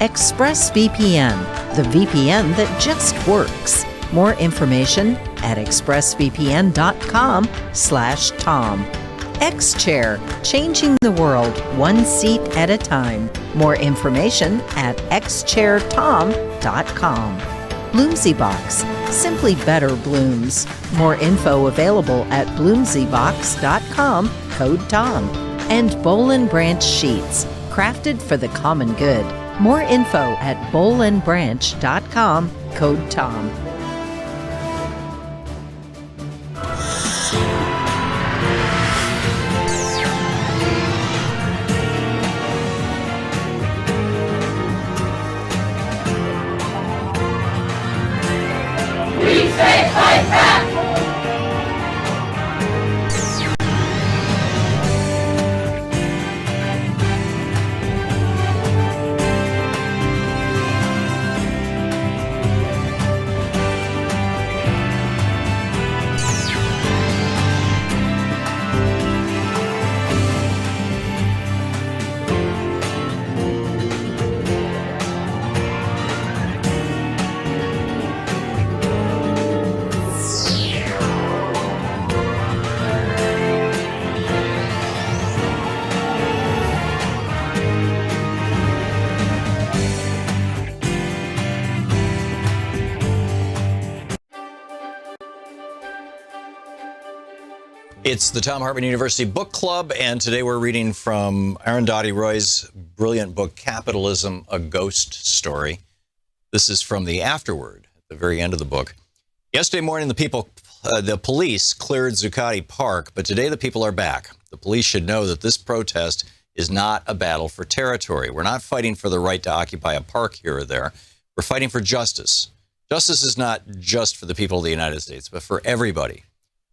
ExpressVPN, the VPN that just works. More information at expressvpn.com/Tom. X-Chair, changing the world one seat at a time. More information at xchairtom.com. Bloomsy Box, simply better blooms. More info available at bloomsybox.com, code Tom. And Boll and Branch Sheets, crafted for the common good. More info at bollandbranch.com, code Tom. It's the Thom Hartmann University Book Club, and today we're reading from Arundhati Roy's brilliant book, Capitalism, A Ghost Story. This is from the afterword, at the very end of the book. Yesterday morning, the police cleared Zuccotti Park, but today the people are back. The police should know that this protest is not a battle for territory. We're not fighting for the right to occupy a park here or there. We're fighting for justice. Justice is not just for the people of the United States, but for everybody.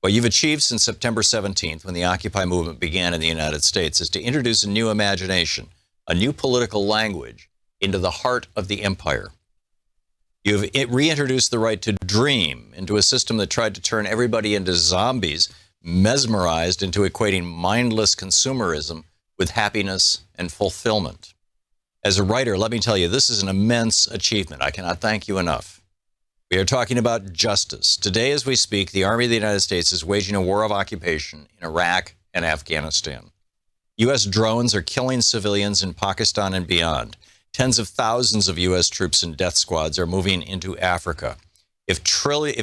What you've achieved since September 17th, when the Occupy movement began in the United States, is to introduce a new imagination, a new political language into the heart of the empire. You've reintroduced the right to dream into a system that tried to turn everybody into zombies, mesmerized into equating mindless consumerism with happiness and fulfillment. As a writer, let me tell you, this is an immense achievement. I cannot thank you enough. We are talking about justice. Today, as we speak, the Army of the United States is waging a war of occupation in Iraq and Afghanistan. U.S. drones are killing civilians in Pakistan and beyond. Tens of thousands of U.S. troops and death squads are moving into Africa. If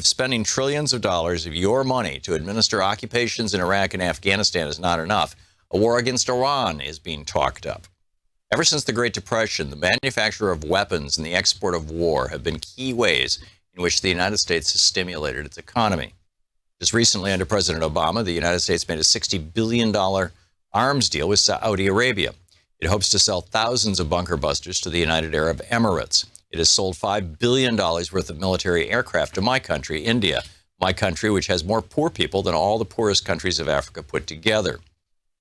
spending trillions of dollars of your money to administer occupations in Iraq and Afghanistan is not enough, a war against Iran is being talked up. Ever since the Great Depression, the manufacture of weapons and the export of war have been key ways in which the United States has stimulated its economy. Just recently, under President Obama, the United States made a $60 billion arms deal with Saudi Arabia. It hopes to sell thousands of bunker busters to the United Arab Emirates. It has sold $5 billion worth of military aircraft to my country, India, my country, which has more poor people than all the poorest countries of Africa put together.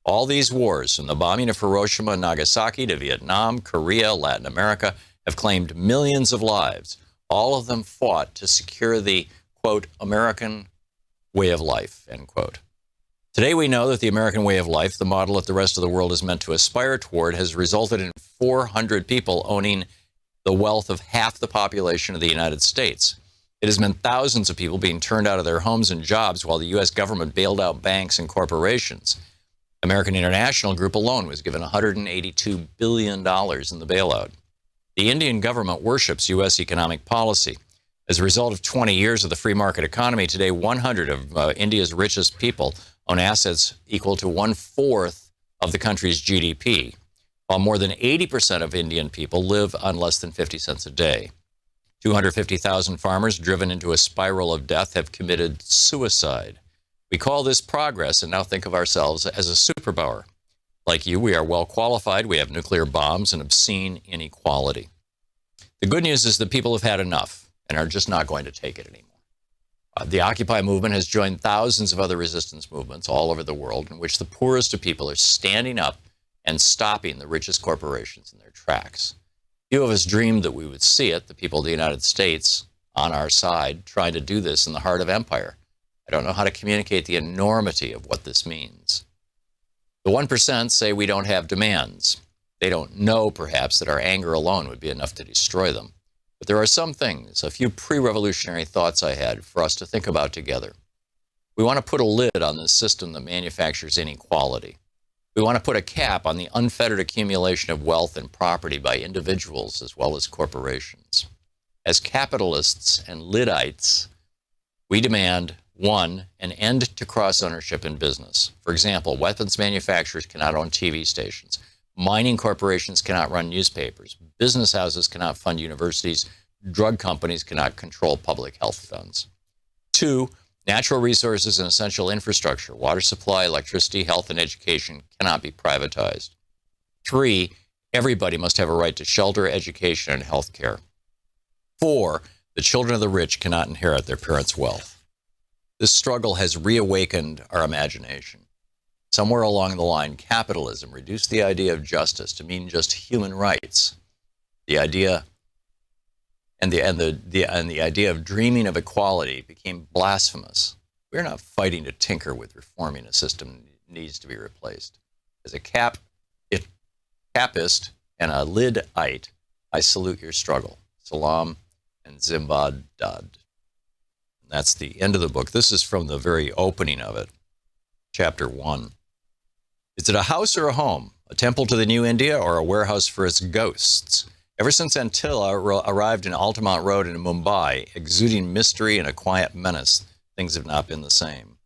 All these wars, from the bombing of Hiroshima and Nagasaki to Vietnam, Korea, Latin America, have claimed millions of lives. All of them fought to secure the, quote, American way of life, end quote. Today we know that the American way of life, the model that the rest of the world is meant to aspire toward, has resulted in 400 people owning the wealth of half the population of the United States. It has meant thousands of people being turned out of their homes and jobs while the U.S. government bailed out banks and corporations. American International Group alone was given $182 billion in the bailout. The Indian government worships U.S. economic policy. As a result of 20 years of the free market economy, today 100 of India's richest people own assets equal to 1/4 of the country's GDP, while more than 80% of Indian people live on less than 50 cents a day. 250,000 farmers driven into a spiral of death have committed suicide. We call this progress and now think of ourselves as a superpower. Like you, we are well qualified. We have nuclear bombs and obscene inequality. The good news is that people have had enough and are just not going to take it anymore. The Occupy movement has joined thousands of other resistance movements all over the world in which the poorest of people are standing up and stopping the richest corporations in their tracks. Few of us dreamed that we would see it, the people of the United States on our side, trying to do this in the heart of empire. I don't know how to communicate the enormity of what this means. The 1% say we don't have demands. They don't know, perhaps, that our anger alone would be enough to destroy them. But there are some things, a few pre-revolutionary thoughts I had for us to think about together. We want to put a lid on this system that manufactures inequality. We want to put a cap on the unfettered accumulation of wealth and property by individuals as well as corporations. As capitalists and Liddites, we demand, 1, an end to cross-ownership in business. For example, weapons manufacturers cannot own TV stations. Mining corporations cannot run newspapers. Business houses cannot fund universities. Drug companies cannot control public health funds. 2, natural resources and essential infrastructure, water supply, electricity, health, and education cannot be privatized. 3, everybody must have a right to shelter, education, and health care. 4, the children of the rich cannot inherit their parents' wealth. This struggle has reawakened our imagination. Somewhere along the line, capitalism reduced the idea of justice to mean just human rights. The idea and the idea of dreaming of equality became blasphemous. We're not fighting to tinker with reforming a system that needs to be replaced. As a capist and a Lidite, I salute your struggle. Salam and Zimbad Dad. That's the end of the book. This is from the very opening of it, chapter 1. Is it a house or a home? A temple to the new India or a warehouse for its ghosts? Ever since Antilla arrived in Altamont Road in Mumbai, exuding mystery and a quiet menace, things have not been the same.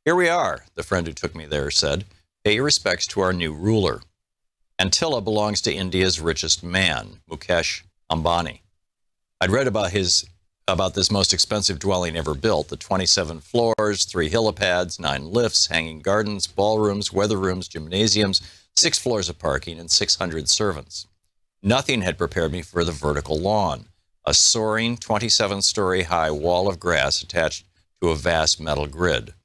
Here we are, the friend who took me there said. Pay your respects to our new ruler. Antilla belongs to India's richest man, Mukesh Ambani. I'd read about this most expensive dwelling ever built, the 27 floors, 3 helipads, 9 lifts, hanging gardens, ballrooms, weather rooms, gymnasiums, 6 floors of parking, and 600 servants. Nothing had prepared me for the vertical lawn, a soaring 27-story high wall of grass attached to a vast metal grid.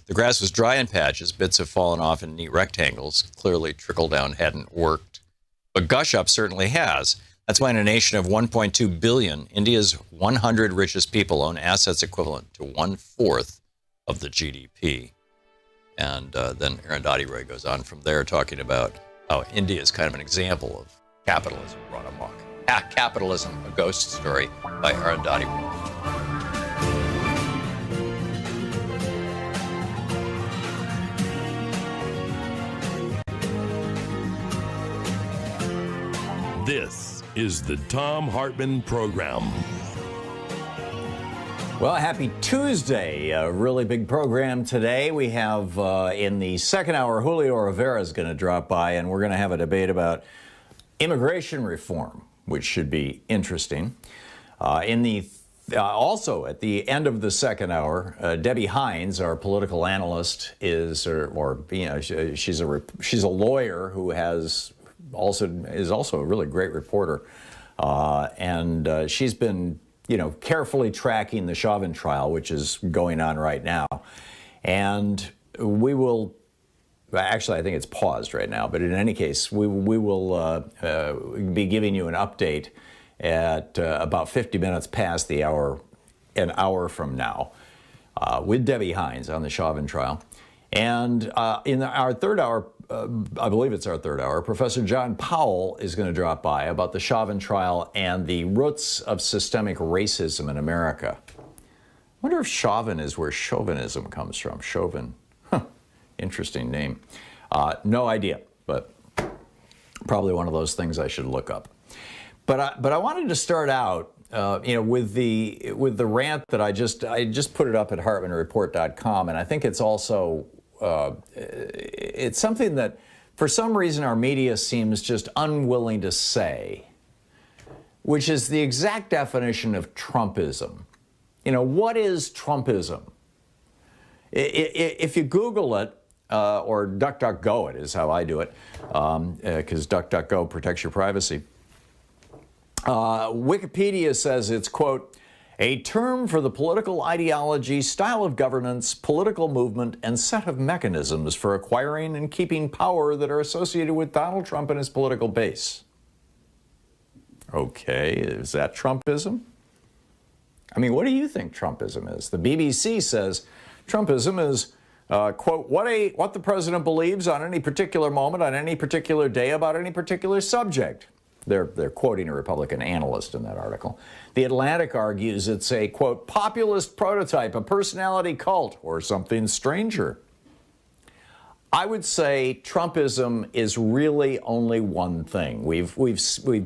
The grass was dry in patches, bits have fallen off in neat rectangles, clearly trickle down hadn't worked. But gush up certainly has. That's why in a nation of 1.2 billion, India's 100 richest people own assets equivalent to 1/4 of the GDP. And then Arundhati Roy goes on from there talking about how India is kind of an example of capitalism run amok. Capitalism, a ghost story by Arundhati Roy. This is the Thom Hartmann Program. Well, happy Tuesday. A really big program today. We have in the second hour, Julio Rivera is going to drop by, and we're going to have a debate about immigration reform, which should be interesting. Also, at the end of the second hour, Debbie Hines, our political analyst, she's a lawyer who is also a really great reporter, and she's been carefully tracking the Chauvin trial, which is going on right now. And we will, actually, I think it's paused right now, but in any case, we will be giving you an update at about 50 minutes past the hour, an hour from now, with Debbie Hines on the Chauvin trial. And in our third hour, I believe it's our third hour, Professor John Powell is going to drop by about the Chauvin trial and the roots of systemic racism in America. I wonder if Chauvin is where chauvinism comes from. Chauvin. Interesting name. No idea, but probably one of those things I should look up. But I wanted to start out, with the rant that I just put it up at HartmannReport.com, and I think it's also it's something that, for some reason, our media seems just unwilling to say, which is the exact definition of Trumpism. What is Trumpism? If you Google it, or DuckDuckGo it is how I do it, because DuckDuckGo protects your privacy. Wikipedia says it's, quote, a term for the political ideology, style of governance, political movement, and set of mechanisms for acquiring and keeping power that are associated with Donald Trump and his political base. Okay, is that Trumpism? I mean, what do you think Trumpism is? The BBC says Trumpism is quote, what the president believes on any particular moment, on any particular day about any particular subject. They're quoting a Republican analyst in that article. The Atlantic argues it's a, quote, populist prototype, a personality cult, or something stranger. I would say Trumpism is really only one thing. We've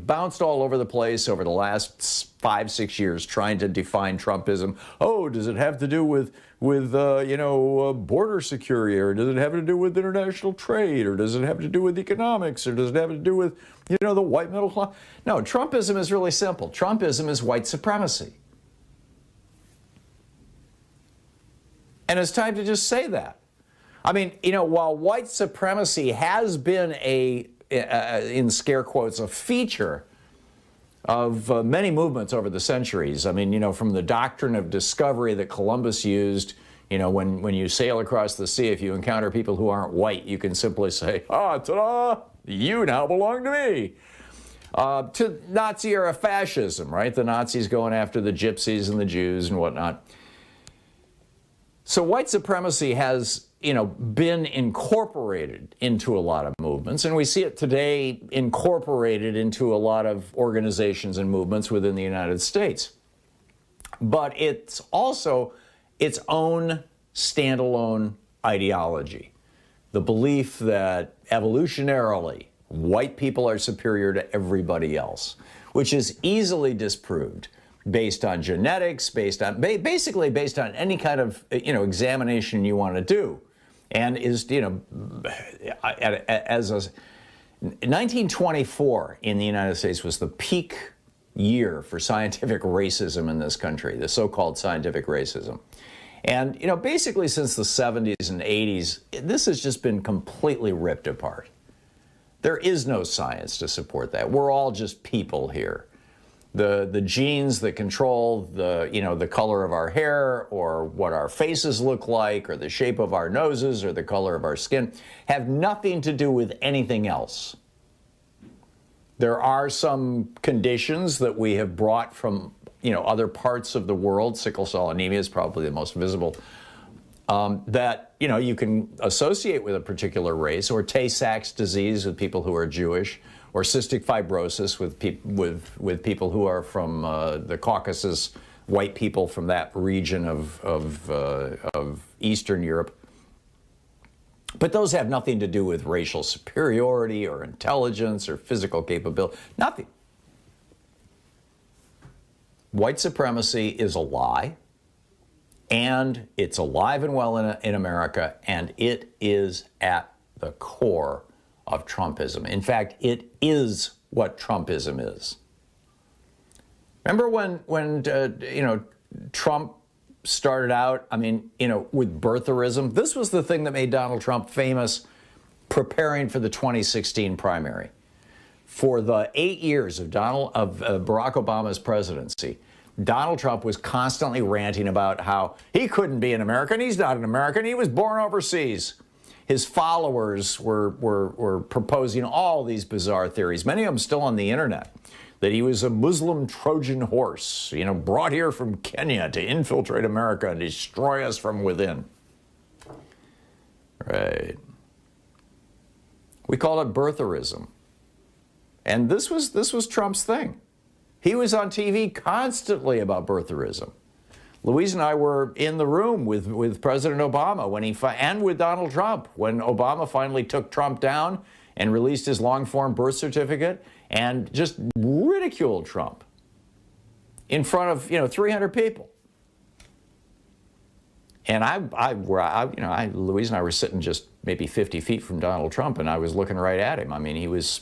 bounced all over the place over the last 5-6 years trying to define Trumpism. Oh, does it have to do with border security, or does it have to do with international trade, or does it have to do with economics, or does it have to do with the white middle class? No, Trumpism is really simple. Trumpism is white supremacy. And it's time to just say that. I mean, while white supremacy has been in scare quotes, a feature of many movements over the centuries. I mean, from the doctrine of discovery that Columbus used, when you sail across the sea, if you encounter people who aren't white, you can simply say, ta-da, you now belong to me. To Nazi-era fascism, right? The Nazis going after the gypsies and the Jews and whatnot. So white supremacy has been incorporated into a lot of movements, and we see it today incorporated into a lot of organizations and movements within the United States. But it's also its own standalone ideology. The belief that evolutionarily white people are superior to everybody else, which is easily disproved based on genetics, basically based on any kind of examination you want to do. And is, 1924 in the United States was the peak year for scientific racism in this country, the so-called scientific racism. And, basically since the 70s and 80s, this has just been completely ripped apart. There is no science to support that. We're all just people here. The genes that control the color of our hair, or what our faces look like, or the shape of our noses, or the color of our skin have nothing to do with anything else. There are some conditions that we have brought from other parts of the world. Sickle cell anemia is probably the most visible, that you can associate with a particular race, or Tay-Sachs disease with people who are Jewish, or cystic fibrosis with people who are from the Caucasus, white people from that region of Eastern Europe. But those have nothing to do with racial superiority or intelligence or physical capability. Nothing. White supremacy is a lie, and it's alive and well in America, and it is at the core of Trumpism. In fact, it is what Trumpism is. Remember when Trump started out, with birtherism? This was the thing that made Donald Trump famous preparing for the 2016 primary. For the 8 years of Barack Obama's presidency, Donald Trump was constantly ranting about how he couldn't be an American, he's not an American, he was born overseas. His followers were proposing all these bizarre theories, many of them still on the internet, that he was a Muslim Trojan horse, brought here from Kenya to infiltrate America and destroy us from within. Right. We call it birtherism. And this was Trump's thing. He was on TV constantly about birtherism. Louise and I were in the room with President Obama and with Donald Trump when Obama finally took Trump down and released his long-form birth certificate and just ridiculed Trump in front of 300 people. And Louise and I were sitting just maybe 50 feet from Donald Trump, and I was looking right at him. He was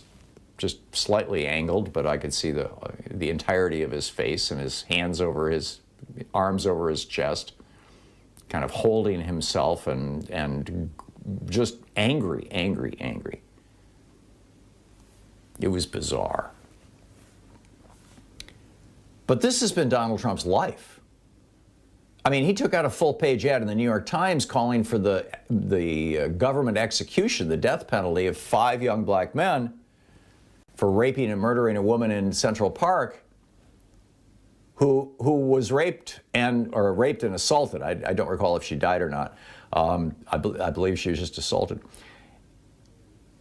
just slightly angled, but I could see the entirety of his face and his arms over his chest, kind of holding himself and just angry. It was bizarre. But this has been Donald Trump's life. He took out a full-page ad in the New York Times calling for the government execution, the death penalty of 5 young black men for raping and murdering a woman in Central Park who was raped and assaulted. I don't recall if she died or not. I believe she was just assaulted,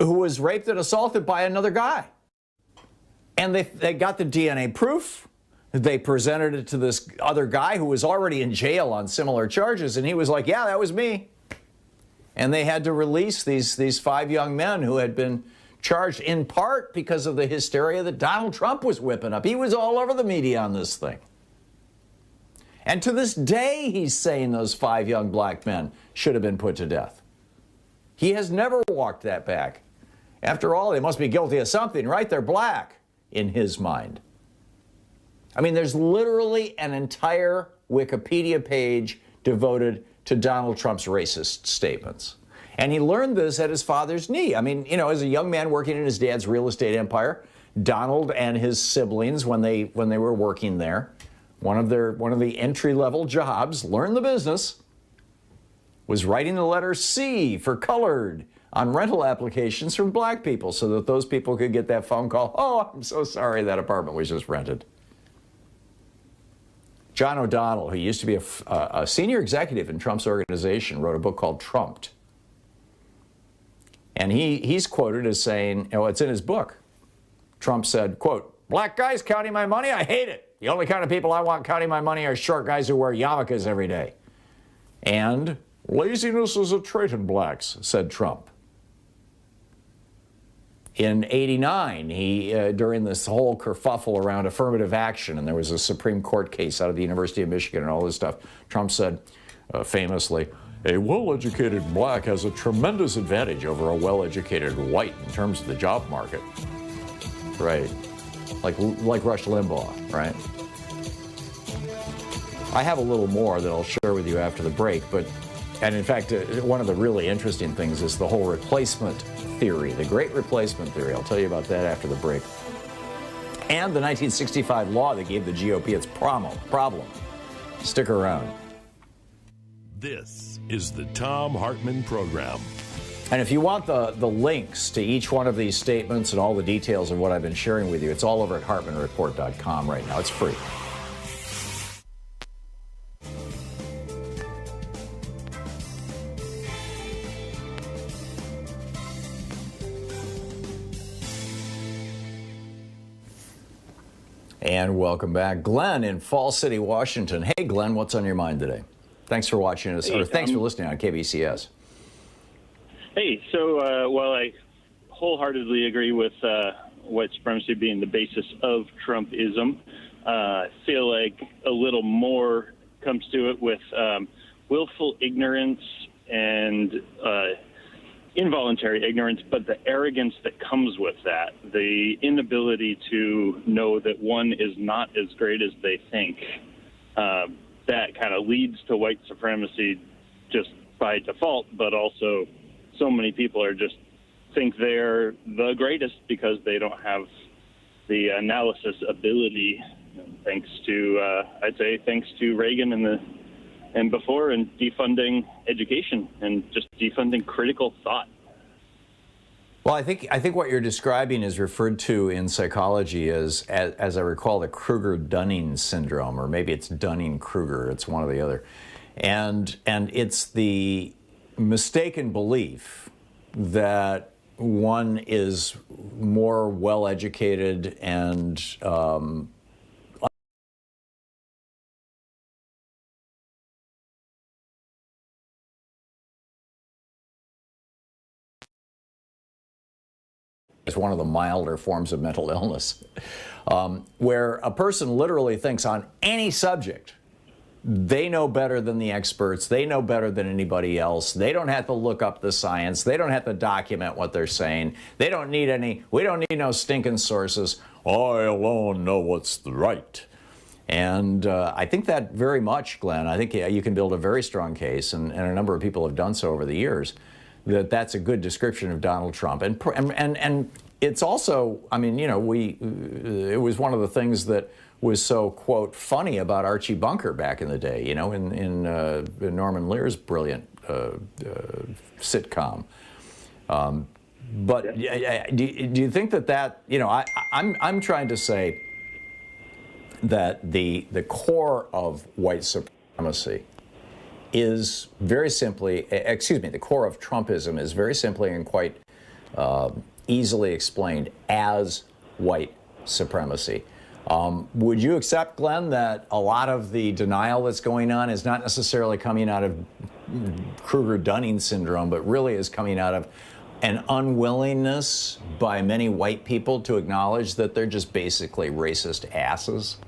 who was raped and assaulted by another guy. And they got the DNA proof. They presented it to this other guy who was already in jail on similar charges, and he was like, yeah, that was me. And they had to release these 5 young men who had been charged in part because of the hysteria that Donald Trump was whipping up. He was all over the media on this thing. And to this day, he's saying those 5 young black men should have been put to death. He has never walked that back. After all, they must be guilty of something, right? They're black, in his mind. I mean, there's literally an entire Wikipedia page devoted to Donald Trump's racist statements. And he learned this at his father's knee. I mean, you know, as a young man working in his dad's real estate empire, Donald and his siblings, when they were working there, one of the entry-level jobs, learn the business, was writing the letter C for colored on rental applications from black people so that those people could get that phone call, oh, I'm so sorry that apartment was just rented. John O'Donnell, who used to be a senior executive in Trump's organization, wrote a book called Trumped. And he's quoted as saying, oh, it's in his book. Trump said, quote, black guys counting my money, I hate it. The only kind of people I want counting my money are short guys who wear yarmulkes every day. And laziness is a trait in blacks, said Trump. In '89, during this whole kerfuffle around affirmative action, and there was a Supreme Court case out of the University of Michigan and all this stuff, Trump said famously, a well-educated black has a tremendous advantage over a well-educated white in terms of the job market. Right. Like Rush Limbaugh, right? I have a little more that I'll share with you after the break, and in fact, one of the really interesting things is the whole replacement theory, the great replacement theory. I'll tell you about that after the break. And the 1965 law that gave the GOP its problem. Stick around. This is the Thom Hartmann Program. And if you want the links to each one of these statements and all the details of what I've been sharing with you, it's all over at hartmanreport.com right now. It's free. And welcome back. Glenn in Falls City, Washington. Hey, Glenn, what's on your mind today? Thanks for watching us, or thanks for listening on KBCS. Hey, so while I wholeheartedly agree with white supremacy being the basis of Trumpism, I feel like a little more comes to it with willful ignorance and involuntary ignorance, but the arrogance that comes with that, the inability to know that one is not as great as they think, that kind of leads to white supremacy just by default, but also so many people are just think they're the greatest because they don't have the analysis ability, thanks to, I'd say, thanks to Reagan and before, and defunding education and just defunding critical thought. Well, I think what you're describing is referred to in psychology as I recall, the Kruger-Dunning syndrome, or maybe it's Dunning-Kruger. It's one or the other, and it's the mistaken belief that one is more well-educated and is one of the milder forms of mental illness, where a person literally thinks on any subject, they know better than the experts, they know better than anybody else, they don't have to look up the science, they don't have to document what they're saying, we don't need no stinking sources, I alone know what's right. And I think that very much, Glenn, I think you can build a very strong case, and a number of people have done so over the years, that that's a good description of Donald Trump. And it's also, I mean, you know, it was one of the things that was so, quote, funny about Archie Bunker back in the day, you know, in Norman Lear's brilliant sitcom. But do you think that, you know, I'm trying to say that the core of white supremacy is very simply, the core of Trumpism is very simply and quite easily explained as white supremacy. Would you accept, Glenn, that a lot of the denial that's going on is not necessarily coming out of Kruger-Dunning syndrome, but really is coming out of an unwillingness by many white people to acknowledge that they're just basically racist asses?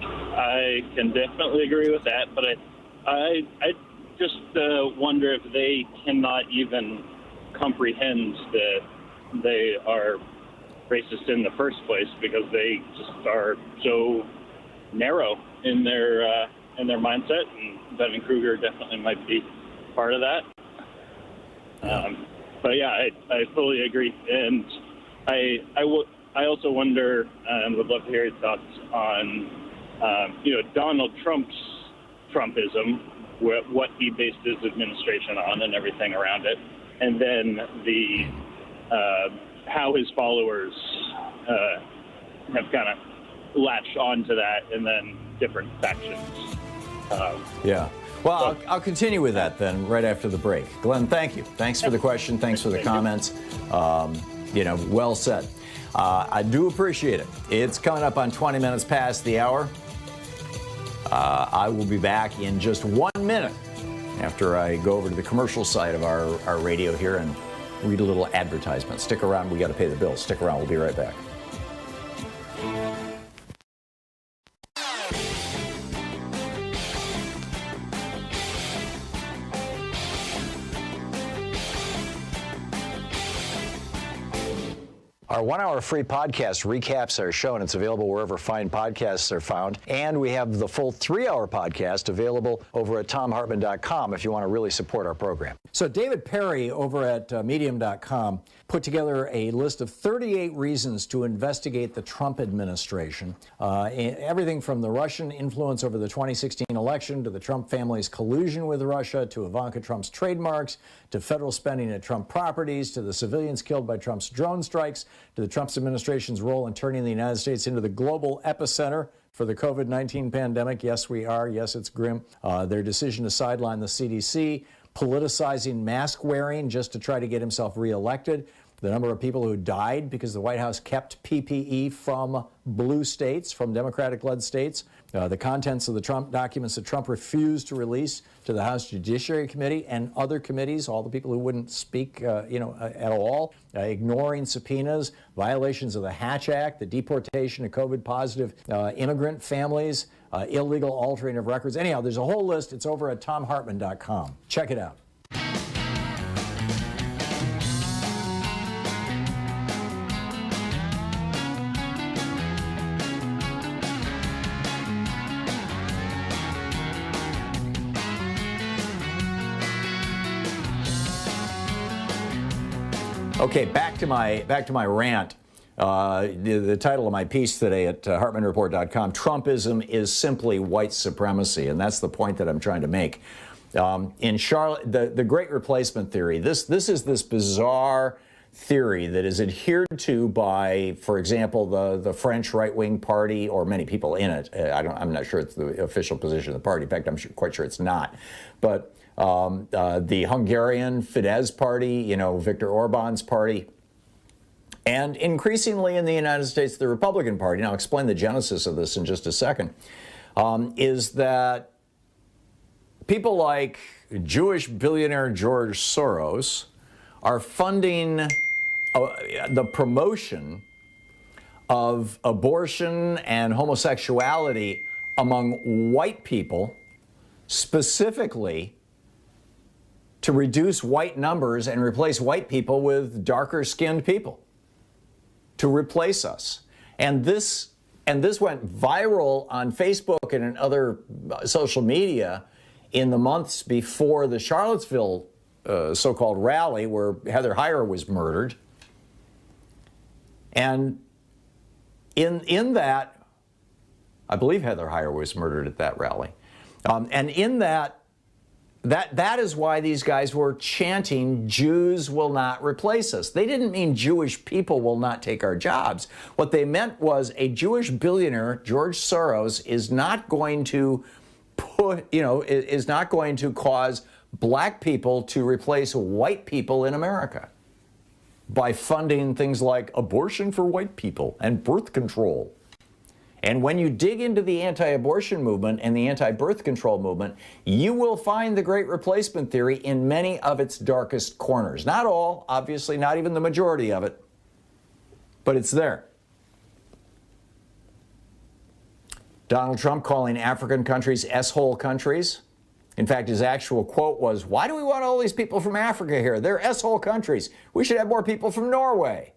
I can definitely agree with that, but I just wonder if they cannot even comprehend that they are racist in the first place, because they just are so narrow in their mindset, and Devin Kruger definitely might be part of that. But yeah, I fully agree, and I also wonder, and would love to hear your thoughts on Donald Trump's Trumpism, what he based his administration on and everything around it, and then the how his followers have kind of latched onto that, and then different factions. Yeah. Well, I'll continue with that then right after the break. Glenn, thank you. Thanks for the question. Thanks for the comments. Well said. I do appreciate it. It's coming up on 20 minutes past the hour. I will be back in just 1 minute after I go over to the commercial side of our radio here and read a little advertisement. Stick around. We got to pay the bills. Stick around. We'll be right back. Our 1 hour free podcast recaps our show, and it's available wherever fine podcasts are found. And we have the full 3 hour podcast available over at thomhartmann.com if you want to really support our program. So David Perry over at medium.com put together a list of 38 reasons to investigate the Trump administration. Everything from the Russian influence over the 2016 election, to the Trump family's collusion with Russia, to Ivanka Trump's trademarks, to federal spending at Trump properties, to the civilians killed by Trump's drone strikes, to the Trump administration's role in turning the United States into the global epicenter for the COVID-19 pandemic. Yes, we are. Yes, it's grim. Their decision to sideline the CDC, politicizing mask wearing just to try to get himself reelected, the number of people who died because the White House kept PPE from blue states, from Democratic-led states, the contents of the Trump documents that Trump refused to release to the House Judiciary Committee and other committees, all the people who wouldn't speak, at all, ignoring subpoenas, violations of the Hatch Act, the deportation of COVID-positive immigrant families, illegal altering of records. Anyhow, there's a whole list. It's over at thomhartmann.com. Check it out. Okay, back to my rant. The title of my piece today at HartmannReport.com: Trumpism is simply white supremacy, and that's the point that I'm trying to make. In Charlotte, the Great Replacement theory. This is this bizarre theory that is adhered to by, for example, the French right-wing party, or many people in it. I'm not sure it's the official position of the party. In fact, I'm quite sure it's not. But the Hungarian Fidesz party, Viktor Orban's party, and increasingly in the United States, the Republican Party. Now, I'll explain the genesis of this in just a second. Is that people like Jewish billionaire George Soros are funding the promotion of abortion and homosexuality among white people, specifically to reduce white numbers and replace white people with darker skinned people, to replace us. And this went viral on Facebook and in other social media in the months before the Charlottesville so-called rally where Heather Heyer was murdered. And in that, I believe Heather Heyer was murdered at that rally. And in that is why these guys were chanting, Jews will not replace us. They didn't mean Jewish people will not take our jobs. What they meant was a Jewish billionaire, George Soros, is not going to is not going to cause black people to replace white people in America by funding things like abortion for white people and birth control. And when you dig into the anti-abortion movement and the anti-birth control movement, you will find the great replacement theory in many of its darkest corners. Not all, obviously, not even the majority of it, but it's there. Donald Trump calling African countries S-hole countries. In fact, his actual quote was, "Why do we want all these people from Africa here? They're S-hole countries. We should have more people from Norway."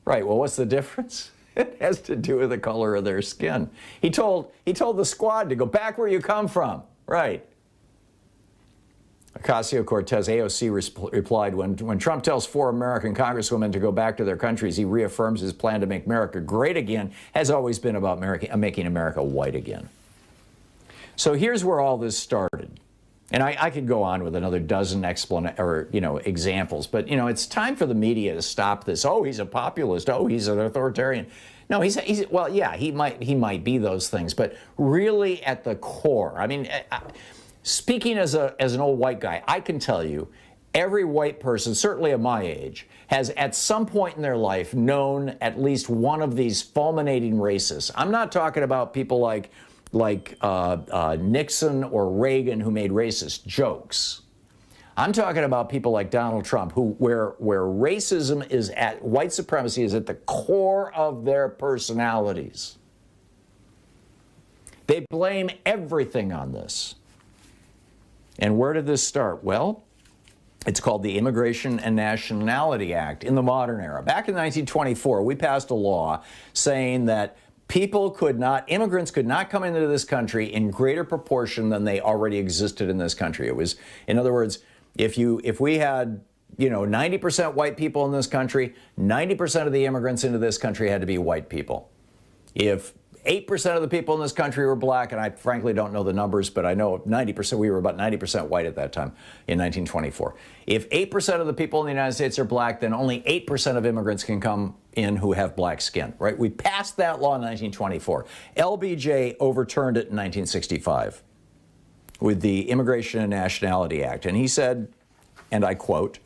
Right, well, what's the difference? It has to do with the color of their skin. He told the squad to go back where you come from. Right. Ocasio-Cortez, AOC, replied, when Trump tells 4 American congresswomen to go back to their countries, he reaffirms his plan to make America great again, has always been about making America white again. So here's where all this started. And I could go on with another dozen examples, but it's time for the media to stop this. Oh, he's a populist. Oh, he's an authoritarian. No, he's well, yeah, he might be those things, but really at the core, I mean, speaking as an old white guy, I can tell you, every white person, certainly of my age, has at some point in their life known at least one of these fulminating racists. I'm not talking about people like Nixon or Reagan who made racist jokes. I'm talking about people like Donald Trump, where racism is white supremacy is at the core of their personalities. They blame everything on this. And where did this start? Well, it's called the Immigration and Nationality Act in the modern era. Back in 1924, we passed a law saying that immigrants could not come into this country in greater proportion than they already existed in this country. It was, in other words, if we had, 90% white people in this country, 90% of the immigrants into this country had to be white people. If 8% of the people in this country were black, and I frankly don't know the numbers, but I know 90%, we were about 90% white at that time in 1924. If 8% of the people in the United States are black, then only 8% of immigrants can come in who have black skin, right? We passed that law in 1924. LBJ overturned it in 1965 with the Immigration and Nationality Act. And he said, and I quote,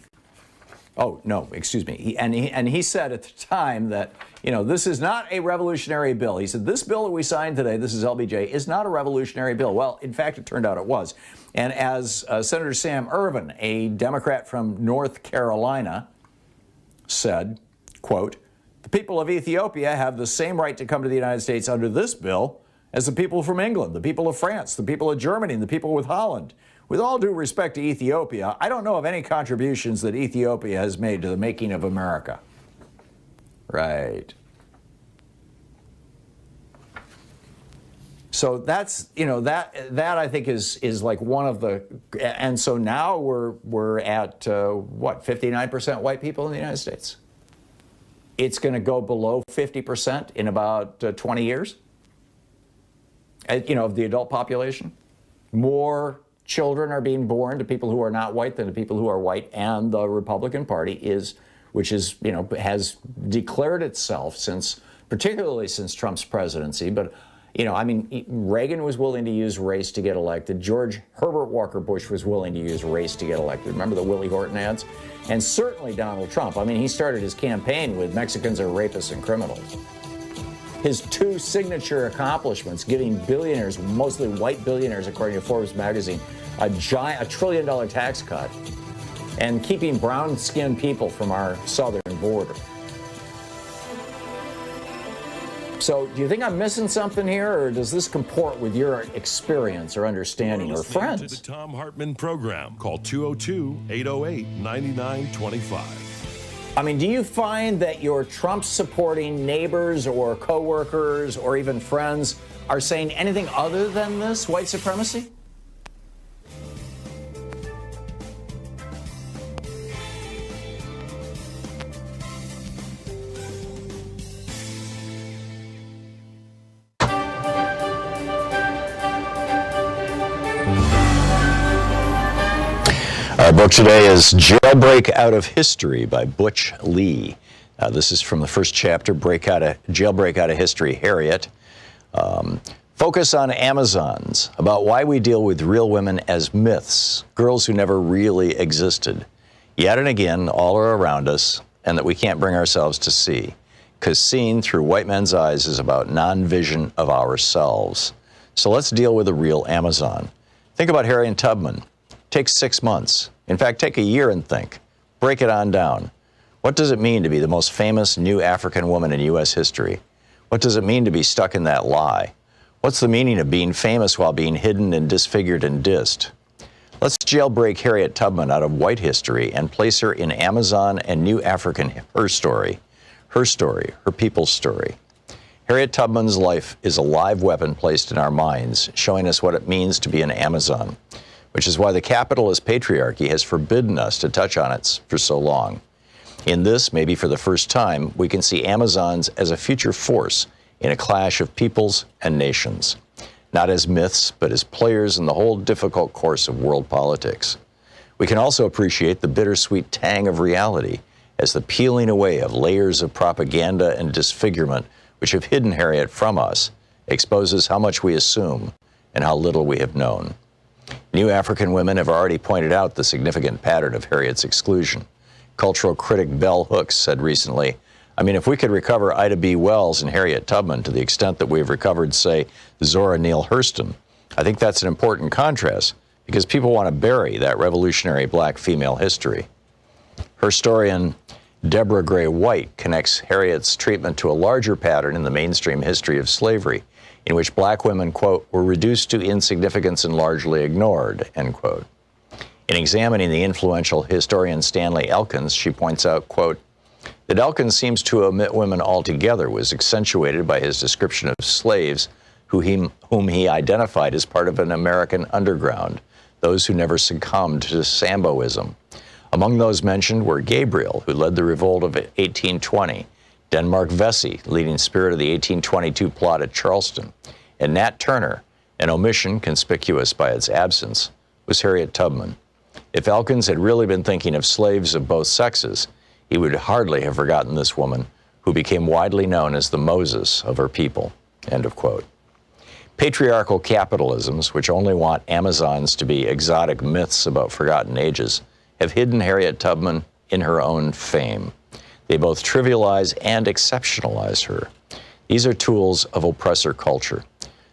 he said at the time that, this is not a revolutionary bill. He said, this bill that we signed today, this is LBJ, is not a revolutionary bill. Well, in fact, it turned out it was. And as Senator Sam Ervin, a Democrat from North Carolina, said, quote, the people of Ethiopia have the same right to come to the United States under this bill as the people from England, the people of France, the people of Germany, and the people with Holland. With all due respect to Ethiopia, I don't know of any contributions that Ethiopia has made to the making of America. Right. So that's, that I think is like one of the, and so now we're at, 59% white people in the United States. It's going to go below 50% in about 20 years, of the adult population. More children are being born to people who are not white than to people who are white, and the Republican Party has declared itself particularly since Trump's presidency, but Reagan was willing to use race to get elected. George Herbert Walker Bush was willing to use race to get elected. Remember the Willie Horton ads? And certainly Donald Trump. He started his campaign with Mexicans are rapists and criminals. His 2 signature accomplishments, giving billionaires, mostly white billionaires, according to Forbes magazine, a $1 trillion tax cut, and keeping brown-skinned people from our southern border. So do you think I'm missing something here, or does this comport with your experience or understanding or friends? To the Thom Hartmann Program. Call 202-808-9925. Do you find that your Trump-supporting neighbors or coworkers or even friends are saying anything other than this white supremacy? Our book today is Jailbreak Out of History by Butch Lee. This is from the first chapter, Jailbreak Out of History, Harriet. Focus on Amazons, about why we deal with real women as myths, girls who never really existed. Yet and again, all are around us, and that we can't bring ourselves to see. Because seeing through white men's eyes is about non-vision of ourselves. So let's deal with a real Amazon. Think about Harriet Tubman. Take 6 months. In fact, take a year and think. Break it on down. What does it mean to be the most famous new African woman in U.S. history? What does it mean to be stuck in that lie? What's the meaning of being famous while being hidden and disfigured and dissed? Let's jailbreak Harriet Tubman out of white history and place her in Amazon and New African, her story, her people's story. Harriet Tubman's life is a live weapon placed in our minds, showing us what it means to be an Amazon, which is why the capitalist patriarchy has forbidden us to touch on it for so long. In this, maybe for the first time, we can see Amazons as a future force in a clash of peoples and nations, not as myths, but as players in the whole difficult course of world politics. We can also appreciate the bittersweet tang of reality as the peeling away of layers of propaganda and disfigurement which have hidden Harriet from us exposes how much we assume and how little we have known. New African women have already pointed out the significant pattern of Harriet's exclusion. Cultural critic Bell Hooks said recently, if we could recover Ida B. Wells and Harriet Tubman to the extent that we've recovered, say, Zora Neale Hurston, I think that's an important contrast because people want to bury that revolutionary black female history. Historian Deborah Gray White connects Harriet's treatment to a larger pattern in the mainstream history of slavery, in which black women, quote, were reduced to insignificance and largely ignored, end quote. In examining the influential historian Stanley Elkins, she points out, quote, that Elkins seems to omit women altogether was accentuated by his description of slaves whom he identified as part of an American underground, those who never succumbed to Samboism. Among those mentioned were Gabriel, who led the revolt of 1820, Denmark Vesey, leading spirit of the 1822 plot at Charleston, and Nat Turner, an omission conspicuous by its absence, was Harriet Tubman. If Elkins had really been thinking of slaves of both sexes, he would hardly have forgotten this woman, who became widely known as the Moses of her people, end of quote. Patriarchal capitalisms, which only want Amazons to be exotic myths about forgotten ages, have hidden Harriet Tubman in her own fame. They both trivialize and exceptionalize her. These are tools of oppressor culture.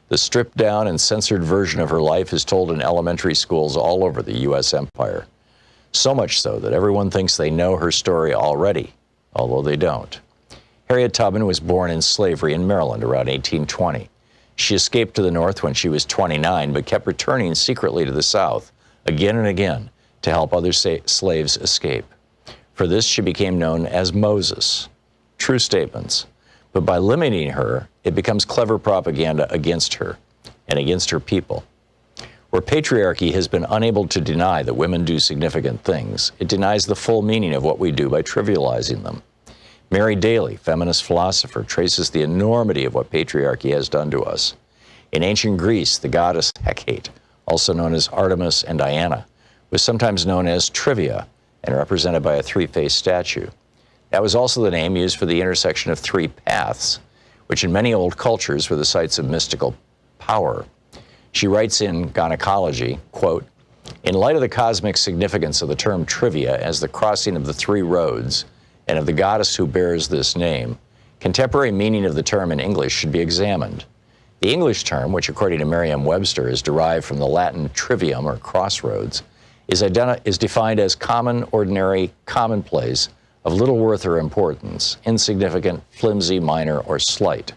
The stripped down and censored version of her life is told in elementary schools all over the U.S. empire. So much so that everyone thinks they know her story already, although they don't. Harriet Tubman was born in slavery in Maryland around 1820. She escaped to the North when she was 29, but kept returning secretly to the South again and again to help other slaves escape. For this, she became known as Moses. True statements. But by limiting her, it becomes clever propaganda against her and against her people. Where patriarchy has been unable to deny that women do significant things, it denies the full meaning of what we do by trivializing them. Mary Daly, feminist philosopher, traces the enormity of what patriarchy has done to us. In ancient Greece, the goddess Hecate, also known as Artemis and Diana, was sometimes known as Trivia and represented by a three-faced statue. That was also the name used for the intersection of three paths, which in many old cultures were the sites of mystical power. She writes in Gynecology, quote, in light of the cosmic significance of the term trivia as the crossing of the three roads and of the goddess who bears this name, contemporary meaning of the term in English should be examined. The English term, which according to Merriam-Webster is derived from the Latin trivium or crossroads, is defined as common, ordinary, commonplace, of little worth or importance, insignificant, flimsy, minor, or slight.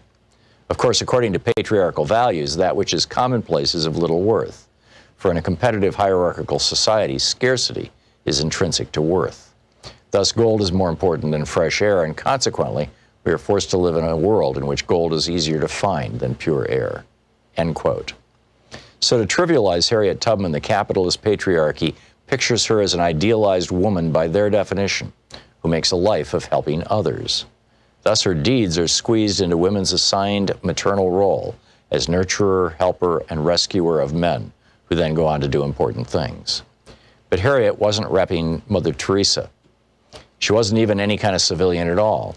Of course, according to patriarchal values, that which is commonplace is of little worth. For in a competitive hierarchical society, scarcity is intrinsic to worth. Thus, gold is more important than fresh air, and consequently, we are forced to live in a world in which gold is easier to find than pure air. End quote. So to trivialize Harriet Tubman, the capitalist patriarchy pictures her as an idealized woman by their definition, who makes a life of helping others. Thus, her deeds are squeezed into women's assigned maternal role as nurturer, helper, and rescuer of men, who then go on to do important things. But Harriet wasn't repping Mother Teresa. She wasn't even any kind of civilian at all.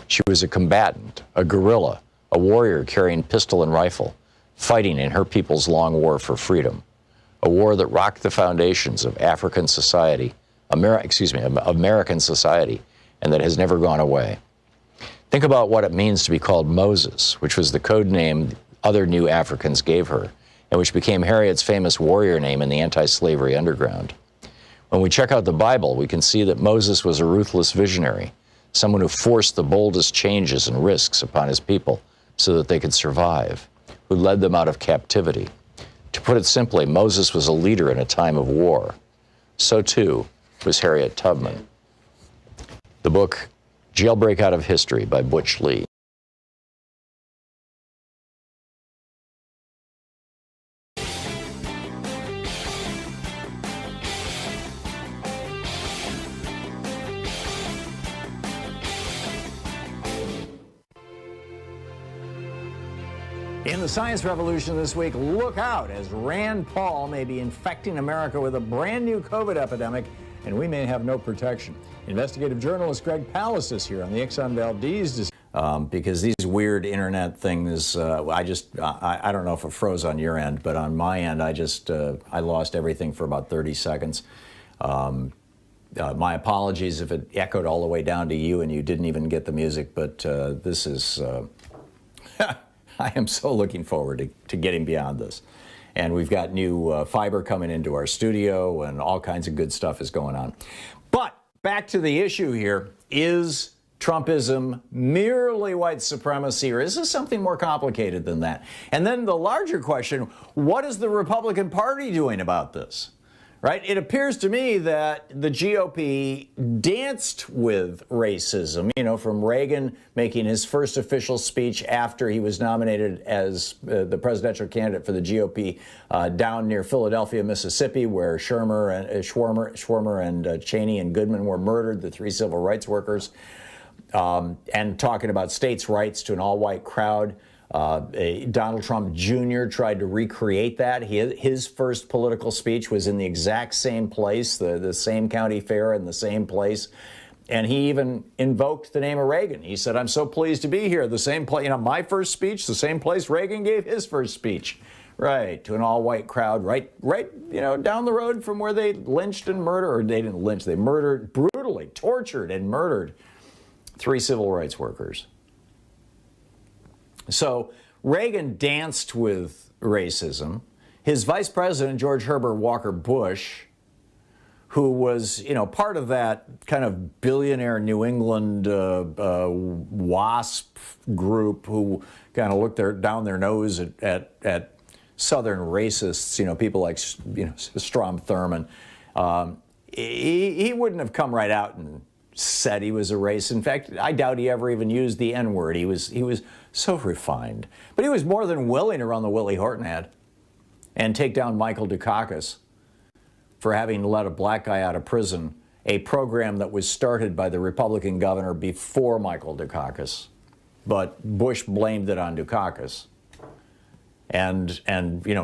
She was a combatant, a guerrilla, a warrior carrying pistol and rifle, fighting in her people's long war for freedom, a war that rocked the foundations of American society, and that has never gone away. Think about what it means to be called Moses, which was the code name other new Africans gave her, and which became Harriet's famous warrior name in the anti-slavery underground. When we check out the Bible, we can see that Moses was a ruthless visionary, someone who forced the boldest changes and risks upon his people so that they could survive, who led them out of captivity. To put it simply, Moses was a leader in a time of war. So too was Harriet Tubman. The book Jailbreak Out of History by Butch Lee. In the science revolution this week, look out as Rand Paul may be infecting America with a brand new COVID epidemic, and we may have no protection. Investigative journalist Greg Palast is here on the Exxon Valdez. Because these weird internet things, I don't know if it froze on your end, but on my end, I lost everything for about 30 seconds. My apologies if it echoed all the way down to you and you didn't even get the music, but this is... I am so looking forward to getting beyond this. And we've got new fiber coming into our studio and all kinds of good stuff is going on. But back to the issue here. Is Trumpism merely white supremacy, or is this something more complicated than that? And then the larger question, what is the Republican Party doing about this? Right? It appears to me that the GOP danced with racism, from Reagan making his first official speech after he was nominated as the presidential candidate for the GOP down near Philadelphia, Mississippi, where Schwimmer and Cheney and Goodman were murdered, the three civil rights workers, and talking about states' rights to an all-white crowd. Donald Trump Jr. tried to recreate that. His first political speech was in the exact same place, the same county fair in the same place. And he even invoked the name of Reagan. He said, I'm so pleased to be here. The same place, my first speech, the same place Reagan gave his first speech. Right, to an all-white crowd, right, down the road from where they lynched and murdered, or they didn't lynch, they murdered, brutally tortured and murdered three civil rights workers. So Reagan danced with racism. His vice president, George Herbert Walker Bush, who was, part of that kind of billionaire New England WASP group who kind of looked down their nose at Southern racists, people like, Strom Thurmond. He wouldn't have come right out and said he was a racist. In fact, I doubt he ever even used the N-word. He was so refined. But he was more than willing to run the Willie Horton ad and take down Michael Dukakis for having let a black guy out of prison, a program that was started by the Republican governor before Michael Dukakis. But Bush blamed it on Dukakis. And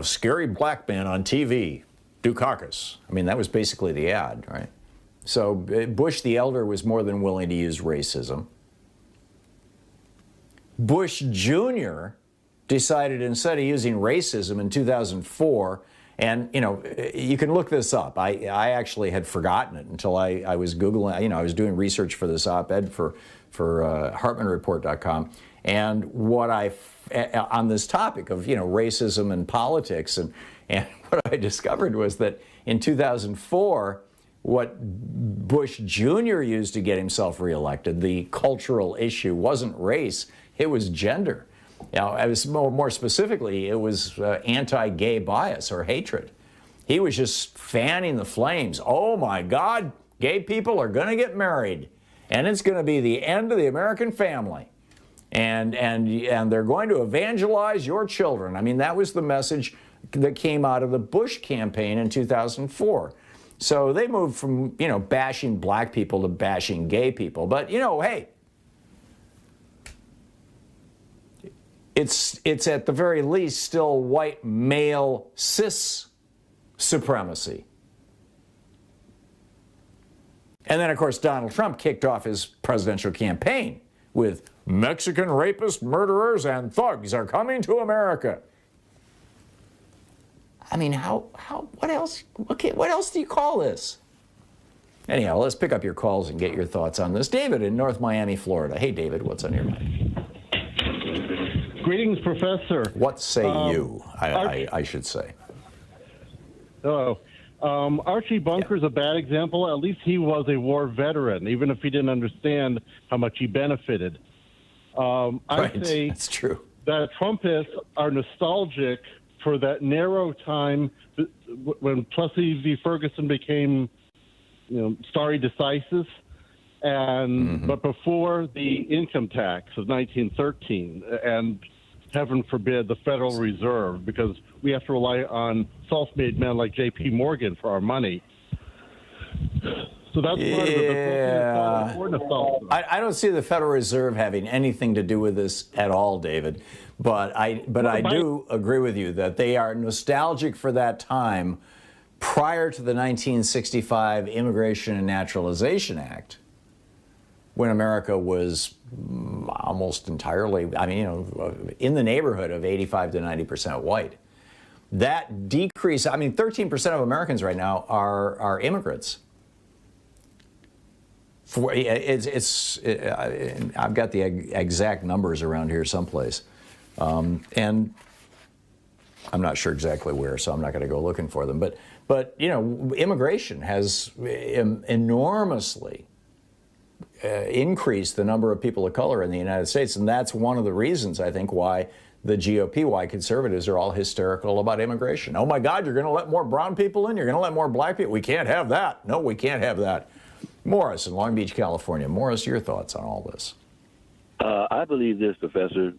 scary black man on TV, Dukakis. That was basically the ad, right? So Bush the elder was more than willing to use racism. Bush Jr. decided, instead of using racism in 2004, and you can look this up. I actually had forgotten it until I was Googling, I was doing research for this op-ed for HartmannReport.com. And what on this topic of, racism and politics, and what I discovered was that in 2004, what Bush Jr. used to get himself reelected, the cultural issue wasn't race, it was gender. It was more specifically, it was anti-gay bias or hatred. He was just fanning the flames. Oh my God, gay people are going to get married, and it's going to be the end of the American family. And they're going to evangelize your children. that was the message that came out of the Bush campaign in 2004. So they moved from, bashing black people to bashing gay people. But, hey, it's at the very least still white male cis supremacy. And then, of course, Donald Trump kicked off his presidential campaign with Mexican rapists, murderers, and thugs are coming to America. I mean, what else? Okay, what else do you call this? Anyhow, let's pick up your calls and get your thoughts on this. David in North Miami, Florida. Hey, David, what's on your mind? Greetings, Professor. What say you, I should say. Hello. Archie Bunker's a bad example. At least he was a war veteran, even if he didn't understand how much he benefited. Right, I say that's true. that Trumpists are nostalgic for that narrow time when Plessy v. Ferguson became, stare decisis, and but before the income tax of 1913, and heaven forbid the Federal Reserve, because we have to rely on self-made men like J.P. Morgan for our money. So that's part of it. I don't see the Federal Reserve having anything to do with this at all, David. But I do agree with you that they are nostalgic for that time prior to the 1965 Immigration and Naturalization Act, when America was almost entirely, in the neighborhood of 85 to 90% white. That decrease, 13% of Americans right now are immigrants. I've got the exact numbers around here someplace, and I'm not sure exactly where, so I'm not going to go looking for them. But immigration has enormously increased the number of people of color in the United States, and that's one of the reasons, I think, why the GOP, why conservatives are all hysterical about immigration. Oh my God, you're going to let more brown people in? You're going to let more black people? We can't have that. No, we can't have that. Morris in Long Beach, California. Morris, your thoughts on all this? I believe this, Professor.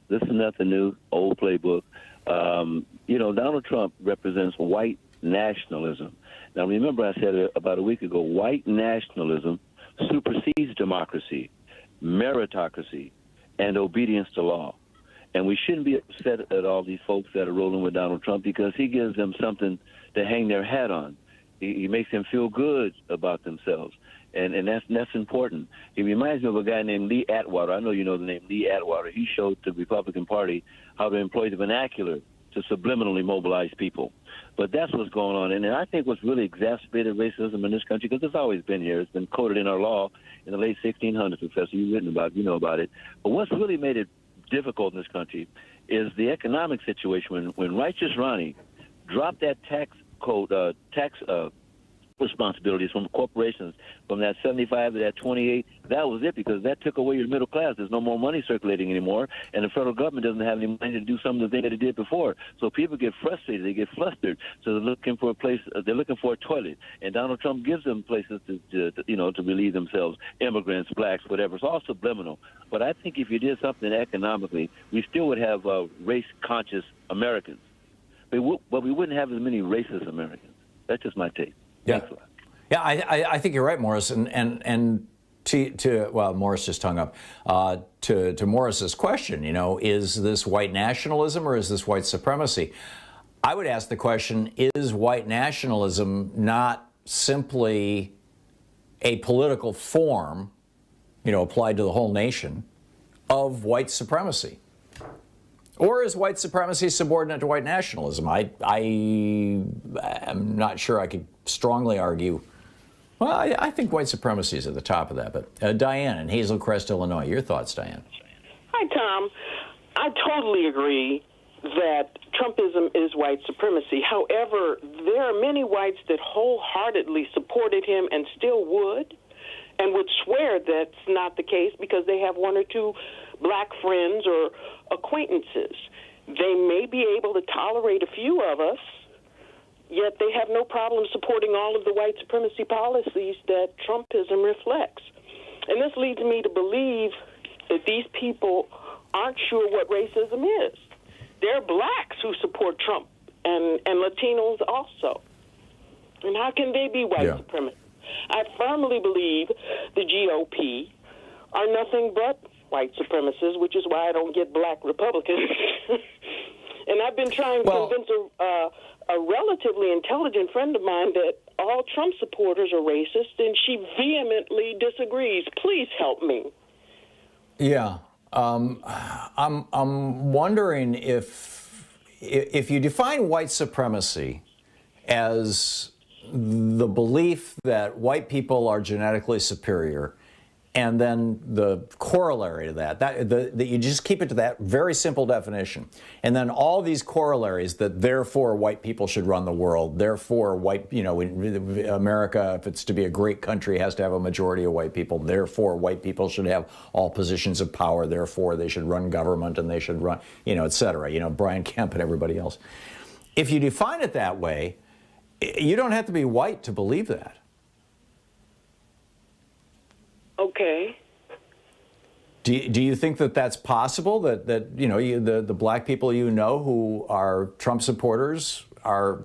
This is nothing new, old playbook. Donald Trump represents white nationalism. Now, remember I said about a week ago, white nationalism supersedes democracy, meritocracy, and obedience to law. And we shouldn't be upset at all these folks that are rolling with Donald Trump, because he gives them something to hang their hat on. He makes them feel good about themselves, and that's important. He reminds me of a guy named Lee Atwater. I know you know the name Lee Atwater. He showed the Republican Party how to employ the vernacular to subliminally mobilize people. But that's what's going on. And I think what's really exacerbated racism in this country, because it's always been here, it's been coded in our law in the late 1600s, Professor, you've written about it, you know about it. But what's really made it difficult in this country is the economic situation. When Righteous Ronnie dropped that tax responsibilities from corporations from that 75 to that 28, that was it, because that took away your middle class. There's no more money circulating anymore, and the federal government doesn't have any money to do some of the things that it did before. So people get frustrated, they get flustered, so they're looking for a place, they're looking for a toilet, and Donald Trump gives them places to relieve themselves, immigrants, blacks, whatever. It's all subliminal. But I think if you did something economically, we still would have race-conscious Americans, but we wouldn't have as many racist Americans. That's just my take. Yeah, I think you're right, Morris. And well, Morris just hung up. To Morris's question, is this white nationalism or is this white supremacy? I would ask the question: is white nationalism not simply a political form, applied to the whole nation, of white supremacy? Or is white supremacy subordinate to white nationalism? I am not sure I could strongly argue. Well, I think white supremacy is at the top of that. But Diane in Hazel Crest, Illinois. Your thoughts, Diane? Hi, Tom. I totally agree that Trumpism is white supremacy. However, there are many whites that wholeheartedly supported him and still would, and would swear that's not the case because they have one or two black friends or acquaintances. They may be able to tolerate a few of us, yet they have no problem supporting all of the white supremacy policies that Trumpism reflects. And this leads me to believe that these people aren't sure what racism is. There are blacks who support Trump and Latinos also. And how can they be white supremacists? I firmly believe the GOP are nothing but white supremacists, which is why I don't get black Republicans. And I've been trying to convince a relatively intelligent friend of mine that all Trump supporters are racist, and she vehemently disagrees. Please help me. Yeah. I'm wondering if if you define white supremacy as the belief that white people are genetically superior, and then the corollary to that you just keep it to that very simple definition, and then all these corollaries that therefore white people should run the world, therefore America, if it's to be a great country, has to have a majority of white people, therefore white people should have all positions of power, therefore they should run government and they should run, et cetera, Brian Kemp and everybody else. If you define it that way, you don't have to be white to believe that. Okay. Do you think that that's possible? That the black people who are Trump supporters are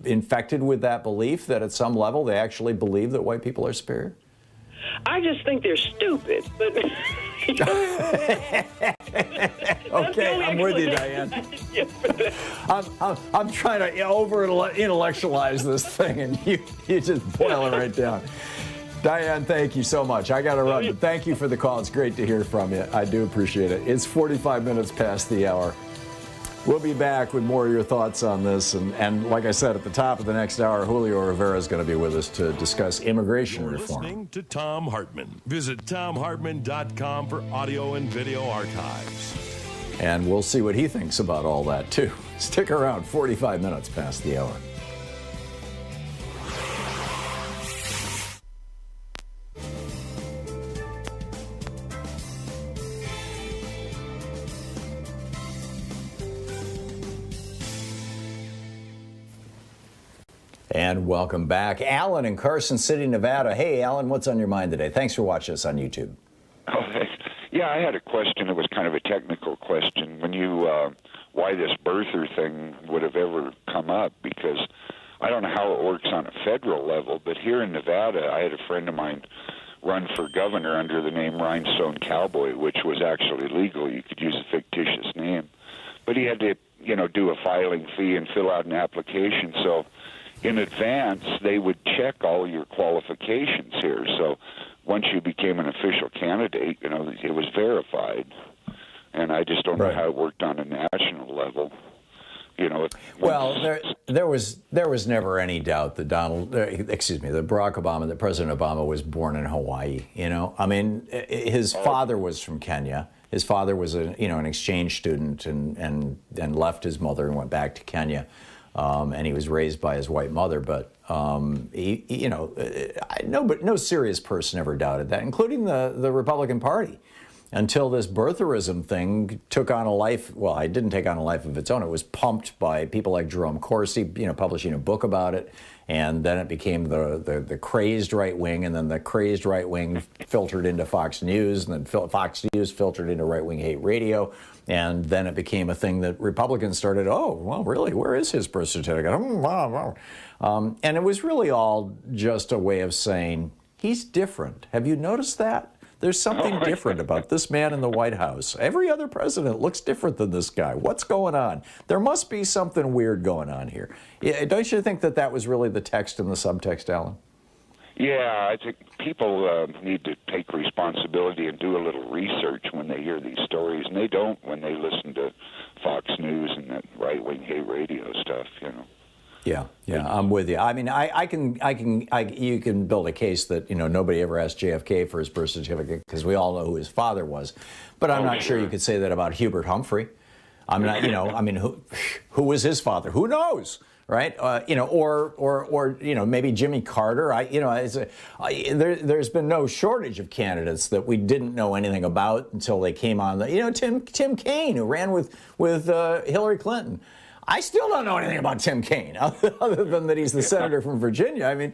infected with that belief that at some level they actually believe that white people are superior? I just think they're stupid, but. Okay, I'm with you, Diane. I'm trying to over-intellectualize this thing, and you just boil it right down. Diane, thank you so much. I got to run, but thank you for the call. It's great to hear from you. I do appreciate it. It's 45 minutes past the hour. We'll be back with more of your thoughts on this. And like I said, at the top of the next hour, Julio Rivera is going to be with us to discuss immigration reform. Listening to Thom Hartmann. Visit ThomHartmann.com for audio and video archives. And we'll see what he thinks about all that, too. Stick around, 45 minutes past the hour. And welcome back. Alan in Carson City, Nevada. Hey, Alan, what's on your mind today? Thanks for watching us on YouTube. Oh, thanks. Yeah, I had a question. It was kind of a technical question. When you, why this birther thing would have ever come up, because I don't know how it works on a federal level, but here in Nevada, I had a friend of mine run for governor under the name Rhinestone Cowboy, which was actually legal. You could use a fictitious name. But he had to, do a filing fee and fill out an application. So in advance, they would check all your qualifications here. So once you became an official candidate, it was verified. And I just don't know how it worked on a national level. Well, there was never any doubt that Barack Obama, that President Obama was born in Hawaii. I mean, his father was from Kenya. His father was an exchange student and left his mother and went back to Kenya. And he was raised by his white mother, but no serious person ever doubted that, including the Republican Party, until this birtherism thing took on a life. Well, it didn't take on a life of its own. It was pumped by people like Jerome Corsi, publishing a book about it, and then it became the crazed right wing, and then the crazed right wing filtered into Fox News, and then Fox News filtered into right wing hate radio. And then it became a thing that Republicans started, oh, well, really, where is his birth certificate? And it was really all just a way of saying, he's different. Have you noticed that? There's something different about this man in the White House. Every other president looks different than this guy. What's going on? There must be something weird going on here. Don't you think that was really the text and the subtext, Alan? Yeah, I think people need to take responsibility and do a little research when they hear these stories, and they don't when they listen to Fox News and that right-wing hate radio stuff. Yeah, I'm with you. I mean, you can build a case that nobody ever asked JFK for his birth certificate because we all know who his father was, but I'm not sure you could say that about Hubert Humphrey. I'm not, I mean, who was his father? Who knows? Right, or maybe Jimmy Carter. There's been no shortage of candidates that we didn't know anything about until they came on. Tim Kaine, who ran with Hillary Clinton. I still don't know anything about Tim Kaine other than that he's the senator from Virginia. I mean,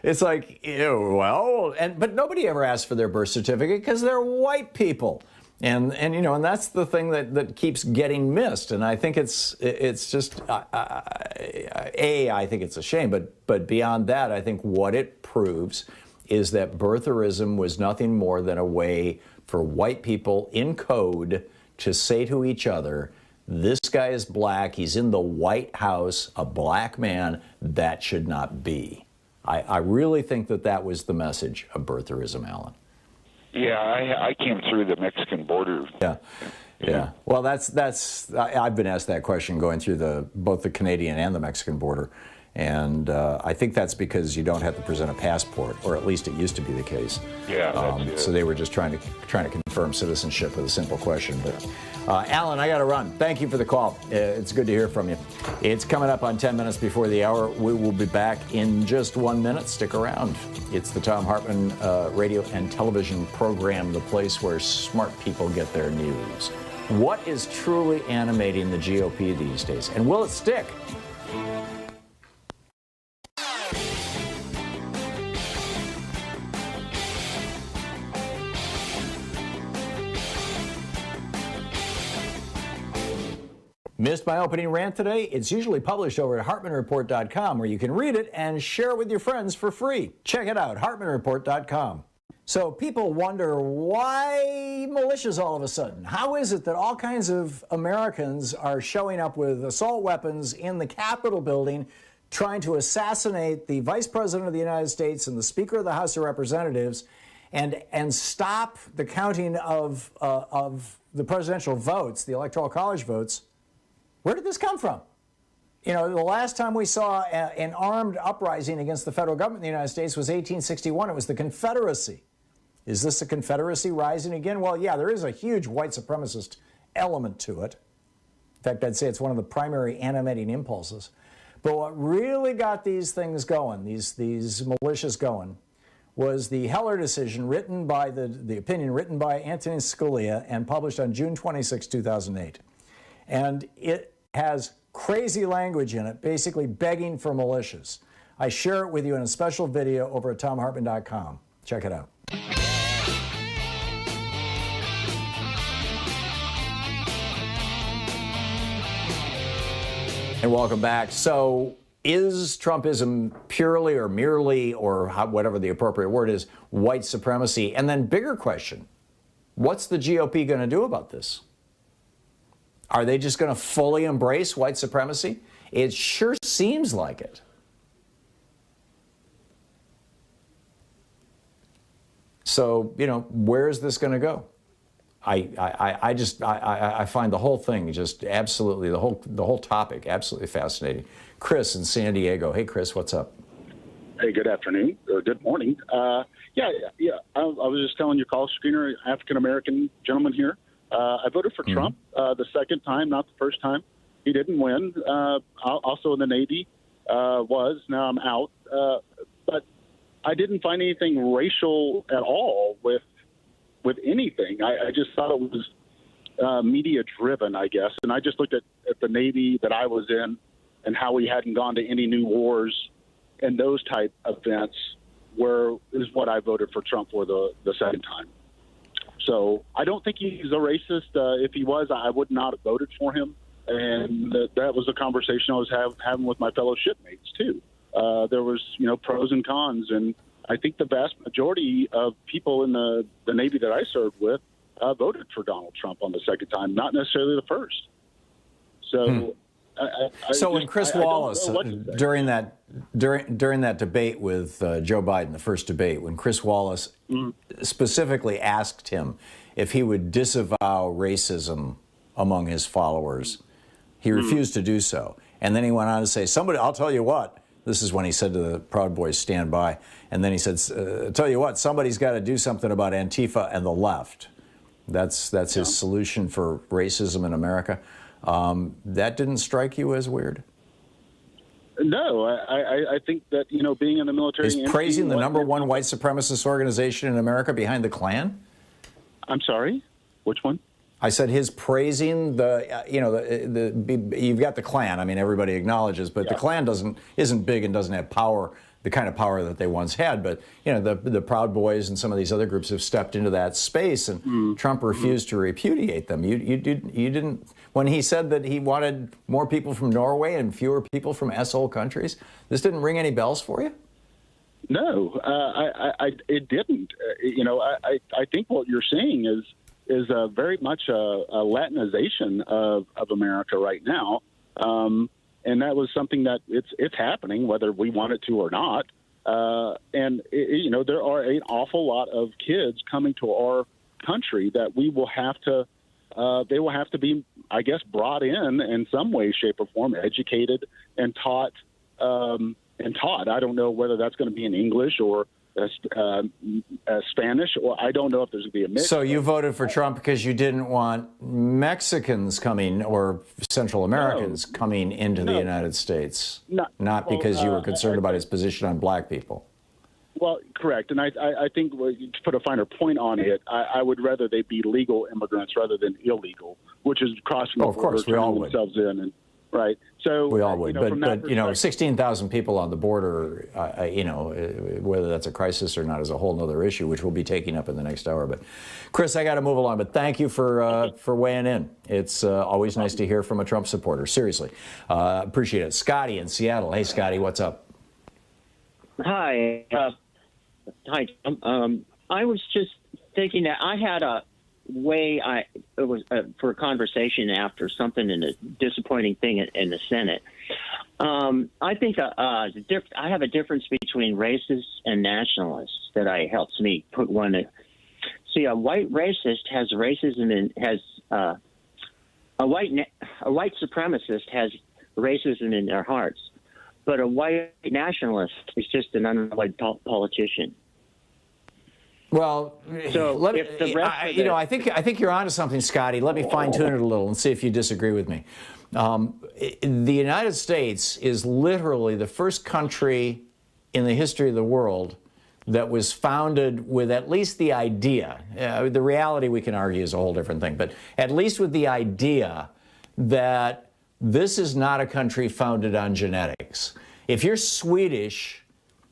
it's like, but nobody ever asked for their birth certificate because they're white people. And that's the thing that keeps getting missed. And I think it's just, I think it's a shame. But beyond that, I think what it proves is that birtherism was nothing more than a way for white people in code to say to each other, this guy is black, he's in the White House, a black man, that should not be. I really think that was the message of birtherism, Alan. Yeah, I came through the Mexican border. Yeah. Yeah. Well, I've been asked that question going through both the Canadian and the Mexican border. And I think that's because you don't have to present a passport, or at least it used to be the case. Yeah. So they were just trying to confirm citizenship with a simple question. But Alan, I got to run. Thank you for the call. It's good to hear from you. It's coming up on 10 minutes before the hour. We will be back in just 1 minute. Stick around. It's the Thom Hartmann radio and television program, the place where smart people get their news. What is truly animating the GOP these days? And will it stick? Missed my opening rant today? It's usually published over at HartmannReport.com, where you can read it and share it with your friends for free. Check it out, HartmannReport.com. So people wonder, why militias all of a sudden? How is it that all kinds of Americans are showing up with assault weapons in the Capitol building, trying to assassinate the Vice President of the United States and the Speaker of the House of Representatives, and stop the counting of the presidential votes, the Electoral College votes? Where did this come from? You know, the last time we saw an armed uprising against the federal government in the United States was 1861. It was the Confederacy. Is this a Confederacy rising again? Well, yeah, there is a huge white supremacist element to it. In fact, I'd say it's one of the primary animating impulses. But what really got these things going, these militias going, was the Heller decision written by the opinion written by Antonin Scalia and published on June 26, 2008. And it has crazy language in it, basically begging for militias. I share it with you in a special video over at ThomHartmann.com. Check it out. And welcome back. So, is Trumpism purely or merely, or whatever the appropriate word is, white supremacy? And then bigger question, what's the GOP going to do about this? Are they just going to fully embrace white supremacy? It sure seems like it. So, you know, where is this going to go? I find the whole thing just absolutely, the whole topic absolutely fascinating. Chris in San Diego. Hey, Chris, what's up? Hey, good afternoon, or good morning. I was just telling your call screener, African-American gentleman here. I voted for Trump the second time, not the first time. He didn't win. Also in the Navy now I'm out. But I didn't find anything racial at all with anything. I just thought it was media-driven, I guess. And I just looked at the Navy that I was in and how we hadn't gone to any new wars and those type events is what I voted for Trump for the second time. So I don't think he's a racist. If he was, I would not have voted for him. And that was a conversation I was having with my fellow shipmates, too. There was, pros and cons. And I think the vast majority of people in the Navy that I served with voted for Donald Trump on the second time, not necessarily the first. So when Chris Wallace, during that debate with Joe Biden, the first debate, when Chris Wallace specifically asked him if he would disavow racism among his followers, he refused to do so. And then he went on to say, I'll tell you what, this is when he said to the Proud Boys, stand by. And then he said, tell you what, somebody's got to do something about Antifa and the left. That's his solution for racism in America. That didn't strike you as weird? No, I think that, being in the military... Is praising the number one white supremacist organization in America behind the Klan? I'm sorry? Which one? I said his praising you've got the Klan. I mean, everybody acknowledges, but the Klan isn't big and doesn't have power, the kind of power that they once had. But, the Proud Boys and some of these other groups have stepped into that space, and Trump refused to repudiate them. You didn't... When he said that he wanted more people from Norway and fewer people from S-hole countries, this didn't ring any bells for you? No, it didn't. I think what you're seeing is very much a Latinization of America right now, and that was something that it's happening whether we want it to or not. And there are an awful lot of kids coming to our country that we will have to they will have to be, I guess, brought in some way, shape, or form, educated and taught. I don't know whether that's going to be in English or Spanish, or I don't know if there's going to be a mix. So you voted for Trump because you didn't want Mexicans coming or Central Americans coming into the United States, not because you were concerned about his position on black people. Well, correct. And I think to put a finer point on it, I would rather they be legal immigrants rather than illegal, which is crossing the border, of course, we all would. Themselves in. And, right. So we all would. But 16,000 people on the border, whether that's a crisis or not is a whole other issue, which we'll be taking up in the next hour. But Chris, I got to move along. But thank you for weighing in. It's always nice to hear from a Trump supporter. Seriously. Appreciate it. Scotty in Seattle. Hey, Scotty, what's up? Hi. Hi. I was just thinking that I had a way it was for a conversation after something in a disappointing thing in the Senate. I think I have a difference between racists and nationalists that helps me put one. See, a white racist has racism and has a white supremacist has racism in their hearts. But a white nationalist is just an unemployed politician. Well, so I think you're onto something, Scotty. Let me fine-tune it a little and see if you disagree with me. The United States is literally the first country in the history of the world that was founded with at least the idea. The reality, we can argue, is a whole different thing, but at least with the idea that this is not a country founded on genetics. If you're Swedish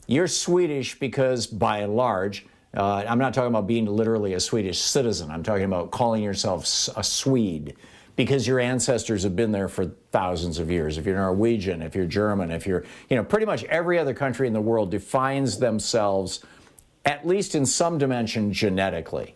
because, by and large, I'm not talking about being literally a Swedish citizen. I'm talking about calling yourself a Swede because your ancestors have been there for thousands of years. If you're Norwegian, if you're German, if you're, pretty much every other country in the world defines themselves, at least in some dimension, genetically.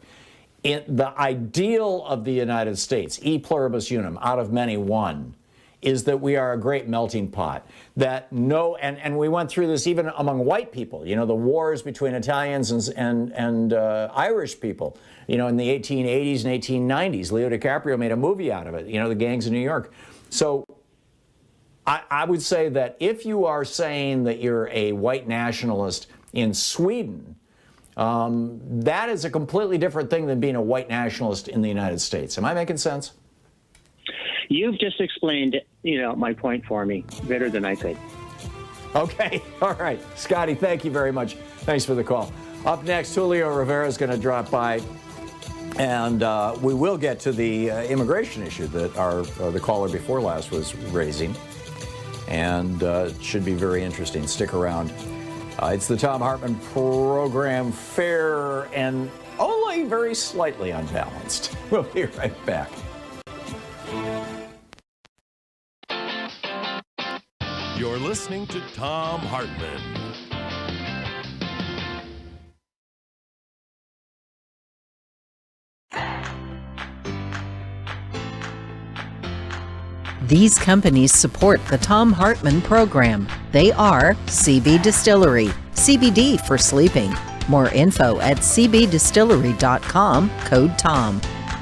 The ideal of the United States, e pluribus unum, out of many one, is that we are a great melting pot. That and we went through this even among white people. The wars between Italians and Irish people. In the 1880s and 1890s, Leo DiCaprio made a movie out of it. The gangs in New York. So I would say that if you are saying that you're a white nationalist in Sweden, that is a completely different thing than being a white nationalist in the United States. Am I making sense? You've just explained, my point for me better than I could. Okay. All right. Scotty, thank you very much. Thanks for the call. Up next, Julio Rivera is going to drop by, and we will get to the immigration issue that the caller before last was raising, and it should be very interesting. Stick around. It's the Thom Hartmann Program, fair and only very slightly unbalanced. We'll be right back. You're listening to Thom Hartmann. These companies support the Thom Hartmann Program. They are CB Distillery, CBD for sleeping. More info at cbdistillery.com, code TOM.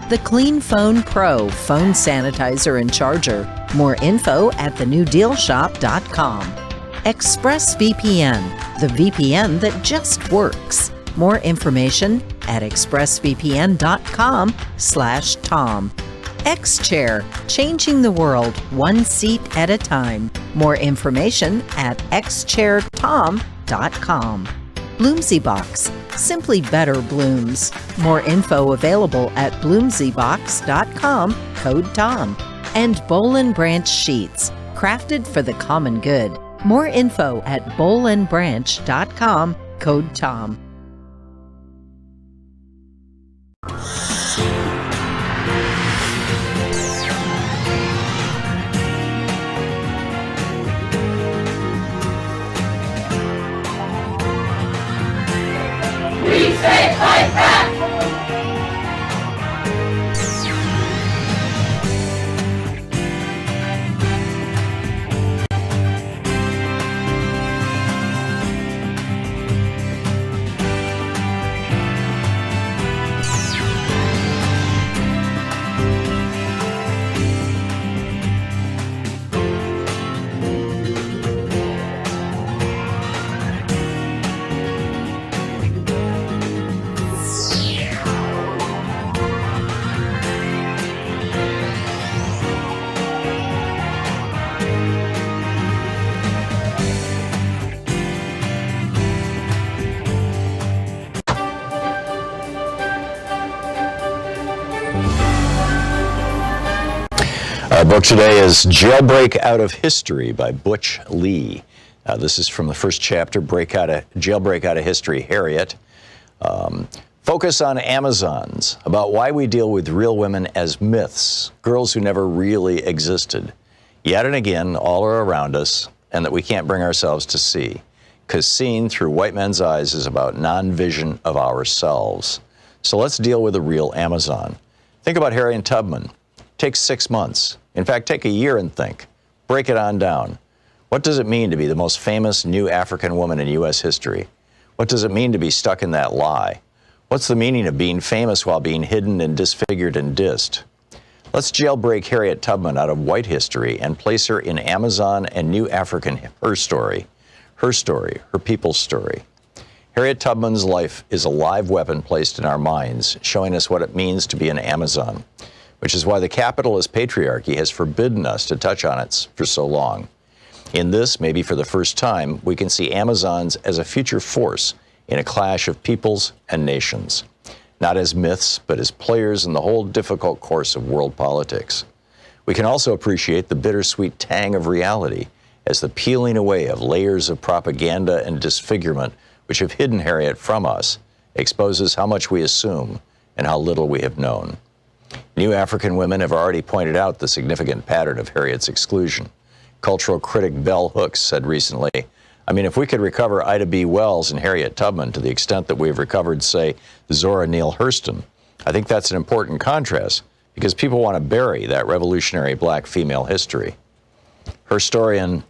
The Clean Phone Pro phone sanitizer and charger. More info at thenewdealshop.com. ExpressVPN, the VPN that just works. More information at expressvpn.com/Tom. X-Chair, changing the world one seat at a time. More information at xchairtom.com. Bloomsy Box, simply better blooms. More info available at bloomsybox.com, code TOM. And Boll & Branch Sheets, crafted for the common good. More info at bollandbranch.com, code TOM. book today is Jailbreak Out of History by Butch Lee. This is from the first chapter, Jailbreak Out of History, Harriet. Focus on Amazons, about why we deal with real women as myths, girls who never really existed. Yet and again, all are around us, and that we can't bring ourselves to see. Because seeing through white men's eyes is about non-vision of ourselves. So let's deal with a real Amazon. Think about Harriet Tubman. Take 6 months. In fact, take a year and think. Break it on down. What does it mean to be the most famous new African woman in U.S. history? What does it mean to be stuck in that lie? What's the meaning of being famous while being hidden and disfigured and dissed? Let's jailbreak Harriet Tubman out of white history and place her in Amazon and new African her story, her people's story. Harriet Tubman's life is a live weapon placed in our minds, showing us what it means to be an Amazon, which is why the capitalist patriarchy has forbidden us to touch on it for so long. In this, maybe for the first time, we can see Amazons as a future force in a clash of peoples and nations, not as myths, but as players in the whole difficult course of world politics. We can also appreciate the bittersweet tang of reality as the peeling away of layers of propaganda and disfigurement which have hidden Harriet from us exposes how much we assume and how little we have known. New African women have already pointed out the significant pattern of Harriet's exclusion. Cultural critic Bell Hooks said recently, if we could recover Ida B. Wells and Harriet Tubman to the extent that we've recovered, say, Zora Neale Hurston, I think that's an important contrast because people want to bury that revolutionary black female history. Historian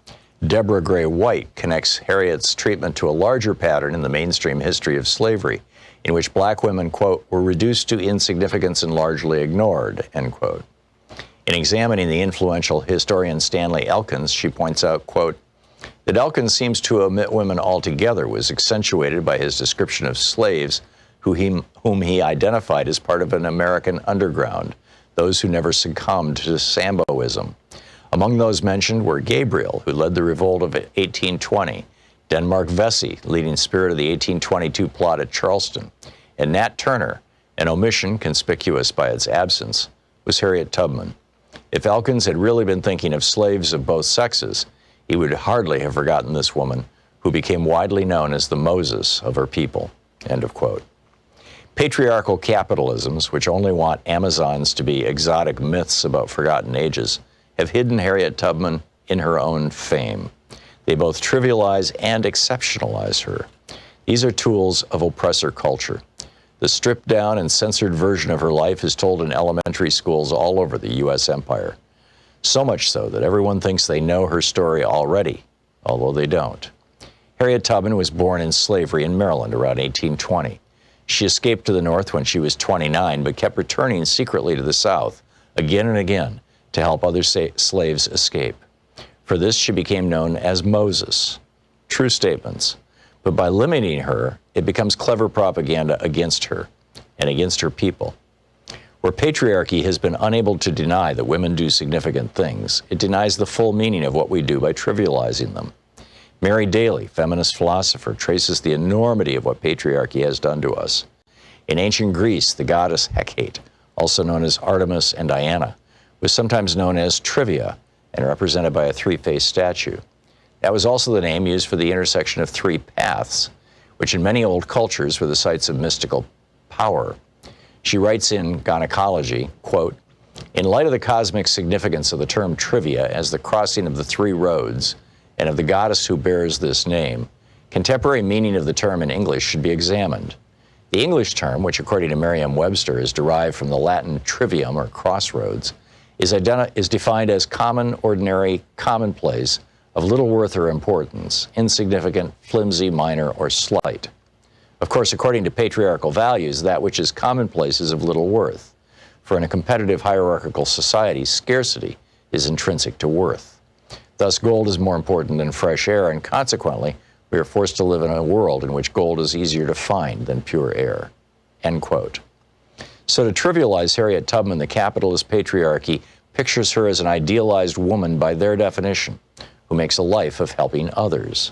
Deborah Gray White connects Harriet's treatment to a larger pattern in the mainstream history of slavery, in which black women, quote, were reduced to insignificance and largely ignored, end quote. In examining the influential historian Stanley Elkins, she points out, quote, that Elkins seems to omit women altogether was accentuated by his description of slaves whom he identified as part of an American underground, those who never succumbed to Samboism. Among those mentioned were Gabriel, who led the revolt of 1820, Denmark Vesey, leading spirit of the 1822 plot at Charleston, and Nat Turner, an omission conspicuous by its absence, was Harriet Tubman. If Elkins had really been thinking of slaves of both sexes, he would hardly have forgotten this woman, who became widely known as the Moses of her people, end of quote. Patriarchal capitalisms, which only want Amazons to be exotic myths about forgotten ages, have hidden Harriet Tubman in her own fame. They both trivialize and exceptionalize her. These are tools of oppressor culture. The stripped down and censored version of her life is told in elementary schools all over the U.S. empire. So much so that everyone thinks they know her story already, although they don't. Harriet Tubman was born in slavery in Maryland around 1820. She escaped to the North when she was 29, but kept returning secretly to the South again and again to help other slaves escape. For this, she became known as Moses. True statements. But by limiting her, it becomes clever propaganda against her and against her people. Where patriarchy has been unable to deny that women do significant things, it denies the full meaning of what we do by trivializing them. Mary Daly, feminist philosopher, traces the enormity of what patriarchy has done to us. In ancient Greece, the goddess Hecate, also known as Artemis and Diana, was sometimes known as Trivia and represented by a three-faced statue. That was also the name used for the intersection of three paths, which in many old cultures were the sites of mystical power. She writes in Gynecology, quote, in light of the cosmic significance of the term trivia as the crossing of the three roads and of the goddess who bears this name, contemporary meaning of the term in English should be examined. The English term, which according to Merriam-Webster is derived from the Latin trivium or crossroads, is defined as common, ordinary, commonplace, of little worth or importance, insignificant, flimsy, minor, or slight. Of course, according to patriarchal values, that which is commonplace is of little worth. For in a competitive hierarchical society, scarcity is intrinsic to worth. Thus, gold is more important than fresh air, and consequently, we are forced to live in a world in which gold is easier to find than pure air. End quote. So to trivialize Harriet Tubman, the capitalist patriarchy pictures her as an idealized woman by their definition, who makes a life of helping others.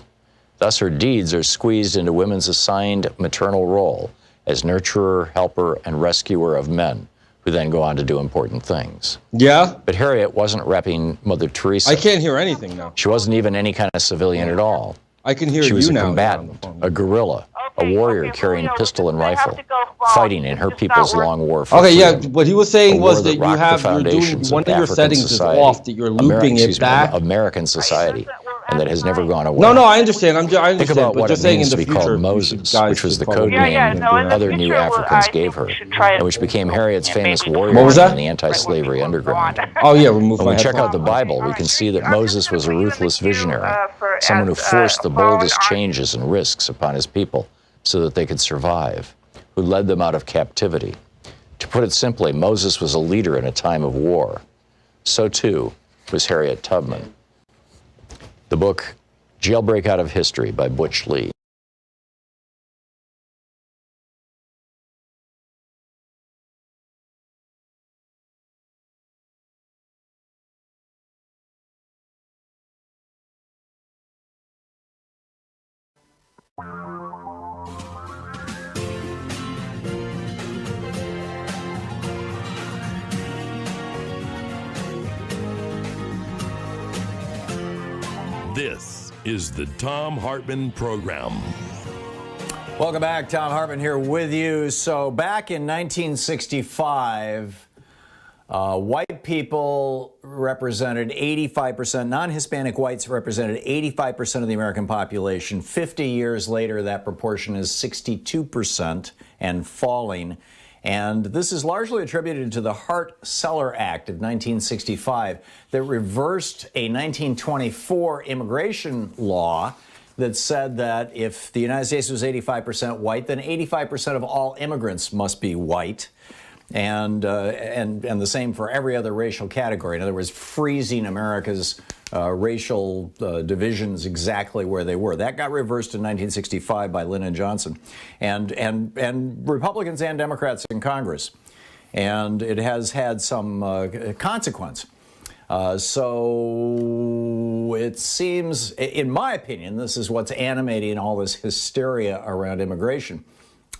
Thus, her deeds are squeezed into women's assigned maternal role as nurturer, helper, and rescuer of men who then go on to do important things. Yeah? But Harriet wasn't repping Mother Teresa. I can't hear anything now. She wasn't even any kind of civilian at all. I can hear she was you a now. combatant, a guerrilla, a warrior carrying pistol and rifle, fighting in her people's long war for Okay, yeah, freedom. what he was saying was that Rocked the you're doing foundations one of your African settings society. is off, that you're looping it back. American society, and that has never gone away. No, I understand. I understand. Think about but what just it saying means in to the be future, called Moses, which was the code probably- name other new Africans gave her, and which became Harriet's famous warrior What was that? in the anti-slavery underground. Oh yeah, remove When my we check out headphones. the Bible, we can see that Moses was a ruthless visionary, someone who forced the boldest changes and risks upon his people so that they could survive, who led them out of captivity. To put it simply, Moses was a leader in a time of war. So too was Harriet Tubman. The book Jailbreak Out of History by Butch Lee. This is the Thom Hartmann Program. Welcome back. Thom Hartmann here with you. So back in 1965, white people represented 85%, non-Hispanic whites represented 85% of the American population. 50 years later, that proportion is 62% and falling. And this is largely attributed to the Hart-Celler Act of 1965 that reversed a 1924 immigration law that said that if the United States was 85% white, then 85% of all immigrants must be white. And the same for every other racial category. In other words, freezing America's racial divisions exactly where they were. That got reversed in 1965 by Lyndon Johnson, and Republicans and Democrats in Congress, and it has had some consequence. So it seems, in my opinion, this is what's animating all this hysteria around immigration.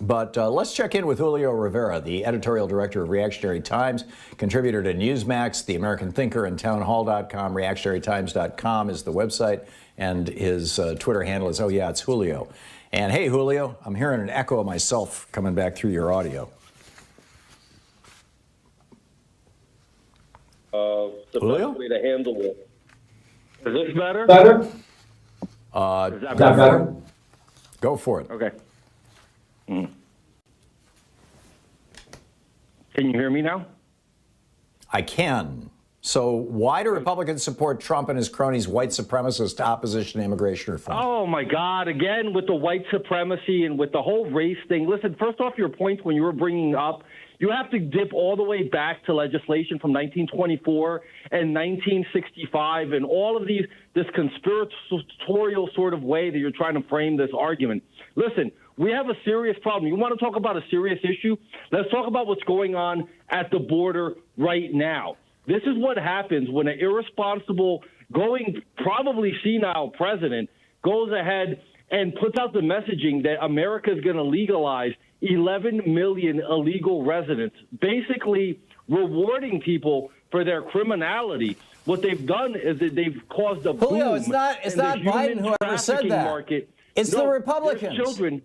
But let's check in with Julio Rivera, the editorial director of Reactionary Times, contributor to Newsmax, The American Thinker, and townhall.com. ReactionaryTimes.com is the website, and his Twitter handle is, it's Julio. And hey, Julio, I'm hearing an echo of myself coming back through your audio. The Julio? best way to handle it. Is this better? Is that better? Go for it. Okay. Can you hear me now? I can. So why do Republicans support Trump and his cronies' white supremacist opposition to immigration reform? Oh, my God. Again, with the white supremacy and with the whole race thing. Listen, first off, your point when you were bringing up, you have to dip all the way back to legislation from 1924 and 1965 and all of this conspiratorial sort of way that you're trying to frame this argument. Listen, we have a serious problem. You want to talk about a serious issue? Let's talk about what's going on at the border right now. This is what happens when an irresponsible, probably senile president goes ahead and puts out the messaging that America is going to legalize 11 million illegal residents, basically rewarding people for their criminality. What they've done is that they've caused a boom. Julio, it's not Biden who ever said that. Market. It's the Republicans. Children.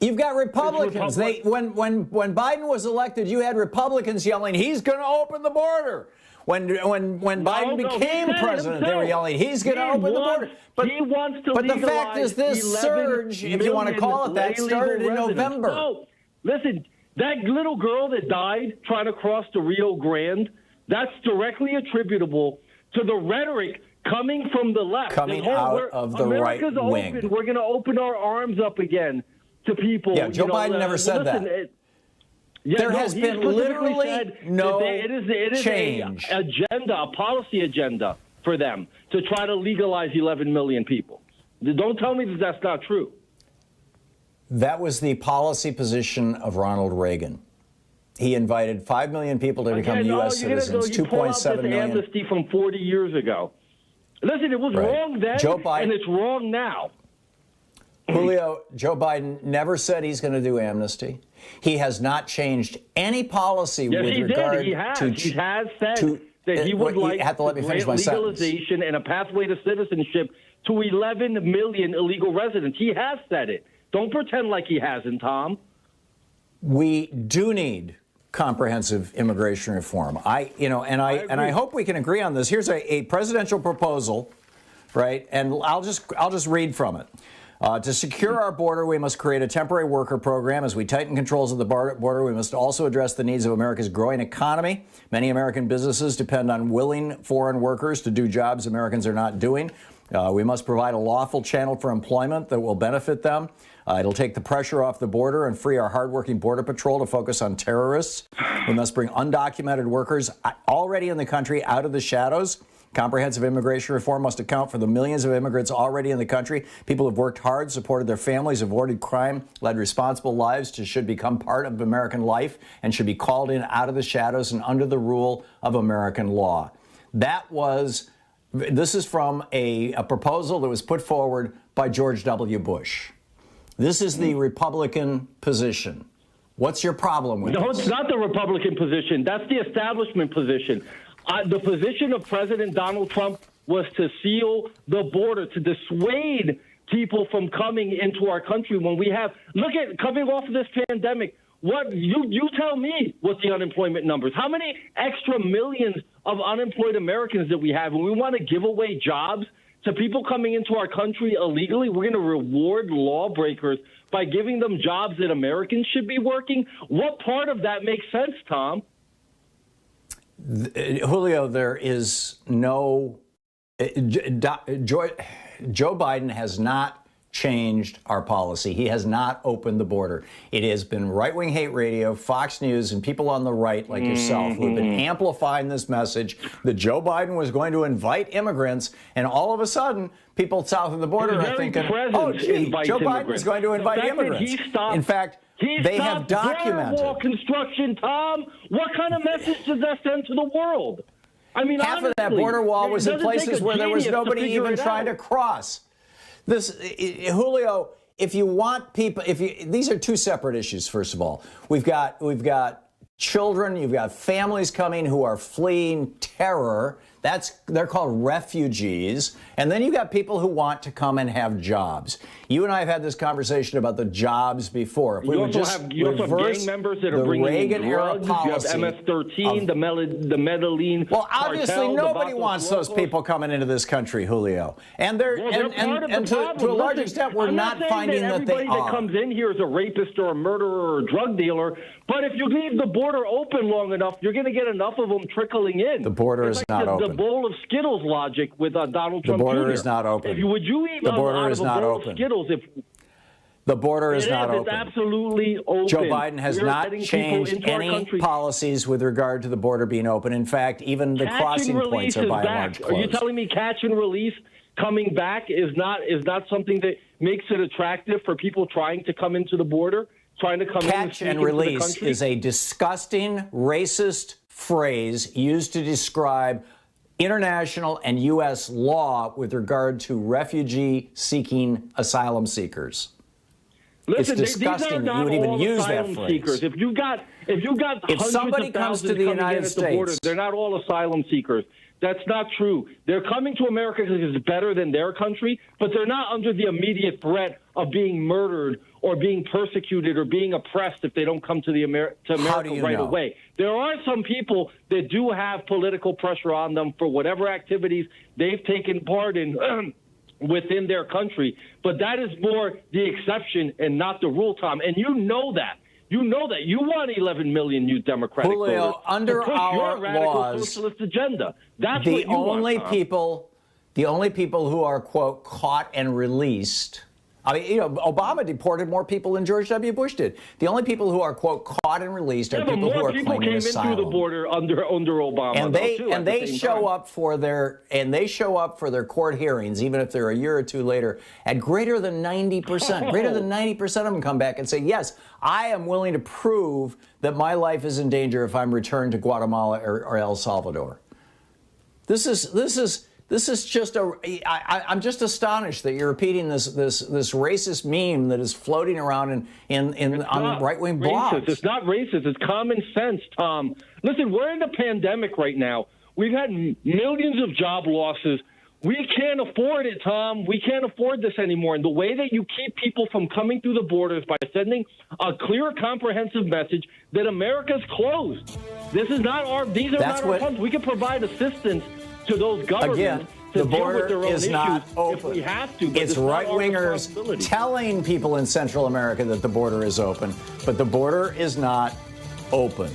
You've got Republicans. When Biden was elected, you had Republicans yelling, "He's going to open the border." When Biden became president, they were yelling, "He's going to open the border." But he wants to. But the fact is, this surge, if you want to call it that, started in November. No, listen, that little girl that died trying to cross the Rio Grande, that's directly attributable to the rhetoric coming from the left. Coming out of the right wing. Open. We're going to open our arms up again to people. Yeah, Joe Biden never said that. There has been literally no change. It is a policy agenda for them to try to legalize 11 million people. Don't tell me that that's not true. That was the policy position of Ronald Reagan. He invited 5 million people to become U.S. citizens, 2.7 million. Amnesty from 40 years ago. Listen, it was wrong then, and it's wrong now. Julio, Joe Biden never said he's going to do amnesty. He has not changed any policy with regard to... He has said that he would like to let me finish my legalization and a pathway to citizenship to 11 million illegal residents. He has said it. Don't pretend like he hasn't, Tom. We do need comprehensive immigration reform. I hope we can agree on this. Here's a presidential proposal, right? And I'll just read from it. To secure our border, we must create a temporary worker program. As we tighten controls of the border, we must also address the needs of America's growing economy. Many American businesses depend on willing foreign workers to do jobs Americans are not doing. We must provide a lawful channel for employment that will benefit them. It'll take the pressure off the border and free our hardworking Border Patrol to focus on terrorists. We must bring undocumented workers already in the country out of the shadows. Comprehensive immigration reform must account for the millions of immigrants already in the country. People who have worked hard, supported their families, avoided crime, led responsible lives, should become part of American life and should be called in out of the shadows and under the rule of American law. This is from a proposal that was put forward by George W. Bush. This is the Republican position. What's your problem with this? No, it's not the Republican position. That's the establishment position. The position of President Donald Trump was to seal the border, to dissuade people from coming into our country. When we have, look at coming off of this pandemic, what you tell me what the unemployment numbers, how many extra millions of unemployed Americans that we have, and we want to give away jobs to people coming into our country illegally. We're going to reward lawbreakers by giving them jobs that Americans should be working. What part of that makes sense, Tom? Julio, there is no... Joe Biden has not changed our policy. He has not opened the border. It has been right-wing hate radio, Fox News, and people on the right like yourself who have been amplifying this message that Joe Biden was going to invite immigrants, and all of a sudden, people south of the border are thinking, oh, gee, Joe Biden is going to invite immigrants. In fact, they have documented. Border wall construction, Tom. What kind of message does that send to the world? I mean, half of that border wall was in places where there was nobody even trying to cross. Julio, if you want people, these are two separate issues. First of all, we've got children, you've got families coming who are fleeing terror. They're called refugees. And then you've got people who want to come and have jobs. You and I have had this conversation about the jobs before. If we would just reverse gang members that are bringing Reagan era policy, you have MS-13, the Medellin. Well, obviously cartel, nobody wants those people coming into this country, Julio. And to a large extent, we're not finding that they are. Everybody that comes in here is a rapist or a murderer or a drug dealer. But if you leave the border open long enough, you're going to get enough of them trickling in. The border is not open. The bowl of Skittles logic with Donald Trump. The border Jr. is not open. Would you eat the border out is of a not bowl open. Of Skittles if the border is not open. It's absolutely open. Joe Biden has not changed any policies with regard to the border being open. In fact, even the crossing points are by and large closed. Are you telling me catch and release coming back is not something that makes it attractive for people trying to come into the border, trying to come catch and release is a disgusting, racist phrase used to describe international and U.S. law with regard to refugee-seeking asylum seekers. Listen, it's disgusting that you would even use that phrase. Seekers. If you got if somebody comes to the United States, border, they're not all asylum seekers. That's not true. They're coming to America because it's better than their country, but they're not under the immediate threat of being murdered or being persecuted or being oppressed if they don't come to America right away. There are some people that do have political pressure on them for whatever activities they've taken part in within their country, but that is more the exception and not the rule, Tom, and you know that. You know that. You want 11 million new Democratic Julio, voters under to push our your radical laws, socialist agenda. That's the what you only want, the only people who are, quote, caught and released. I mean, Obama deported more people than George W. Bush did. The only people who are, quote, caught and released are people who are claiming asylum. More people came in through the border under Obama, and they show up for their court hearings, even if they're a year or two later, at greater than 90%. Greater than 90% of them come back and say, yes, I am willing to prove that my life is in danger if I'm returned to Guatemala or El Salvador. This is This is just I'm just astonished that you're repeating this racist meme that is floating around on right-wing blogs. It's not racist. It's common sense, Tom. Listen, we're in a pandemic right now. We've had millions of job losses. We can't afford it, Tom. We can't afford this anymore. And the way that you keep people from coming through the borders by sending a clear, comprehensive message that America's closed. This is not our. These are not our funds. We can provide assistance to those governments. Again, to the border deal with their own is issues not open. If we have to, but it's right-wingers telling people in Central America that the border is open, but the border is not open.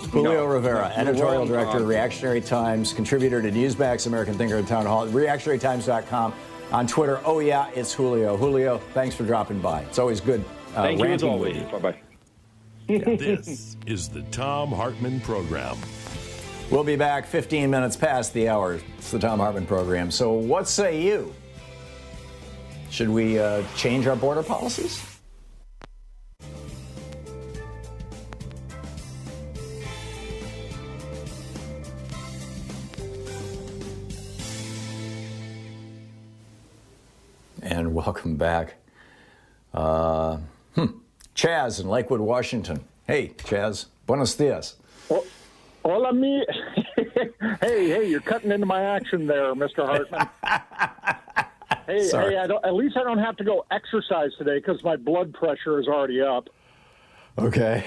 Julio Rivera, editorial director, Reactionary Times, contributor to Newsmax, American Thinker and Town Hall, reactionarytimes.com. On Twitter, oh yeah, it's Julio. Julio, thanks for dropping by. It's always good Thank you as always. Bye-bye. This is the Thom Hartmann Program. We'll be back 15 minutes past the hour. It's the Thom Hartmann Program. So what say you? Should we change our border policies? And welcome back. Chaz in Lakewood, Washington. Hey, Chaz. Buenos dias. Hola, me. Hey, you're cutting into my action there, Mr. Hartmann. Hey, at least I don't have to go exercise today because my blood pressure is already up. Okay.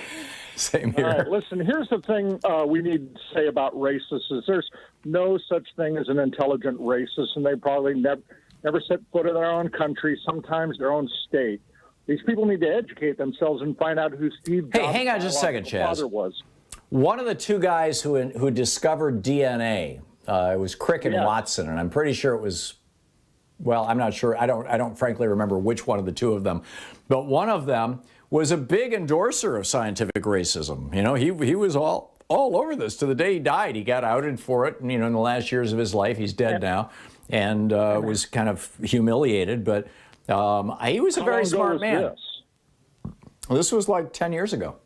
Same here. All right, listen, here's the thing we need to say about racists is there's no such thing as an intelligent racist, and they probably never set foot in their own country, sometimes their own state. These people need to educate themselves and find out who Steve Jobs' hang on just a second, Chaz. father was. One of the two guys who discovered DNA, it was Crick and Watson, and I'm pretty sure it was, well, I'm not sure. I don't frankly remember which one of the two of them, but one of them was a big endorser of scientific racism. You know, he was all over this to the day he died. He got outed for it, and, you know, in the last years of his life, he's dead now, and was kind of humiliated, but he was a very smart man. This was like 10 years ago.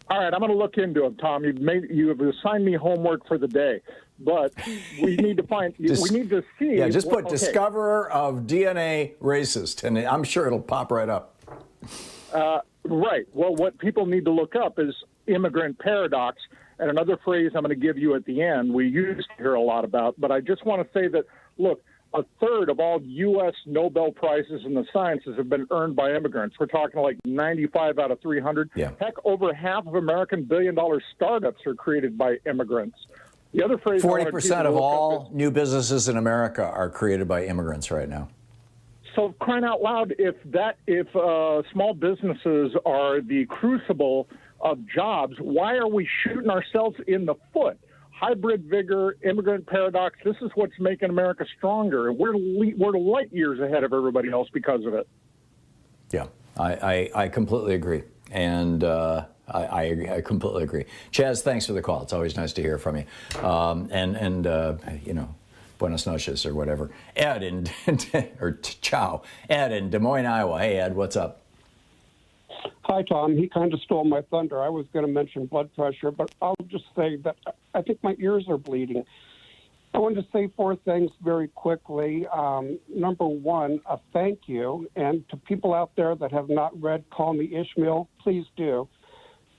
All right, I'm going to look into it, Tom. You have assigned me homework for the day, but we need to find. we need to see. Yeah, just put discoverer of DNA racist, and I'm sure it'll pop right up. Right. Well, what people need to look up is immigrant paradox, and another phrase I'm going to give you at the end. We used to hear a lot about, but I just want to say that look. A third of all U.S. Nobel Prizes in the sciences have been earned by immigrants. We're talking like 95 out of 300. Yeah. Heck, over half of American billion-dollar startups are created by immigrants. The other phrase 40% of all new businesses in America are created by immigrants right now. So crying out loud, if small businesses are the crucible of jobs, why are we shooting ourselves in the foot? Hybrid vigor, immigrant paradox, this is what's making America stronger. And we're light years ahead of everybody else because of it. Yeah, I completely agree. And I completely agree. Chaz, thanks for the call. It's always nice to hear from you. You know, buenos noches or whatever. Ed ciao. Ed in Des Moines, Iowa. Hey, Ed, what's up? Hi, Tom. He kind of stole my thunder. I was going to mention blood pressure, but I'll just say that I think my ears are bleeding. I wanted to say 4 things very quickly. Number 1, a thank you. And to people out there that have not read Call Me Ishmael, please do.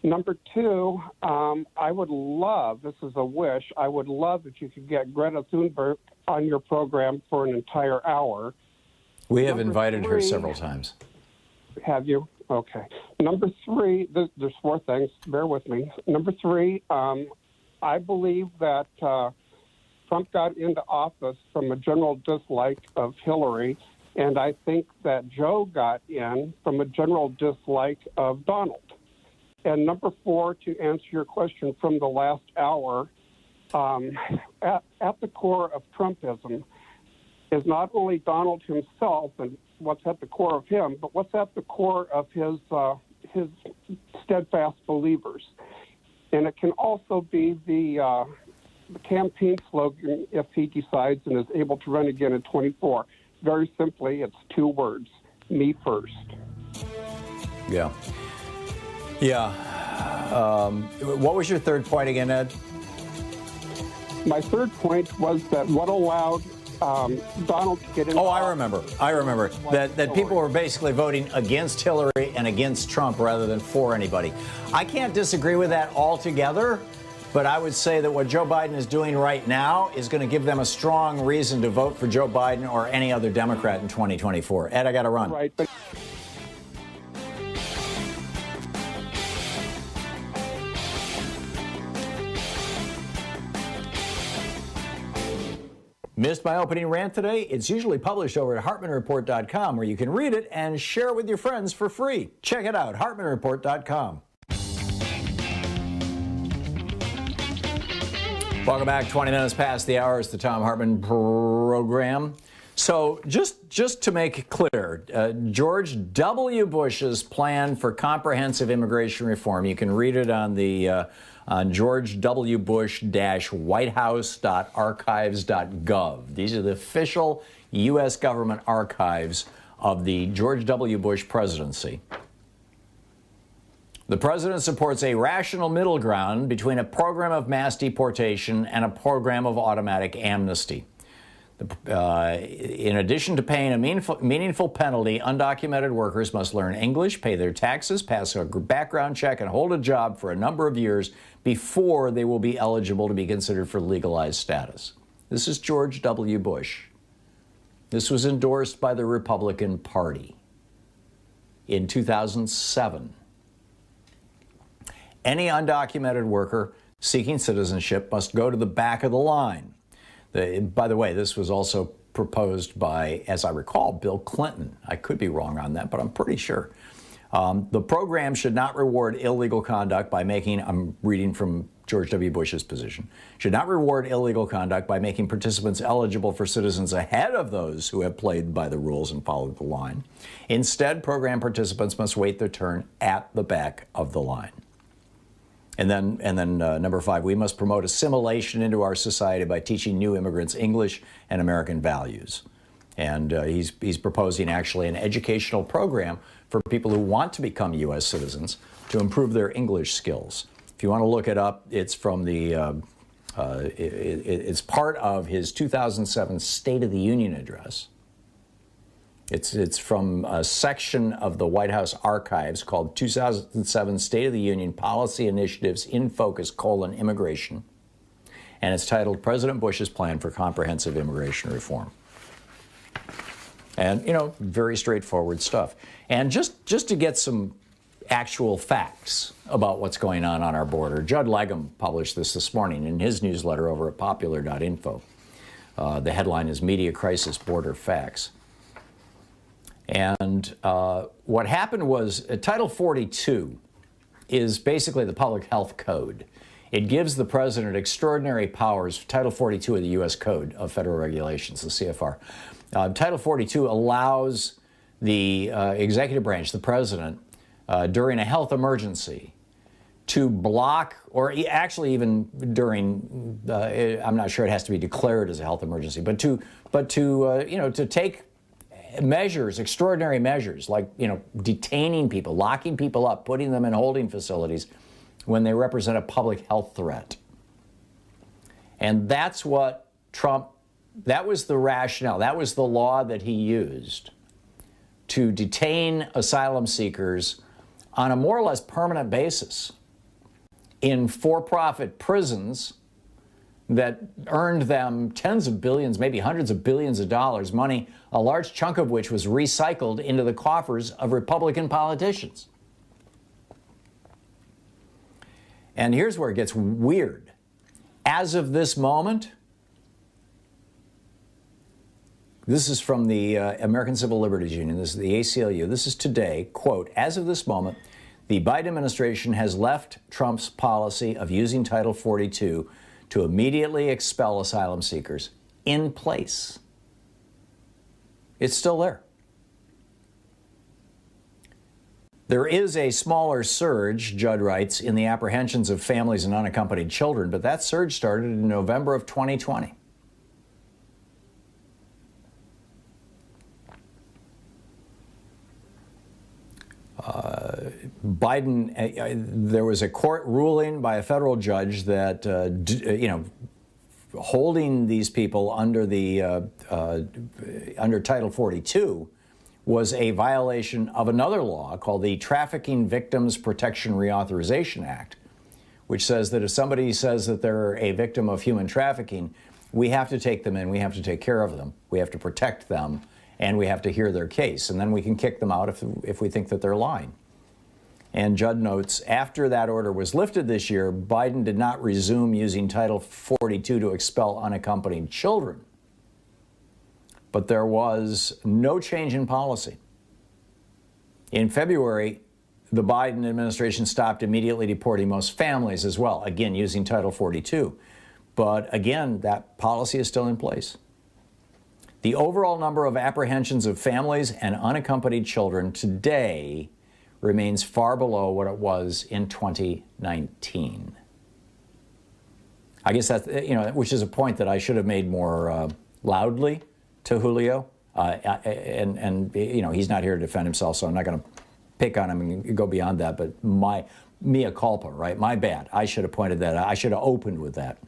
Number 2, I would love, this is a wish, I would love if you could get Greta Thunberg on your program for an entire hour. We have invited her several times. Have you? Okay. Number 3, there's 4 things. Bear with me. Number 3, I believe that Trump got into office from a general dislike of Hillary, and I think that Joe got in from a general dislike of Donald. And number 4, to answer your question from the last hour, at the core of Trumpism is not only Donald himself and what's at the core of him, but what's at the core of his steadfast believers. And it can also be the campaign slogan if he decides and is able to run again in 24. Very simply, it's 2 words: me first. Yeah. Yeah. What was your third point again, Ed? My third point was that what allowed Donald to get in. Oh, I remember that people were basically voting against Hillary and against Trump rather than for anybody. I can't disagree with that altogether, but I would say that what Joe Biden is doing right now is going to give them a strong reason to vote for Joe Biden or any other Democrat in 2024. Ed, I got to run. Right, but Missed my opening rant today? It's usually published over at HartmannReport.com, where you can read it and share it with your friends for free. Check it out, HartmannReport.com. Welcome back. 20 minutes past the hour. It's the Thom Hartmann Program. So just to make it clear, George W. Bush's plan for comprehensive immigration reform, you can read it on the on georgewbush-whitehouse.archives.gov. These are the official U.S. government archives of the George W. Bush presidency. The president supports a rational middle ground between a program of mass deportation and a program of automatic amnesty. In addition to paying a meaningful penalty, undocumented workers must learn English, pay their taxes, pass a background check, and hold a job for a number of years before they will be eligible to be considered for legalized status. This is George W. Bush. This was endorsed by the Republican Party in 2007. Any undocumented worker seeking citizenship must go to the back of the line. By the way, this was also proposed by, as I recall, Bill Clinton. I could be wrong on that, but I'm pretty sure. The program should not reward illegal conduct by making, I'm reading from George W. Bush's position, should not reward illegal conduct by making participants eligible for citizens ahead of those who have played by the rules and followed the line. Instead, program participants must wait their turn at the back of the line. And then number 5, we must promote assimilation into our society by teaching new immigrants English and American values. And he's proposing actually an educational program for people who want to become U.S. citizens to improve their English skills. If you want to look it up, it's from the it's part of his 2007 State of the Union address. It's from a section of the White House archives called 2007 State of the Union Policy Initiatives in Focus, Immigration. And it's titled President Bush's Plan for Comprehensive Immigration Reform. And, you know, very straightforward stuff. And just to get some actual facts about what's going on our border, Judd Legum published this morning in his newsletter over at popular.info. The headline is Media Crisis Border Facts. And what happened was Title 42 is basically the public health code. It gives the president extraordinary powers, Title 42 of the U.S. Code of Federal Regulations, the CFR. Title 42 allows the executive branch, the president, during a health emergency to block, or actually even during, I'm not sure it has to be declared as a health emergency, but to take measures, extraordinary measures, like, detaining people, locking people up, putting them in holding facilities when they represent a public health threat. And that's what that was the rationale, that was the law that he used to detain asylum seekers on a more or less permanent basis in for-profit prisons that earned them tens of billions, maybe hundreds of billions of dollars, money, a large chunk of which was recycled into the coffers of Republican politicians. And here's where it gets weird. As of this moment, this is from the American Civil Liberties Union, this is the ACLU, this is today, quote, as of this moment, the Biden administration has left Trump's policy of using Title 42 to immediately expel asylum seekers in place. It's still there. There is a smaller surge, Judd writes, in the apprehensions of families and unaccompanied children, but that surge started in November of 2020. Biden, there was a court ruling by a federal judge that, holding these people under the under Title 42 was a violation of another law called the Trafficking Victims Protection Reauthorization Act, which says that if somebody says that they're a victim of human trafficking, we have to take them in, we have to take care of them, we have to protect them, and we have to hear their case. And then we can kick them out if we think that they're lying. And Judd notes, after that order was lifted this year, Biden did not resume using Title 42 to expel unaccompanied children. But there was no change in policy. In February, the Biden administration stopped immediately deporting most families as well, again, using Title 42. But again, that policy is still in place. The overall number of apprehensions of families and unaccompanied children today remains far below what it was in 2019. I guess that's, which is a point that I should have made more loudly to Julio. And he's not here to defend himself, so I'm not going to pick on him and go beyond that. But mea culpa, right? My bad. I should have pointed that out. I should have opened with that.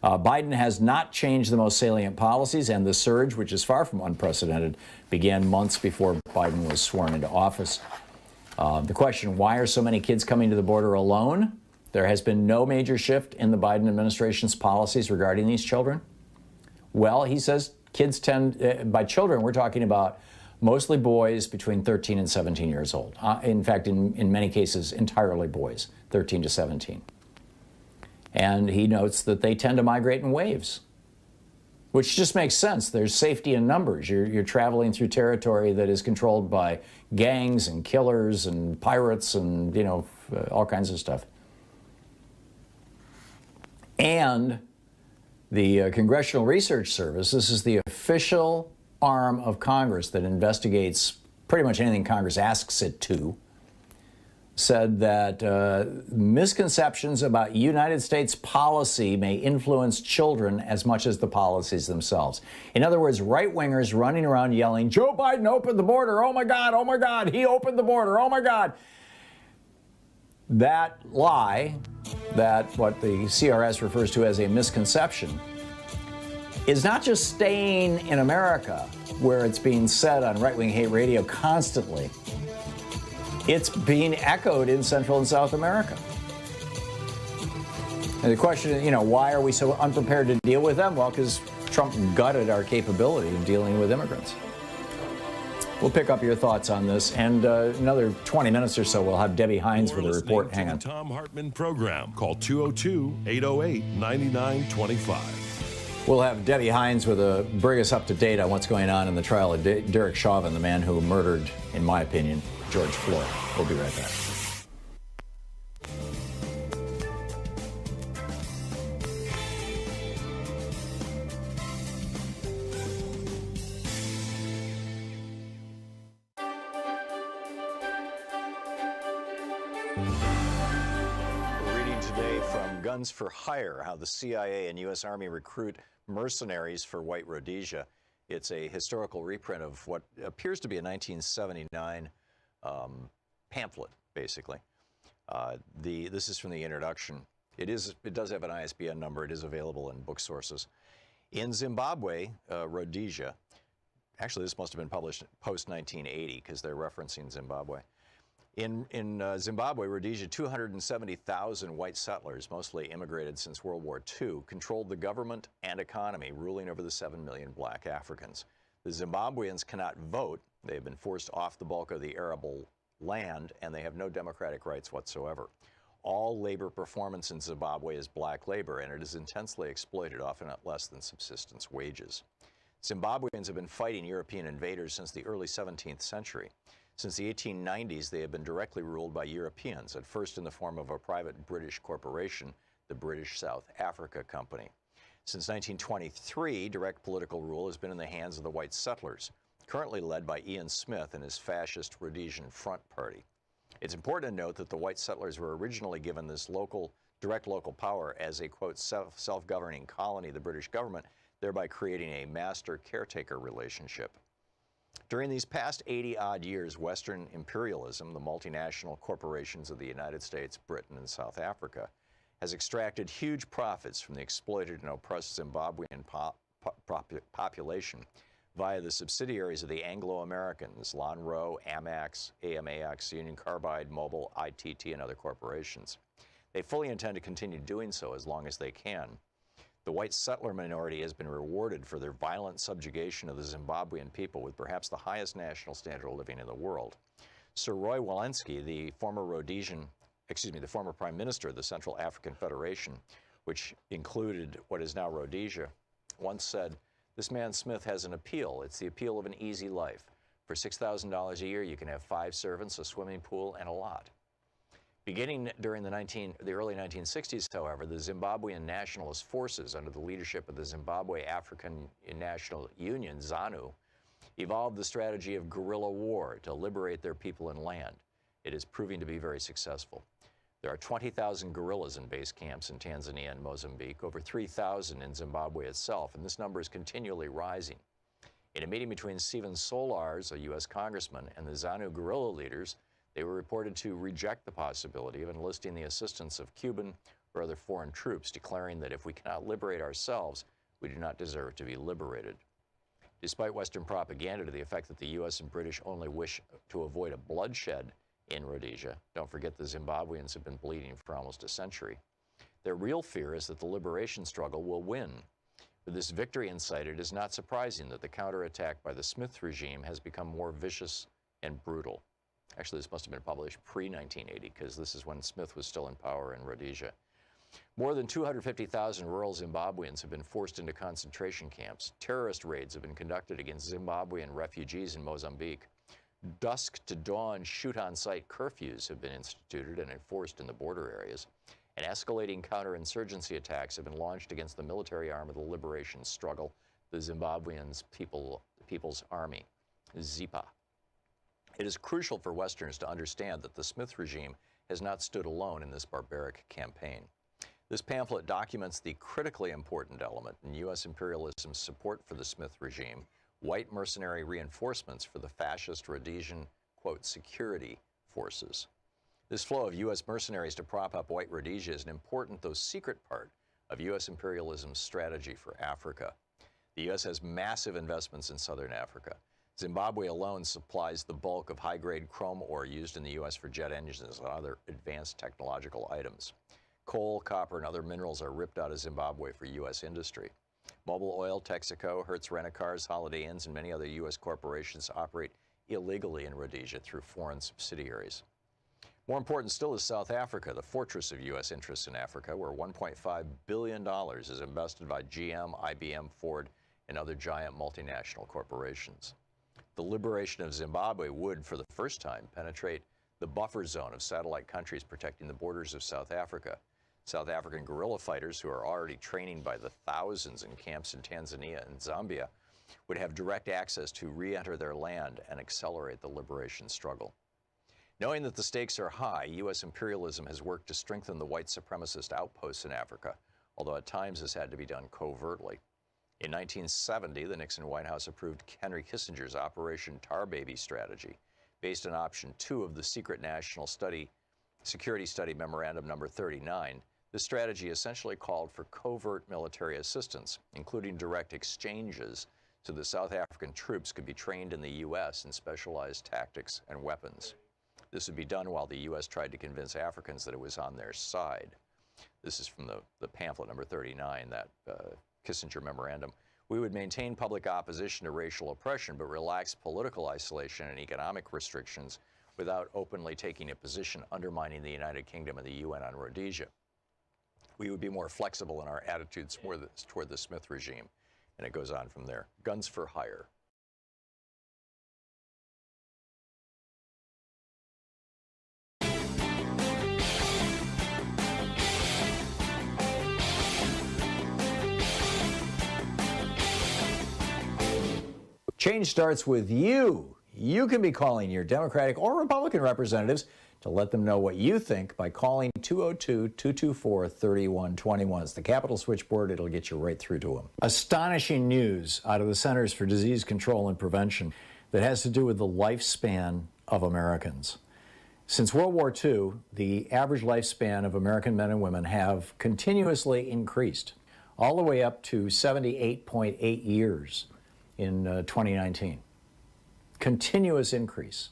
Biden has not changed the most salient policies, and the surge, which is far from unprecedented, began months before Biden was sworn into office. The question, why are so many kids coming to the border alone? There has been no major shift in the Biden administration's policies regarding these children. Well, he says kids tend, by children, we're talking about mostly boys between 13 and 17 years old. In fact, in many cases, entirely boys, 13 to 17. And he notes that they tend to migrate in waves, which just makes sense. There's safety in numbers. You're traveling through territory that is controlled by gangs and killers and pirates and, all kinds of stuff. And the Congressional Research Service, this is the official arm of Congress that investigates pretty much anything Congress asks it to, said that misconceptions about United States policy may influence children as much as the policies themselves. In other words, right-wingers running around yelling, Joe Biden opened the border, oh my God, he opened the border, oh my God. That lie, that what the CRS refers to as a misconception, is not just staying in America, where it's being said on right-wing hate radio constantly. It's being echoed in Central and South America. And the question is, why are we so unprepared to deal with them? Well, because Trump gutted our capability of dealing with immigrants. We'll pick up your thoughts on this, and another 20 minutes or so, we'll have Debbie Hines with a report. Hang on. The Thom Hartmann Program. Call 202-808-9925. We'll have Debbie Hines bring us up to date on what's going on in the trial of Derek Chauvin, the man who murdered, in my opinion, George Floyd. We'll be right back. We're reading today from Guns for Hire, how the CIA and U.S. Army recruit mercenaries for white Rhodesia. It's a historical reprint of what appears to be a 1979 pamphlet, basically. This is from the introduction. It does have an ISBN number. It is available in book sources. In Zimbabwe, Rhodesia, actually this must have been published post-1980 because they're referencing Zimbabwe. In Zimbabwe, Rhodesia, 270,000 white settlers, mostly immigrated since World War II, controlled the government and economy, ruling over the 7 million black Africans. The Zimbabweans cannot vote. They have been forced off the bulk of the arable land, and they have no democratic rights whatsoever. All labor performance in Zimbabwe is black labor, and it is intensely exploited, often at less than subsistence wages. Zimbabweans have been fighting European invaders since the early 17th century. Since the 1890s, they have been directly ruled by Europeans, at first in the form of a private British corporation, the British South Africa Company. Since 1923, direct political rule has been in the hands of the white settlers, currently led by Ian Smith and his fascist Rhodesian Front Party. It's important to note that the white settlers were originally given this direct local power as a, quote, self-governing colony of the British government, thereby creating a master-caretaker relationship. During these past 80-odd years, Western imperialism, the multinational corporations of the United States, Britain, and South Africa, has extracted huge profits from the exploited and oppressed Zimbabwean population via the subsidiaries of the Anglo-Americans, Lonro, Amex, AMAX, Union Carbide, Mobil, ITT, and other corporations. They fully intend to continue doing so as long as they can. The white settler minority has been rewarded for their violent subjugation of the Zimbabwean people with perhaps the highest national standard of living in the world. Sir Roy Walensky, the former Prime Minister of the Central African Federation, which included what is now Rhodesia, once said, "This man Smith has an appeal. It's the appeal of an easy life. For $6,000 a year, you can have 5 servants, a swimming pool, and a lot." Beginning during the early 1960s, however, the Zimbabwean nationalist forces under the leadership of the Zimbabwe African National Union, ZANU, evolved the strategy of guerrilla war to liberate their people and land. It is proving to be very successful. There are 20,000 guerrillas in base camps in Tanzania and Mozambique, over 3,000 in Zimbabwe itself, and this number is continually rising. In a meeting between Stephen Solars, a U.S. congressman, and the ZANU guerrilla leaders, they were reported to reject the possibility of enlisting the assistance of Cuban or other foreign troops, declaring that if we cannot liberate ourselves, we do not deserve to be liberated. Despite Western propaganda to the effect that the U.S. and British only wish to avoid a bloodshed in Rhodesia, don't forget the Zimbabweans have been bleeding for almost a century, their real fear is that the liberation struggle will win. With this victory in sight, it is not surprising that the counterattack by the Smith regime has become more vicious and brutal. Actually, this must have been published pre-1980, because this is when Smith was still in power in Rhodesia. More than 250,000 rural Zimbabweans have been forced into concentration camps. Terrorist raids have been conducted against Zimbabwean refugees in Mozambique. Dusk to dawn shoot-on-sight curfews have been instituted and enforced in the border areas. And escalating counterinsurgency attacks have been launched against the military arm of the liberation struggle, the Zimbabwean People's Army, ZIPA. It is crucial for Westerners to understand that the Smith regime has not stood alone in this barbaric campaign. This pamphlet documents the critically important element in U.S. imperialism's support for the Smith regime: white mercenary reinforcements for the fascist Rhodesian, quote, security forces. This flow of U.S. mercenaries to prop up white Rhodesia is an important, though secret, part of U.S. imperialism's strategy for Africa. The U.S. has massive investments in southern Africa. Zimbabwe alone supplies the bulk of high-grade chrome ore used in the U.S. for jet engines and other advanced technological items. Coal, copper, and other minerals are ripped out of Zimbabwe for U.S. industry. Mobil Oil, Texaco, Hertz Rent-A-Cars, Holiday Inns, and many other U.S. corporations operate illegally in Rhodesia through foreign subsidiaries. More important still is South Africa, the fortress of U.S. interests in Africa, where $1.5 billion is invested by GM, IBM, Ford, and other giant multinational corporations. The liberation of Zimbabwe would, for the first time, penetrate the buffer zone of satellite countries protecting the borders of South Africa. South African guerrilla fighters, who are already training by the thousands in camps in Tanzania and Zambia, would have direct access to re-enter their land and accelerate the liberation struggle. Knowing that the stakes are high, U.S. imperialism has worked to strengthen the white supremacist outposts in Africa, although at times this had to be done covertly. In 1970, the Nixon White House approved Henry Kissinger's Operation Tar Baby strategy, based on Option 2 of the Secret National Security Study Memorandum No. 39. The strategy essentially called for covert military assistance, including direct exchanges, so that South African troops could be trained in the U.S. in specialized tactics and weapons. This would be done while the U.S. tried to convince Africans that it was on their side. This is from the pamphlet number 39, that Kissinger memorandum. We would maintain public opposition to racial oppression, but relax political isolation and economic restrictions without openly taking a position undermining the United Kingdom and the UN on Rhodesia. We would be more flexible in our attitudes toward the Smith regime. And it goes on from there. Guns for hire. Change starts with you. You can be calling your Democratic or Republican representatives to let them know what you think by calling 202-224-3121. It's the Capitol switchboard. It'll get you right through to them. Astonishing news out of the Centers for Disease Control and Prevention that has to do with the lifespan of Americans. Since World War II, the average lifespan of American men and women have continuously increased, all the way up to 78.8 years in 2019. Continuous increase.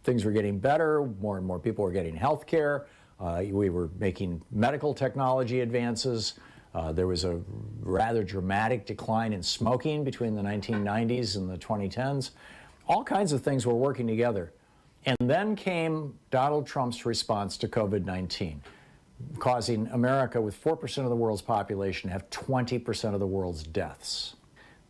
Things were getting better, more and more people were getting health care, we were making medical technology advances, there was a rather dramatic decline in smoking between the 1990s and the 2010s. All kinds of things were working together. And then came Donald Trump's response to COVID-19, causing America, with 4% of the world's population, to have 20% of the world's deaths.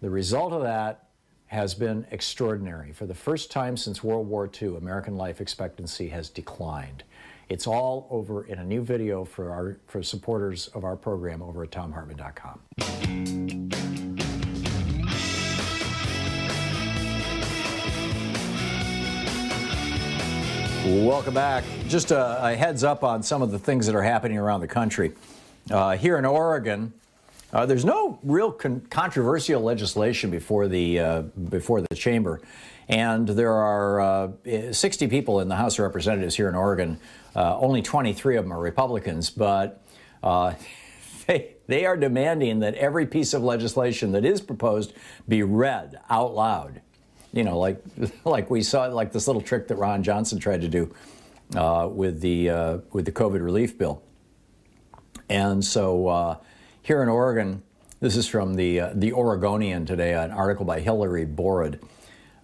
The result of that has been extraordinary. For the first time since World War II, American life expectancy has declined. It's all over in a new video for supporters of our program over at thomhartmann.com. Welcome back. Just a heads up on some of the things that are happening around the country. Here in Oregon, there's no real controversial legislation before the chamber, and there are 60 people in the House of Representatives here in Oregon. Only 23 of them are Republicans, but they are demanding that every piece of legislation that is proposed be read out loud. You know, like we saw, like this little trick that Ron Johnson tried to do with the COVID relief bill. And so here in Oregon, this is from the Oregonian today, an article by Hillary Borod.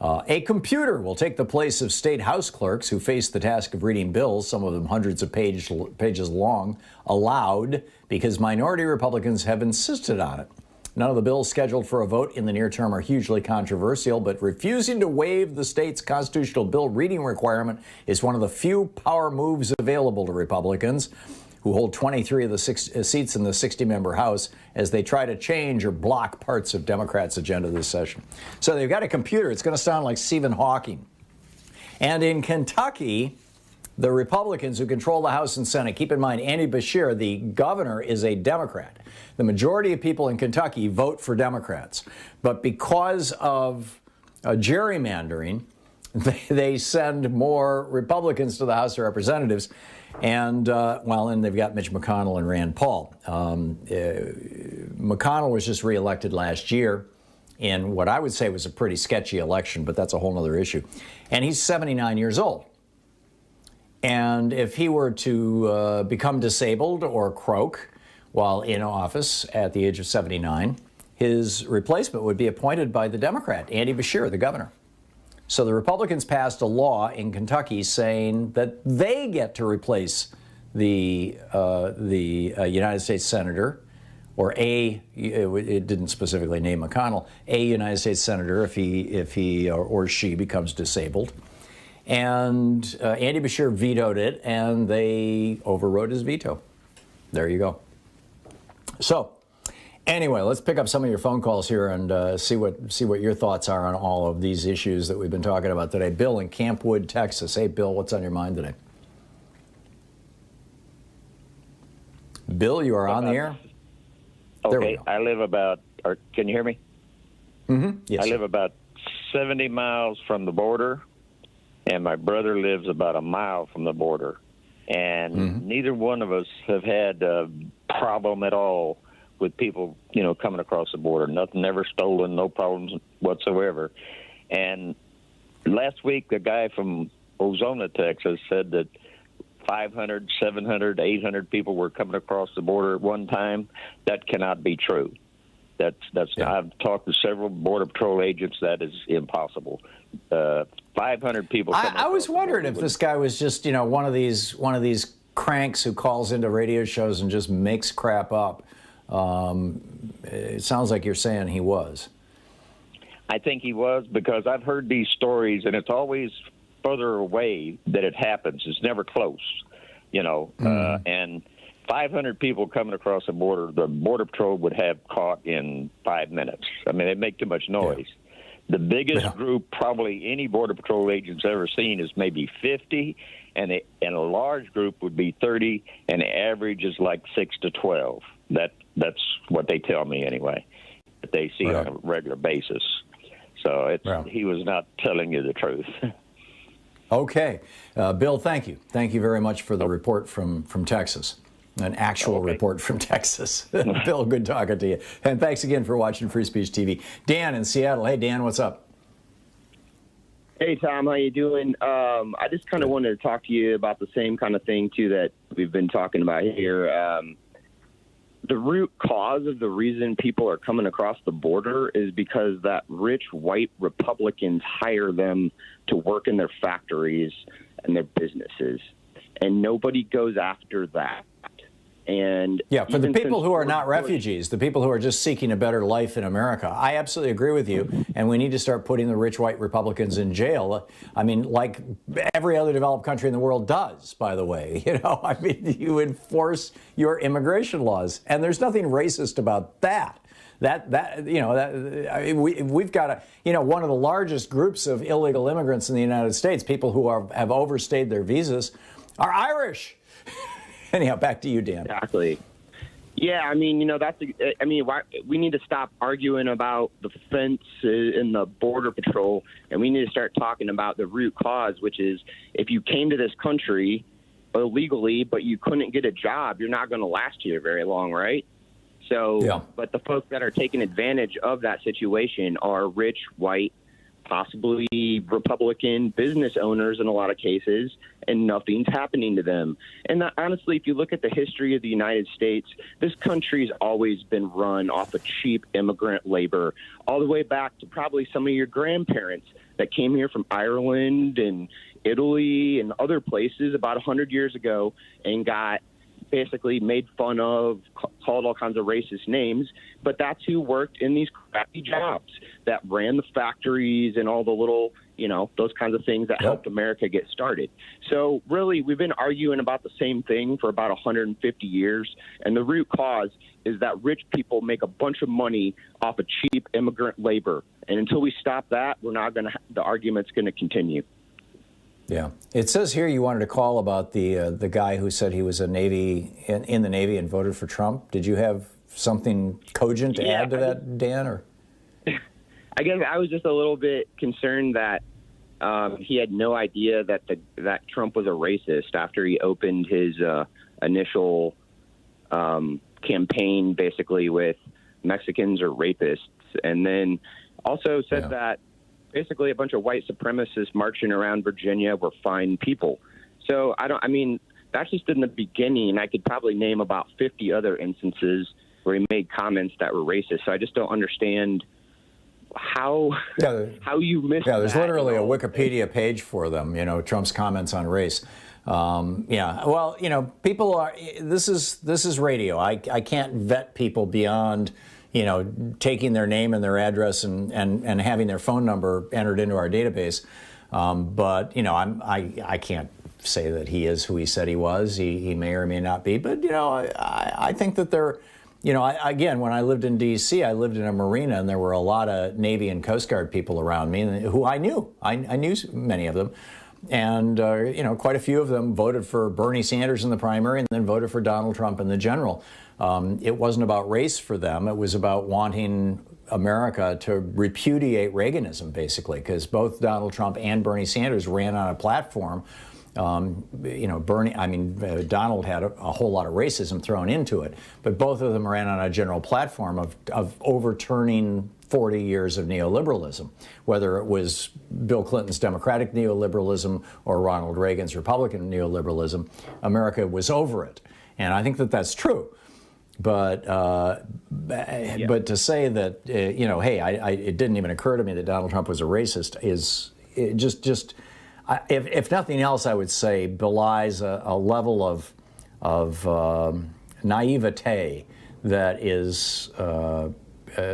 A computer will take the place of state house clerks who face the task of reading bills, some of them hundreds of pages long, aloud, because minority Republicans have insisted on it. None of the bills scheduled for a vote in the near term are hugely controversial, but refusing to waive the state's constitutional bill reading requirement is one of the few power moves available to Republicans, who hold 23 of the seats in the 60-member House, as they try to change or block parts of Democrats' agenda this session. So they've got a computer. It's going to sound like Stephen Hawking. And in Kentucky, the Republicans who control the House and Senate, keep in mind, Andy Beshear, the governor, is a Democrat. The majority of people in Kentucky vote for Democrats. But because of gerrymandering, they send more Republicans to the House of Representatives. And, and they've got Mitch McConnell and Rand Paul. McConnell was just reelected last year in what I would say was a pretty sketchy election, but that's a whole other issue. And he's 79 years old. And if he were to become disabled or croak while in office at the age of 79, his replacement would be appointed by the Democrat, Andy Beshear, the governor. So the Republicans passed a law in Kentucky saying that they get to replace the United States senator, or it didn't specifically name McConnell, a United States senator if he or she becomes disabled. And Andy Beshear vetoed it, and they overrode his veto. There you go. So, anyway, let's pick up some of your phone calls here and see what your thoughts are on all of these issues that we've been talking about today. Bill in Campwood, Texas. Hey, Bill, what's on your mind today? Bill, you are on the air. Okay, I live about, or can you hear me? Mm-hmm. Yes. I live about 70 miles from the border, and my brother lives about a mile from the border. And neither one of us have had a problem at all with people, coming across the border. Nothing ever stolen, no problems whatsoever. And last week, a guy from Ozona, Texas, said that 500, 700, 800 people were coming across the border at one time. That cannot be true. I've talked to several Border Patrol agents. That is impossible. 500 people. I was wondering if this guy was just, one of these cranks who calls into radio shows and just makes crap up. It sounds like you're saying he was. I think he was, because I've heard these stories, and it's always further away that it happens. It's never close, and 500 people coming across the Border Patrol would have caught in 5 minutes. I mean, they make too much noise. Yeah. The biggest group probably any Border Patrol agent's ever seen is maybe 50, and a large group would be 30, and the average is like 6 to 12. That's what they tell me anyway, that they see on a regular basis. So he was not telling you the truth. Okay. Bill, thank you. Thank you very much for the report from Texas. An actual report from Texas. Bill, good talking to you. And thanks again for watching Free Speech TV. Dan in Seattle. Hey, Dan, what's up? Hey, Tom, how you doing? I just kind of wanted to talk to you about the same kind of thing, too, that we've been talking about here. The root cause of the reason people are coming across the border is because that rich white Republicans hire them to work in their factories and their businesses, and nobody goes after that. And yeah, for the people who are not refugees, the people who are just seeking a better life in America, I absolutely agree with you. And we need to start putting the rich white Republicans in jail. I mean, like every other developed country in the world does, by the way. You know, I mean, you enforce your immigration laws, and there's nothing racist about that. We've got one of the largest groups of illegal immigrants in the United States, people who have overstayed their visas, are Irish. Anyhow, back to you, Dan. Exactly. Yeah, I mean, we need to stop arguing about the fence and the border patrol, and we need to start talking about the root cause, which is if you came to this country illegally, but you couldn't get a job, you're not going to last here very long, right? So, yeah. But the folks that are taking advantage of that situation are rich, white, possibly Republican business owners in a lot of cases, and nothing's happening to them. And honestly, if you look at the history of the United States, this country's always been run off of cheap immigrant labor, all the way back to probably some of your grandparents that came here from Ireland and Italy and other places about 100 years ago and got basically made fun of, called all kinds of racist names, but that's who worked in these crappy jobs that ran the factories and all the little, those kinds of things that helped America get started. So really, we've been arguing about the same thing for about 150 years, and the root cause is that rich people make a bunch of money off of cheap immigrant labor, and until we stop that, the argument's going to continue. Yeah. It says here you wanted to call about the guy who said he was in the Navy and voted for Trump. Did you have something cogent to add to that, Dan? Or I guess I was just a little bit concerned that he had no idea that Trump was a racist after he opened his initial campaign, basically with Mexicans or rapists, and then also said that basically a bunch of white supremacists marching around Virginia were fine people. So that's just in the beginning. I could probably name about 50 other instances where he made comments that were racist. So I just don't understand how you missed that. Yeah, there's literally a Wikipedia page for them, Trump's comments on race. Well, people are, this is radio. I can't vet people beyond taking their name and their address and having their phone number entered into our database. But, I can't say that he is who he said he was. He may or may not be. But, I think that there, again, when I lived in D.C., I lived in a marina, and there were a lot of Navy and Coast Guard people around me who I knew. I knew many of them. And, quite a few of them voted for Bernie Sanders in the primary and then voted for Donald Trump in the general. It wasn't about race for them. It was about wanting America to repudiate Reaganism, basically, because both Donald Trump and Bernie Sanders ran on a platform. Donald had a whole lot of racism thrown into it, but both of them ran on a general platform of overturning 40 years of neoliberalism, whether it was Bill Clinton's Democratic neoliberalism or Ronald Reagan's Republican neoliberalism. America was over it, and I think that that's true. But to say that it didn't even occur to me that Donald Trump was a racist is if nothing else, I would say belies a level of naivete that is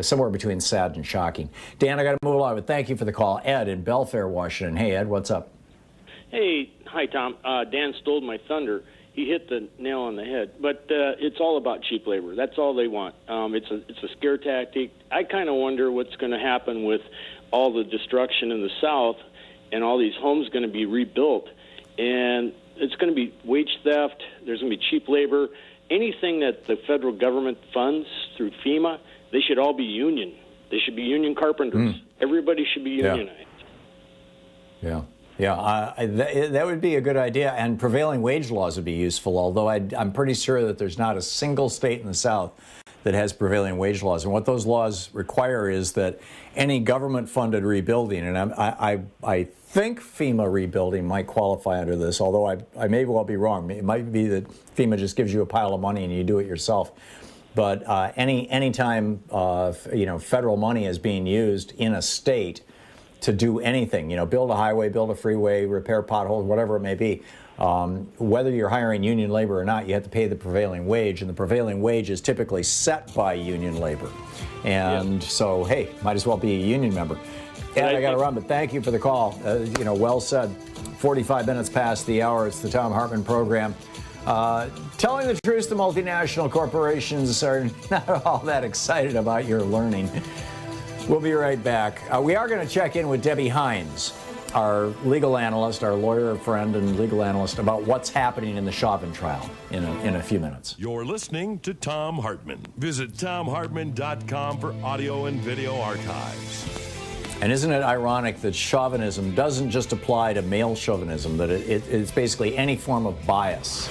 somewhere between sad and shocking. Dan, I got to move along, but thank you for the call. Ed in Belfair, Washington. Hey, Ed, what's up? Hey, hi, Tom. Dan stole my thunder. He hit the nail on the head. But it's all about cheap labor. That's all they want. It's a scare tactic. I kind of wonder what's going to happen with all the destruction in the South and all these homes going to be rebuilt. And it's going to be wage theft. There's going to be cheap labor. Anything that the federal government funds through FEMA, they should all be union. They should be union carpenters. Everybody should be unionized. Yeah. Yeah, that would be a good idea, and prevailing wage laws would be useful, although I'm pretty sure that there's not a single state in the South that has prevailing wage laws. And what those laws require is that any government-funded rebuilding, and I think FEMA rebuilding might qualify under this, although I may well be wrong. It might be that FEMA just gives you a pile of money and you do it yourself. But any time federal money is being used in a state to do anything, build a highway, build a freeway, repair potholes, whatever it may be, whether you're hiring union labor or not, you have to pay the prevailing wage, and the prevailing wage is typically set by union labor. And so, hey, might as well be a union member. And I got to run, but thank you for the call. Well said. 45 minutes past the hour. It's the Thom Hartmann Program. Telling the truth, the multinational corporations are not all that excited about your learning. We'll be right back. We are going to check in with Debbie Hines, our legal analyst, our lawyer friend and legal analyst, about what's happening in the Chauvin trial in a few minutes. You're listening to Thom Hartmann. Visit ThomHartmann.com for audio and video archives. And isn't it ironic that chauvinism doesn't just apply to male chauvinism, that it's basically any form of bias?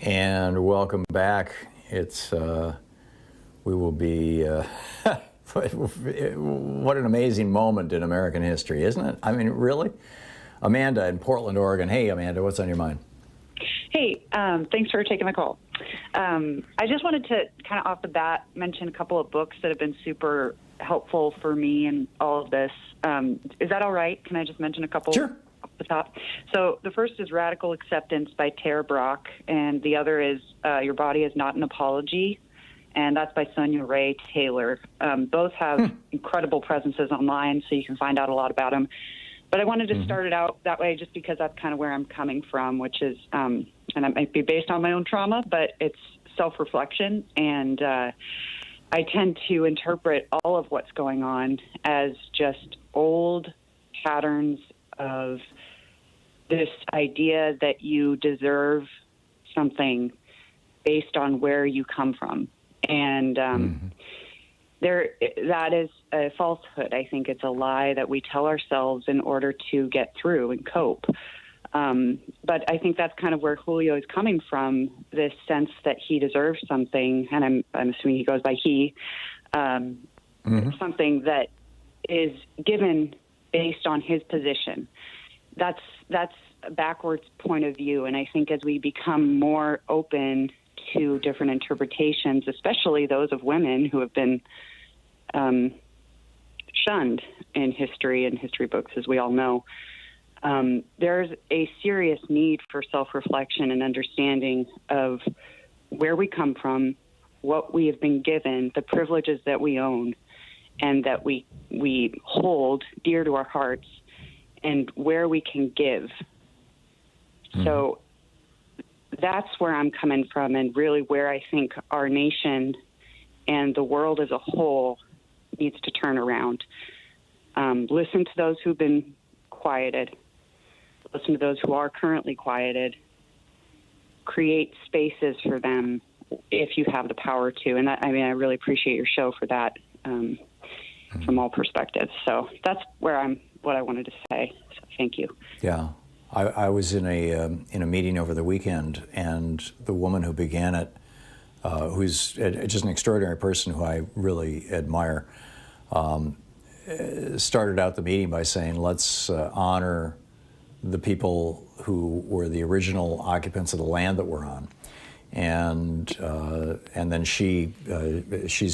And welcome back. We will be, what an amazing moment in American history, isn't it? I mean, really? Amanda in Portland, Oregon. Hey, Amanda, what's on your mind? Hey, thanks for taking my call. I just wanted to kind of off the bat mention a couple of books that have been super helpful for me in all of this. Is that all right? Can I just mention a couple? Sure. Off the top. So the first is Radical Acceptance by Tara Brach, and the other is Your Body is Not an Apology, and that's by Sonia Ray Taylor. Both have incredible presences online, so you can find out a lot about them. But I wanted to start it out that way just because that's kind of where I'm coming from, which is, and it might be based on my own trauma, but it's self-reflection, and I tend to interpret all of what's going on as just old patterns of this idea that you deserve something based on where you come from. And that is a falsehood. I think it's a lie that we tell ourselves in order to get through and cope. But I think that's kind of where Julio is coming from, this sense that he deserves something, and I'm assuming he goes by he, something that is given based on his position. That's a backwards point of view, and I think as we become more open to different interpretations, especially those of women who have been shunned in history and history books, as we all know, there's a serious need for self-reflection and understanding of where we come from, what we have been given, the privileges that we own, and that we hold dear to our hearts, and where we can give. So that's where I'm coming from, and really where I think our nation and the world as a whole needs to turn around. Listen to those who've been quieted. Listen to those who are currently quieted. Create spaces for them if you have the power to. And I really really your show for that from all perspectives. So that's what I wanted to say. So thank you. Yeah. I was in a meeting over the weekend, and the woman who began it, who's just an extraordinary person who I really admire, started out the meeting by saying, let's honor the people who were the original occupants of the land that we're on. And then she's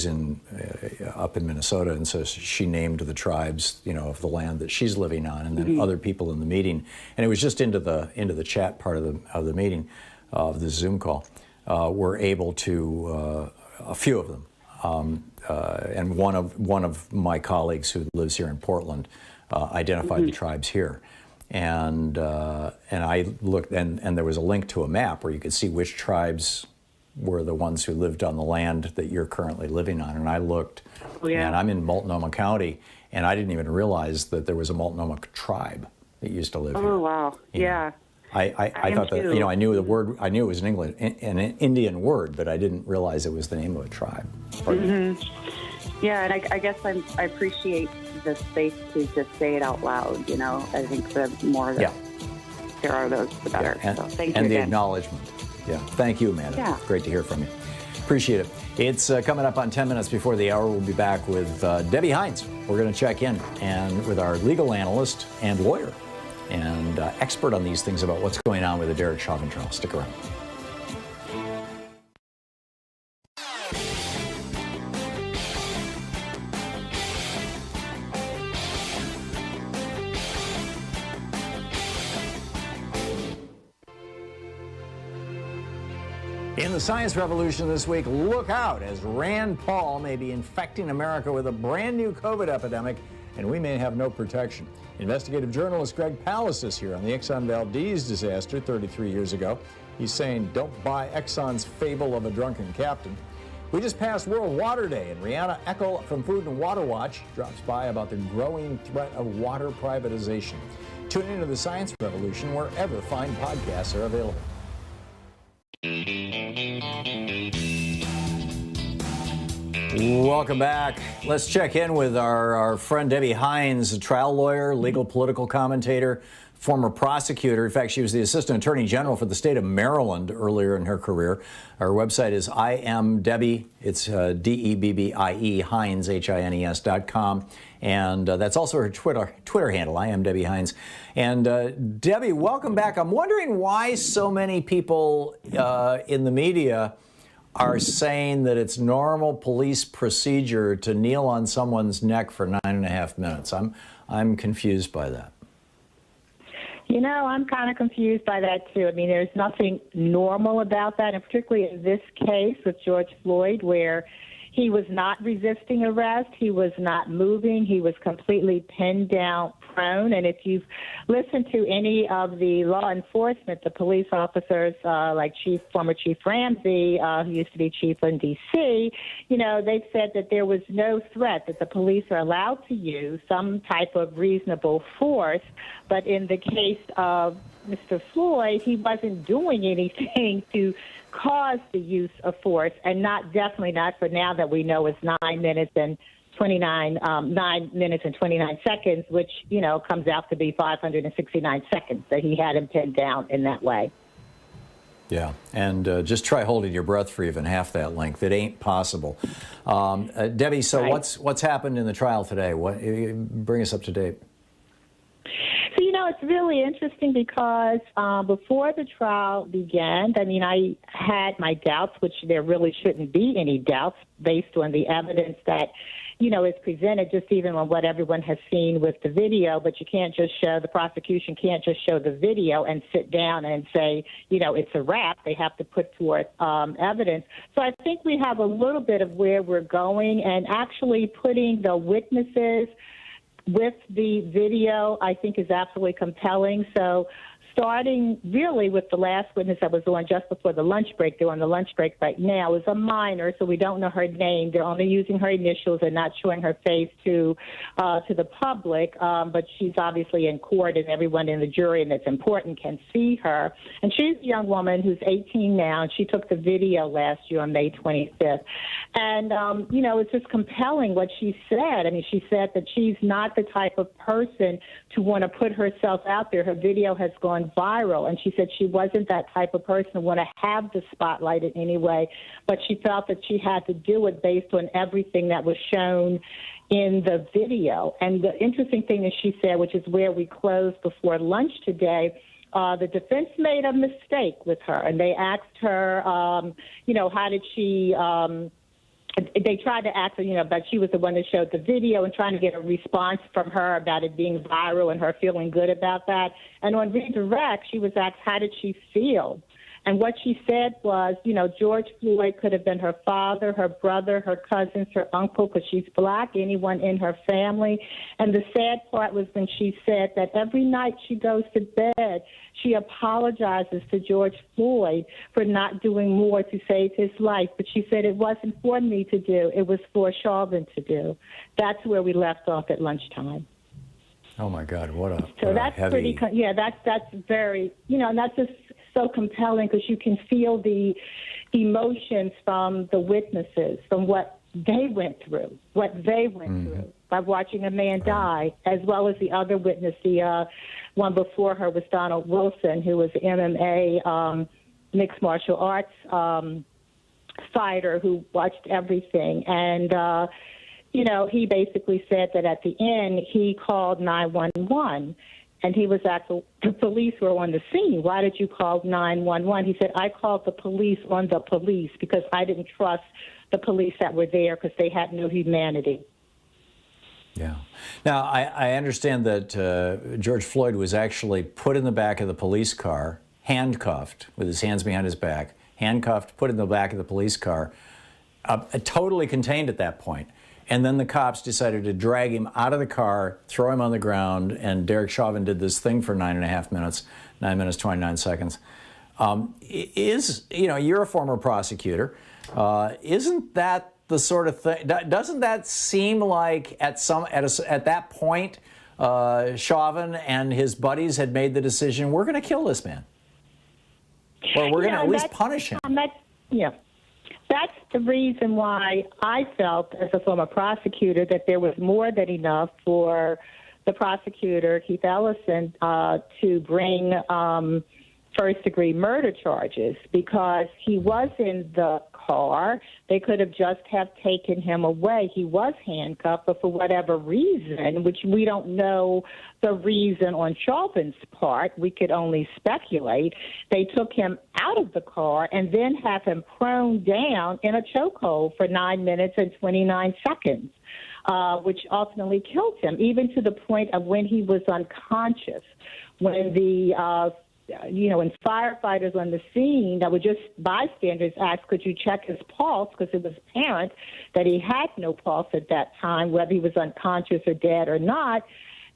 up in Minnesota, and so she named the tribes, of the land that she's living on, and then other people in the meeting, and it was just into the chat part of the meeting, of the Zoom call, were able to, a few of them, and one of my colleagues who lives here in Portland identified the tribes here. And I looked, and there was a link to a map where you could see which tribes were the ones who lived on the land that you're currently living on. And I looked, and I'm in Multnomah County, and I didn't even realize that there was a Multnomah tribe that used to live here. Oh, wow. Yeah. I thought that, I knew the word, I knew it was an Indian word, but I didn't realize it was the name of a tribe. Yeah, and I guess I appreciate the space to just say it out loud. I think the more that there are those, the better. And, so thank you and the again. acknowledgement. Yeah, thank you, Amanda. Yeah. Great to hear from you. Appreciate it. It's coming up on 10 minutes before the hour. We'll be back with Debbie Hines. We're going to check in and with our legal analyst and lawyer and expert on these things about what's going on with the Derek Chauvin trial. Stick around. In the science revolution this week, look out as Rand Paul may be infecting America with a brand new COVID epidemic, and we may have no protection. Investigative journalist Greg Palast is here on the Exxon Valdez disaster 33 years ago. He's saying, don't buy Exxon's fable of a drunken captain. We just passed World Water Day, and Rihanna Eckel from Food and Water Watch drops by about the growing threat of water privatization. Tune into the science revolution wherever fine podcasts are available. Welcome back. Let's check in with our friend Debbie Hines, a trial lawyer, legal political commentator, former prosecutor. In fact, she was the assistant attorney general for the state of Maryland earlier in her career. Our website is I am Debbie. It's DEBBIE, Hines, HINES.com. And that's also her Twitter handle, I am Debbie Hines. And Debbie, welcome back. I'm wondering why so many people in the media are saying that it's normal police procedure to kneel on someone's neck for 9.5 minutes. I'm confused by that. I'm kind of confused by that, too. I mean, there's nothing normal about that, and particularly in this case with George Floyd, where he was not resisting arrest, he was not moving, he was completely pinned down, prone. And if you've listened to any of the law enforcement, the police officers like former Chief Ramsey, who used to be chief in D.C., they've said that there was no threat, that the police are allowed to use some type of reasonable force. But in the case of Mr. Floyd, he wasn't doing anything to cause the use of force, and definitely not for now that we know it's 9 minutes and 29 seconds, which, comes out to be 569 seconds that he had him pinned down in that way. Yeah, and just try holding your breath for even half that length. It ain't possible. Debbie, so right. What's happened in the trial today? Bring us up to date. So, it's really interesting because before the trial began, I had my doubts, which there really shouldn't be any doubts based on the evidence that, is presented, just even on what everyone has seen with the video. But the prosecution can't just show the video and sit down and say, it's a wrap. They have to put forth evidence. So I think we have a little bit of where we're going, and actually putting the witnesses with the video, I think, is absolutely compelling. So starting really with the last witness that was on just before the lunch break, they're on the lunch break right now, is a minor, so we don't know her name. They're only using her initials and not showing her face to the public, but she's obviously in court, and everyone in the jury, and it's important, can see her. And she's a young woman who's 18 now, and she took the video last year on May 25th. And, it's just compelling what she said. She said that she's not the type of person to want to put herself out there. Her video has gone viral, and she said she wasn't that type of person to want to have the spotlight in any way, but she felt that she had to do it based on everything that was shown in the video. And the interesting thing is, she said, which is where we closed before lunch today, the defense made a mistake with her, and they asked her, how did she they tried to ask her, but she was the one that showed the video, and trying to get a response from her about it being viral and her feeling good about that. And on redirect, she was asked, how did she feel? And what she said was, George Floyd could have been her father, her brother, her cousins, her uncle, because she's black, anyone in her family. And the sad part was when she said that every night she goes to bed, she apologizes to George Floyd for not doing more to save his life. But she said, it wasn't for me to do, it was for Chauvin to do. That's where we left off at lunchtime. Oh my God, what a so that's heavy... pretty. That's very, and that's just so compelling because you can feel the emotions from the witnesses, from what they went through, through by watching a man die, as well as the other witness, the one before her was Donald Wilson, who was MMA mixed martial arts fighter who watched everything. And, he basically said that at the end he called 911. And he was the police were on the scene. Why did you call 911? He said, I called the police on the police because I didn't trust the police that were there because they had no humanity. Yeah. Now, I understand that George Floyd was actually put in the back of the police car, handcuffed, with his hands behind his back, handcuffed, put in the back of the police car, totally contained at that point. And then the cops decided to drag him out of the car, throw him on the ground, and Derek Chauvin did this thing for 9.5 minutes, 9 minutes, 29 seconds. You're a former prosecutor. Isn't that the sort of thing, doesn't that seem like at that point, Chauvin and his buddies had made the decision, we're going to kill this man? Or we're going to at least punish him. That's the reason why I felt, as a former prosecutor, that there was more than enough for the prosecutor, Keith Ellison, to bring first-degree murder charges because he was in the car. They could have just taken him away. He was handcuffed, but for whatever reason, which we don't know the reason on Chauvin's part, we could only speculate, they took him out of the car and then have him prone down in a chokehold for 9 minutes and 29 seconds. Which ultimately killed him, even to the point of when he was unconscious, when the when firefighters on the scene that were just bystanders asked, could you check his pulse, because it was apparent that he had no pulse at that time, whether he was unconscious or dead or not,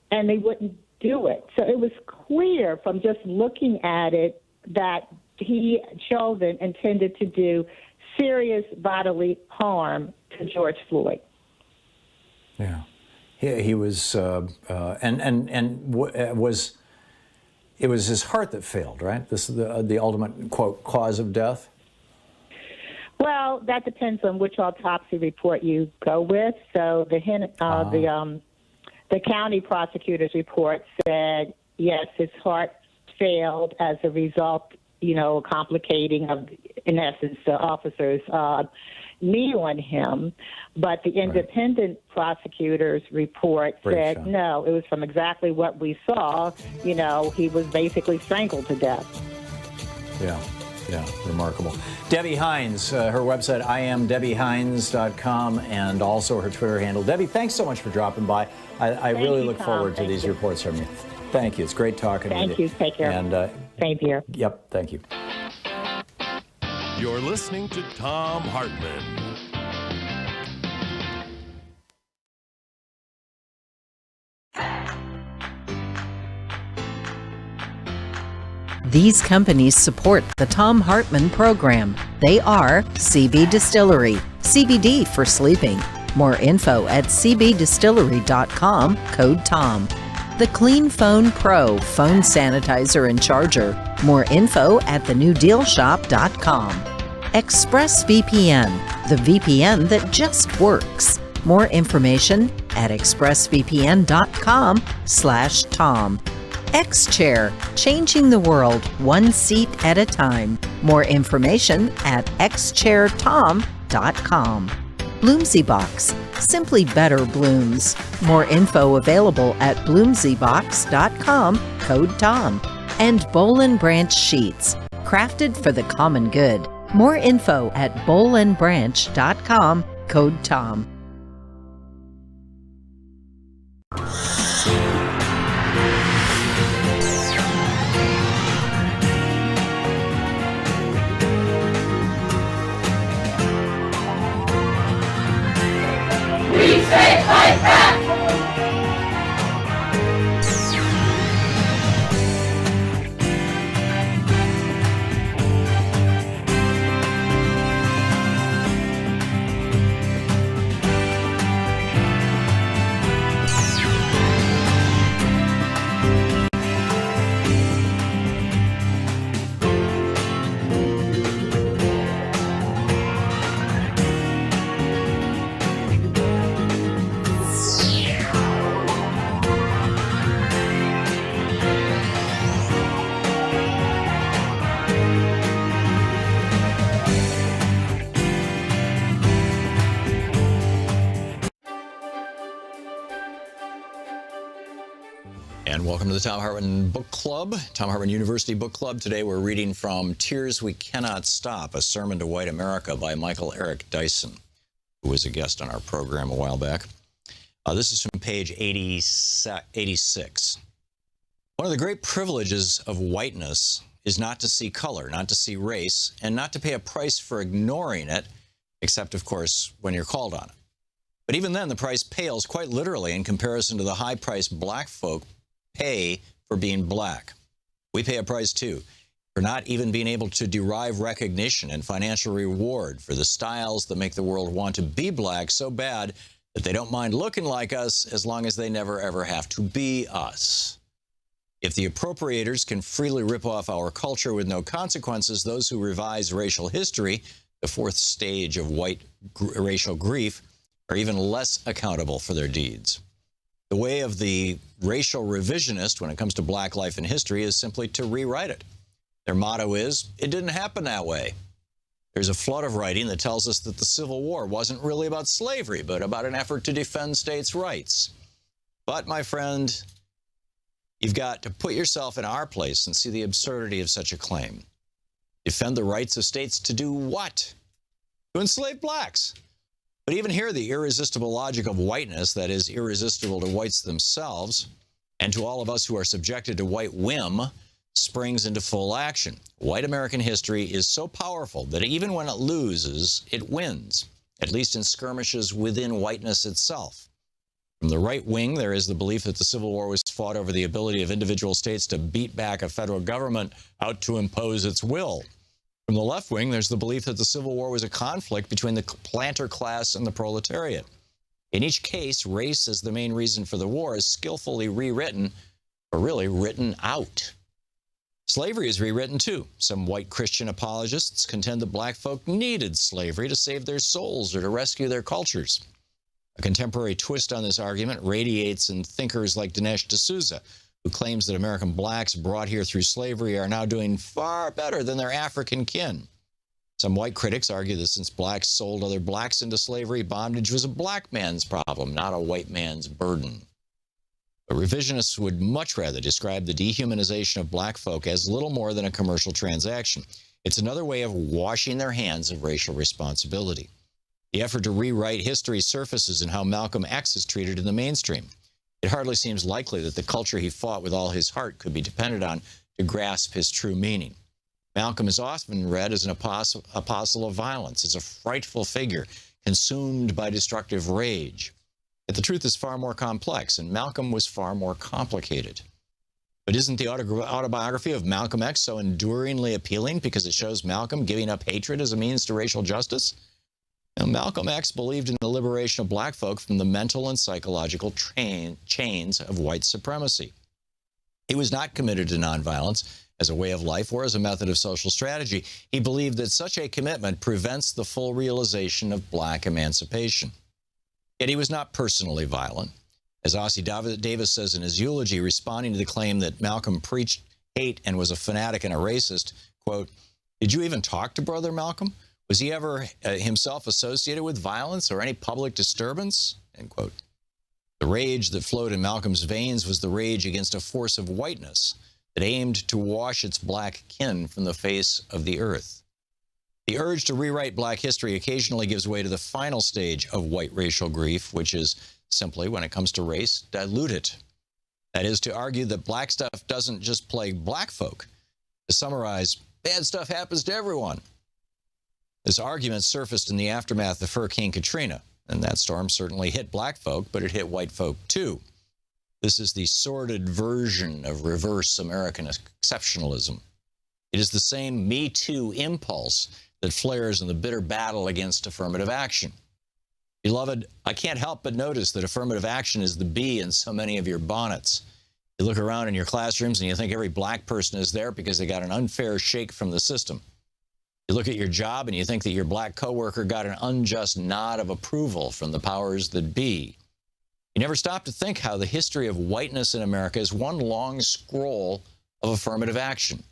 and they wouldn't do it. So it was clear from just looking at it that Chauvin intended to do serious bodily harm to George Floyd. Yeah, he was, it was his heart that failed, right? This is the ultimate, quote, cause of death? Well, that depends on which autopsy report you go with. So the county prosecutor's report said, yes, his heart failed as a result, complicating of, in essence, the officer's knee on him. But the independent prosecutor's report said, no, it was from exactly what we saw. He was basically strangled to death. Yeah, remarkable. Debbie Hines, her website, IamDebbieHines.com, and also her Twitter handle. Debbie, thanks so much for dropping by. I really look forward to these reports from you. Thank you. It's great talking with you. Thank you. Take care. And, same here. Yep, thank you. You're listening to Thom Hartmann. These companies support the Thom Hartmann Program. They are CB Distillery, CBD for sleeping. More info at cbdistillery.com, code TOM. The Clean Phone Pro phone sanitizer and charger. More info at thenewdealshop.com. ExpressVPN, the VPN that just works. More information at expressvpn.com/Tom. X-Chair, changing the world one seat at a time. More information at xchairtom.com. Bloomsy Box, simply better blooms. More info available at bloomsybox.com, code TOM. And Boll & Branch Sheets, crafted for the common good. More info at bollandbranch.com, code TOM. Welcome to the Thom Hartmann Book Club, Thom Hartmann University Book Club. Today we're reading from Tears We Cannot Stop, A Sermon to White America by Michael Eric Dyson, who was a guest on our program a while back. This is from page 86. One of the great privileges of whiteness is not to see color, not to see race, and not to pay a price for ignoring it, except, of course, when you're called on it. But even then, the price pales quite literally in comparison to the high price black folk pay for being black. We pay a price, too, for not even being able to derive recognition and financial reward for the styles that make the world want to be black so bad that they don't mind looking like us as long as they never, ever have to be us. If the appropriators can freely rip off our culture with no consequences, those who revise racial history, the fourth stage of white racial grief, are even less accountable for their deeds. The way of the racial revisionist when it comes to black life and history is simply to rewrite it. Their motto is, it didn't happen that way. There's a flood of writing that tells us that the Civil War wasn't really about slavery, but about an effort to defend states' rights. But, my friend, you've got to put yourself in our place and see the absurdity of such a claim. Defend the rights of states to do what? To enslave blacks. But even here, the irresistible logic of whiteness, that is, irresistible to whites themselves, and to all of us who are subjected to white whim, springs into full action. White American history is so powerful that even when it loses, it wins, at least in skirmishes within whiteness itself. From the right wing, there is the belief that the Civil War was fought over the ability of individual states to beat back a federal government out to impose its will. From the left wing, there's the belief that the Civil War was a conflict between the planter class and the proletariat. In each case, race as the main reason for the war is skillfully rewritten, or really written out. Slavery is rewritten too. Some white Christian apologists contend that black folk needed slavery to save their souls or to rescue their cultures. A contemporary twist on this argument radiates in thinkers like Dinesh D'Souza, who claims that American blacks brought here through slavery are now doing far better than their African kin. Some white critics argue that since blacks sold other blacks into slavery, bondage was a black man's problem, not a white man's burden. But revisionists would much rather describe the dehumanization of black folk as little more than a commercial transaction. It's another way of washing their hands of racial responsibility. The effort to rewrite history surfaces in how Malcolm X is treated in the mainstream. It hardly seems likely that the culture he fought with all his heart could be depended on to grasp his true meaning. Malcolm is often read as an apostle of violence, as a frightful figure consumed by destructive rage. Yet the truth is far more complex, and Malcolm was far more complicated. But isn't the autobiography of Malcolm X so enduringly appealing because it shows Malcolm giving up hatred as a means to racial justice? Now, Malcolm X believed in the liberation of black folk from the mental and psychological chains of white supremacy. He was not committed to nonviolence as a way of life or as a method of social strategy. He believed that such a commitment prevents the full realization of black emancipation. Yet he was not personally violent. As Ossie Davis says in his eulogy, responding to the claim that Malcolm preached hate and was a fanatic and a racist, quote, "Did you even talk to Brother Malcolm? Was he ever himself associated with violence or any public disturbance?" End quote. The rage that flowed in Malcolm's veins was the rage against a force of whiteness that aimed to wash its black kin from the face of the earth. The urge to rewrite black history occasionally gives way to the final stage of white racial grief, which is simply, when it comes to race, dilute it. That is, to argue that black stuff doesn't just plague black folk. To summarize, bad stuff happens to everyone. This argument surfaced in the aftermath of Hurricane Katrina, and that storm certainly hit black folk, but it hit white folk too. This is the sordid version of reverse American exceptionalism. It is the same Me Too impulse that flares in the bitter battle against affirmative action. Beloved, I can't help but notice that affirmative action is the bee in so many of your bonnets. You look around in your classrooms and you think every black person is there because they got an unfair shake from the system. You look at your job and you think that your black coworker got an unjust nod of approval from the powers that be. You never stop to think how the history of whiteness in America is one long scroll of affirmative action.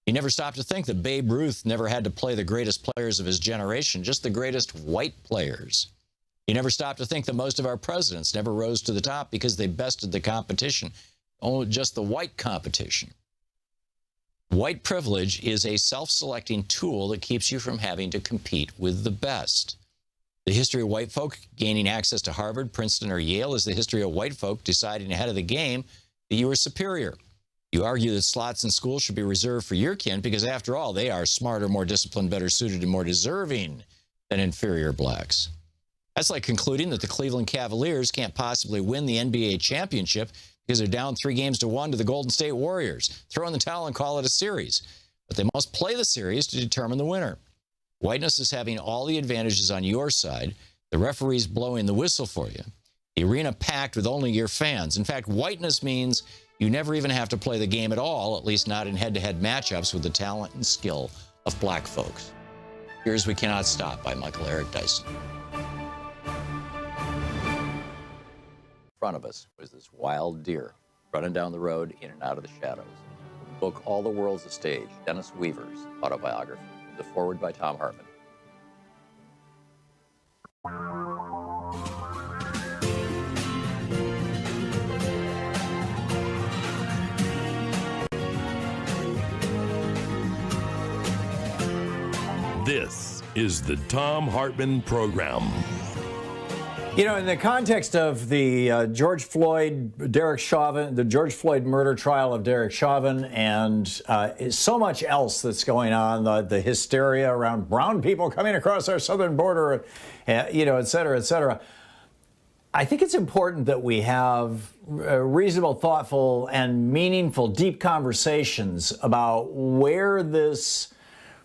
You never stop to think that Babe Ruth never had to play the greatest players of his generation, just the greatest white players. You never stop to think that most of our presidents never rose to the top because they bested the competition just the white competition. White privilege is a self-selecting tool that keeps you from having to compete with the best. The history of white folk gaining access to Harvard, Princeton, or Yale is the history of white folk deciding ahead of the game that you are superior. You argue that slots in school should be reserved for your kin because, after all, they are smarter, more disciplined, better suited, and more deserving than inferior blacks. That's like concluding that the Cleveland Cavaliers can't possibly win the NBA championship because they're down 3-1 to the Golden State Warriors. Throw in the towel and call it a series. But they must play the series to determine the winner. Whiteness is having all the advantages on your side. The referee's blowing the whistle for you. The arena packed with only your fans. In fact, whiteness means you never even have to play the game at all, at least not in head-to-head matchups with the talent and skill of black folks. Here's We Cannot Stop by Michael Eric Dyson. In front of us was this wild deer running down the road in and out of the shadows. The book All the World's a Stage, Dennis Weaver's autobiography. The foreword by Thom Hartmann. This is the Thom Hartmann Program. You know, in the context of the George Floyd murder trial of Derek Chauvin, and so much else that's going on, the hysteria around brown people coming across our southern border, you know, et cetera, et cetera. I think it's important that we have reasonable, thoughtful, and meaningful, deep conversations about where this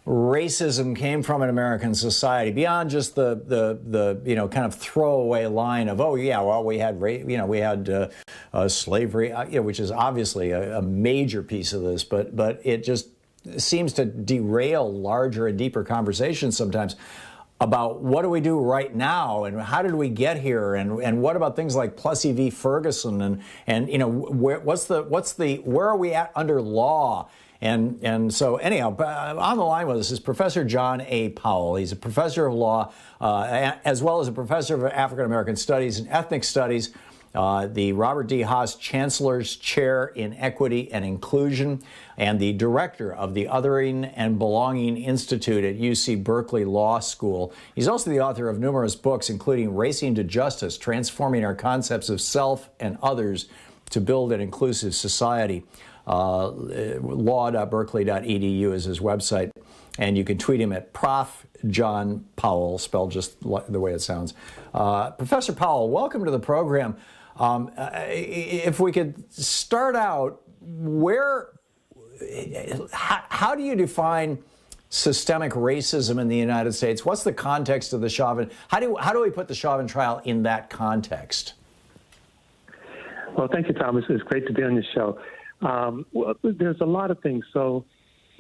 racism came from in American society, beyond just the you know, kind of throwaway line of, oh yeah, well, we had slavery, you know, which is obviously a major piece of this, but it just seems to derail larger and deeper conversations sometimes about what do we do right now and how did we get here, and what about things like Plessy v. Ferguson, and you know, where are we at under law? And so anyhow, on the line with us is Professor John A. Powell. He's a professor of law, as well as a professor of African American Studies and Ethnic Studies, the Robert D. Haas Chancellor's Chair in Equity and Inclusion, and the director of the Othering and Belonging Institute at UC Berkeley Law School. He's also the author of numerous books, including Racing to Justice, Transforming Our Concepts of Self and Others to Build an Inclusive Society. Law.berkeley.edu is his website, and you can tweet him at Prof. John Powell, spelled just the way it sounds. Professor Powell, welcome to the program. If we could start out, how do you define systemic racism in the United States? What's the context of the Chauvin? How do we put the Chauvin trial in that context? Well, thank you, Thomas. It's great to be on your show. Well, there's a lot of things. So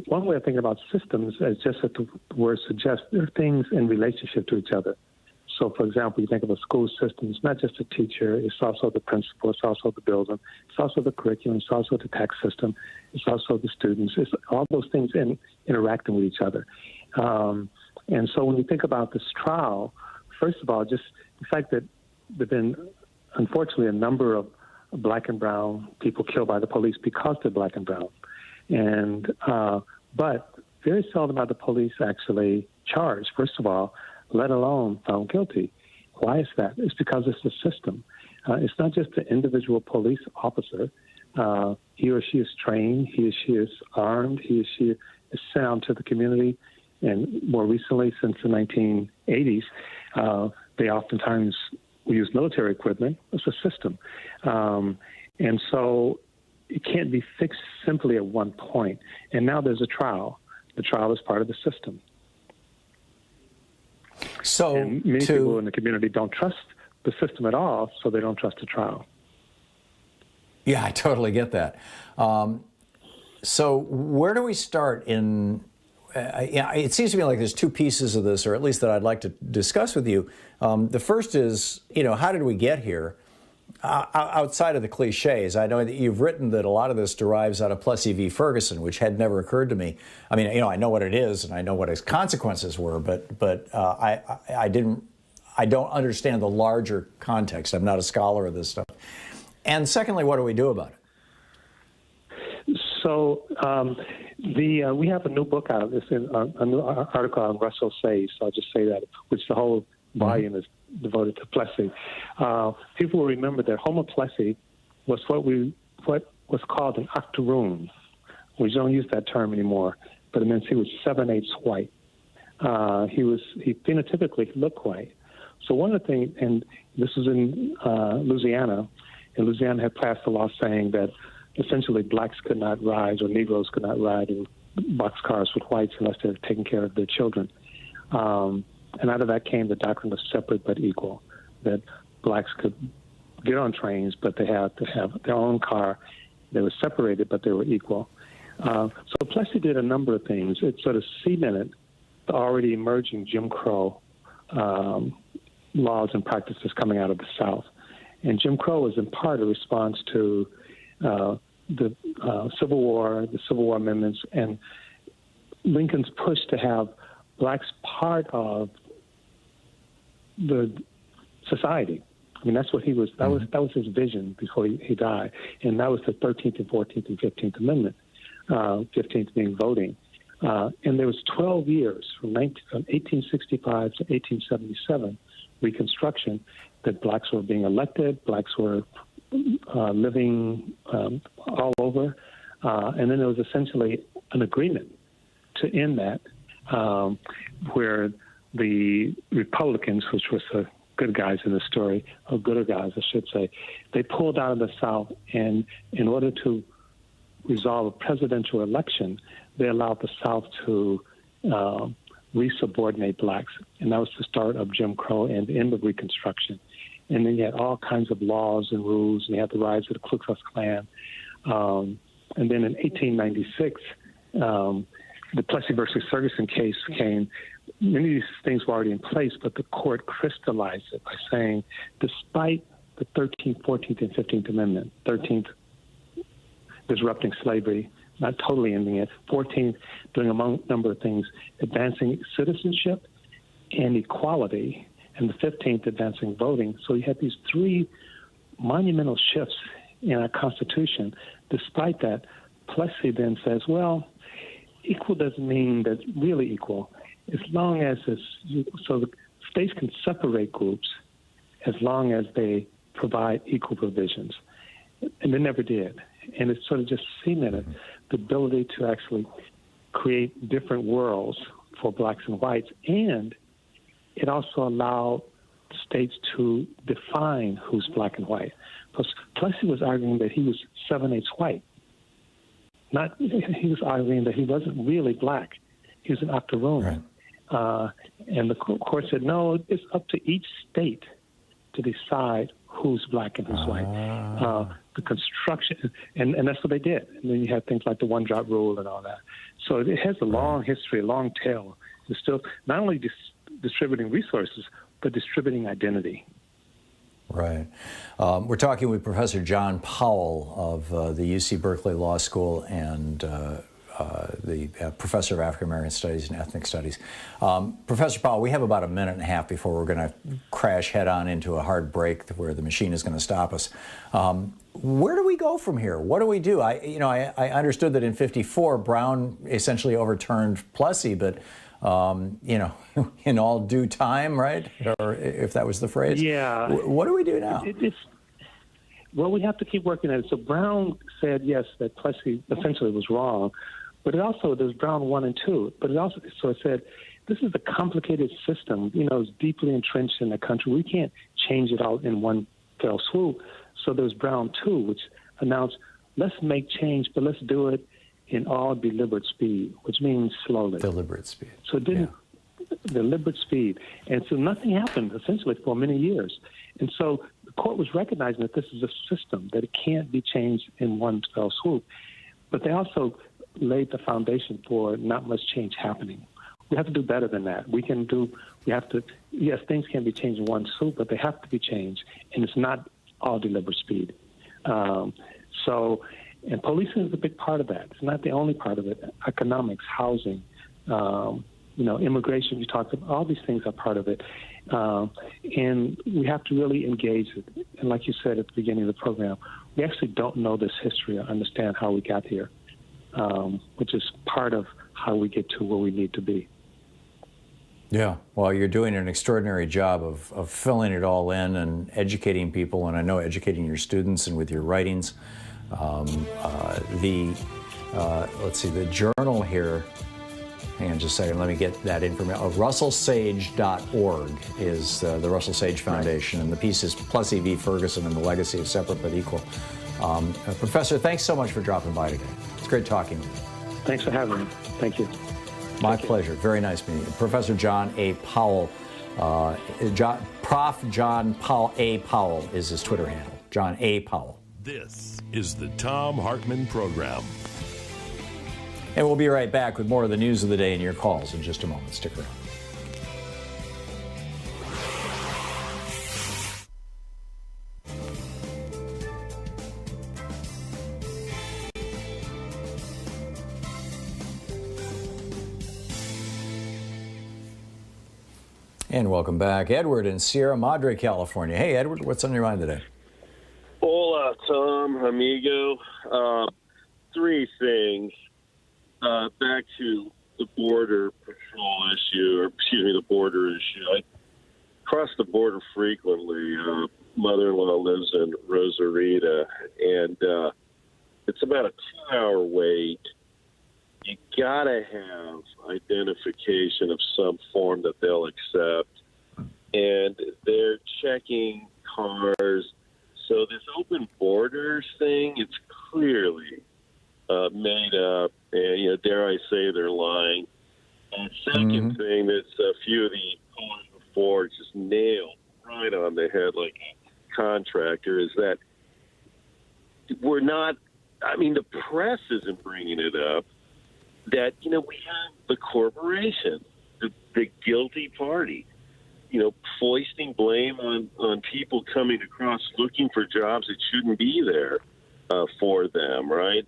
one way of thinking about systems, as just as the word suggests, there are things in relationship to each other. So, for example, you think of a school system, it's not just a teacher, it's also the principal, it's also the building, it's also the curriculum, it's also the tax system, it's also the students. It's all those things interacting with each other. And so when you think about this trial, first of all, just the fact that there have been, unfortunately, a number of black and brown people killed by the police because they're black and brown. And but very seldom are the police actually charged, first of all, let alone found guilty. Why is that? It's because it's the system. It's not just the individual police officer. He or she is trained, he or she is armed, he or she is sent out to the community. And more recently, since the 1980s, they oftentimes use military equipment. It's a system. And so it can't be fixed simply at one point. And now there's a trial. The trial is part of the system. So and many people in the community don't trust the system at all, so they don't trust the trial. Yeah, I totally get that. So where do we start in... it seems to me like there's two pieces of this, or at least that I'd like to discuss with you. The first is, you know, how did we get here? Outside of the cliches, I know that you've written that a lot of this derives out of Plessy v. Ferguson, which had never occurred to me. I mean, you know, I know what it is and I know what its consequences were, but I don't understand the larger context. I'm not a scholar of this stuff. And secondly, what do we do about it? So we have a new book out. It's a new article on Russell Sage. So I'll just say that, which the whole volume is devoted to Plessy. People will remember that Homo Plessy was what was called an octoroon. We don't use that term anymore, but it means he was 7/8 white. He phenotypically looked white. So one of the things, and this was in Louisiana, and Louisiana had passed a law saying that essentially blacks could not ride or Negroes could not ride in boxcars with whites unless they were taking care of their children. And out of that came the doctrine of separate but equal, that blacks could get on trains, but they had to have their own car. They were separated, but they were equal. So Plessy did a number of things. It sort of cemented the already emerging Jim Crow laws and practices coming out of the South. And Jim Crow was in part a response to the Civil War, the Civil War amendments, and Lincoln's push to have blacks part of the society. I mean, that's what he was. That was his vision before he died, and that was the 13th and 14th and 15th Amendment. 15th being voting, and there was 12 years from 1865 to 1877, Reconstruction, that blacks were being elected, blacks were living all over, and then there was essentially an agreement to end that, where the Republicans, which was the good guys in the story, or gooder guys, I should say, they pulled out of the South, and in order to resolve a presidential election, they allowed the South to resubordinate blacks, and that was the start of Jim Crow and the end of Reconstruction. And then you had all kinds of laws and rules, and you had the rise of the Ku Klux Klan. And then in 1896, the Plessy versus Ferguson case came. Many of these things were already in place, but the court crystallized it by saying, despite the 13th, 14th, and 15th Amendment, 13th disrupting slavery, not totally ending it, 14th doing a number of things, advancing citizenship and equality, and the 15th advancing voting. So you had these three monumental shifts in our Constitution. Despite that, Plessy then says, well, equal doesn't mean that really equal. As long as so the states can separate groups as long as they provide equal provisions. And they never did. And it sort of just cemented the ability to actually create different worlds for blacks and whites. And it also allowed states to define who's black and white. Because Plessy was arguing that he was 7/8 white. He was arguing that he wasn't really black. He was an octoroon. Right. And the court said, no, it's up to each state to decide who's black and who's white. The construction, and that's what they did. And then you have things like the one-drop rule and all that. So it has a long history, a long tail. It's still not only distributing resources, but distributing identity. Right. We're talking with Professor John Powell of the UC Berkeley Law School and the Professor of African American Studies and Ethnic Studies. Professor Powell, we have about a minute and a half before we're going to crash head on into a hard break where the machine is going to stop us. Where do we go from here? What do we do? I understood that in '54 Brown essentially overturned Plessy, but in all due time, right? Or if that was the phrase. Yeah. What do we do now? Well, we have to keep working at it. So Brown said, yes, that Plessy essentially was wrong, but it also, there's Brown 1 and 2, but it also, so it said, this is a complicated system, it's deeply entrenched in the country. We can't change it all in one fell swoop. So there's Brown 2, which announced, let's make change, but let's do it in all deliberate speed, which means slowly. Deliberate speed. So it didn't, deliberate speed. And so nothing happened, essentially, for many years. And so the court was recognizing that this is a system, that it can't be changed in one fell swoop. But they also laid the foundation for not much change happening. We have to do better than that. Yes, things can be changed in one swoop, but they have to be changed, and it's not all deliberate speed. And policing is a big part of that. It's not the only part of it. Economics, housing, immigration, you talked about, all these things are part of it. And we have to really engage it. And like you said at the beginning of the program, we actually don't know this history or understand how we got here. which is part of how we get to where we need to be. Yeah, well, you're doing an extraordinary job of filling it all in and educating people, and I know educating your students and with your writings. Let's see, the journal here, hang on just a second, let me get that information. RussellSage.org is the Russell Sage Foundation, right. And the piece is Plessy v. Ferguson and the Legacy of Separate but Equal. Professor, thanks so much for dropping by today. It's great talking with you. Thanks for having me. Thank you. My pleasure. Very nice meeting you. Professor John A. Powell, Prof. John A. Powell is his Twitter handle. John A. Powell. This is the Thom Hartmann Program. And we'll be right back with more of the news of the day and your calls in just a moment. Stick around. And welcome back. Edward in Sierra Madre, California. Hey, Edward, what's on your mind today? Hola, Tom, amigo. Three things. Back to the border patrol issue, or excuse me, the border issue. I cross the border frequently. Mother-in-law lives in Rosarita, and it's about a 2-hour wait. You gotta have identification of some form that they'll accept, and they're checking cars. So this open borders thing, it's clearly made up, and dare I say they're lying. And second thing that's a few of the callers before just nailed right on the head like a contractor is that we're not. I mean, the press isn't bringing it up. That, we have the corporation, the guilty party, foisting blame on people coming across looking for jobs that shouldn't be there for them, right?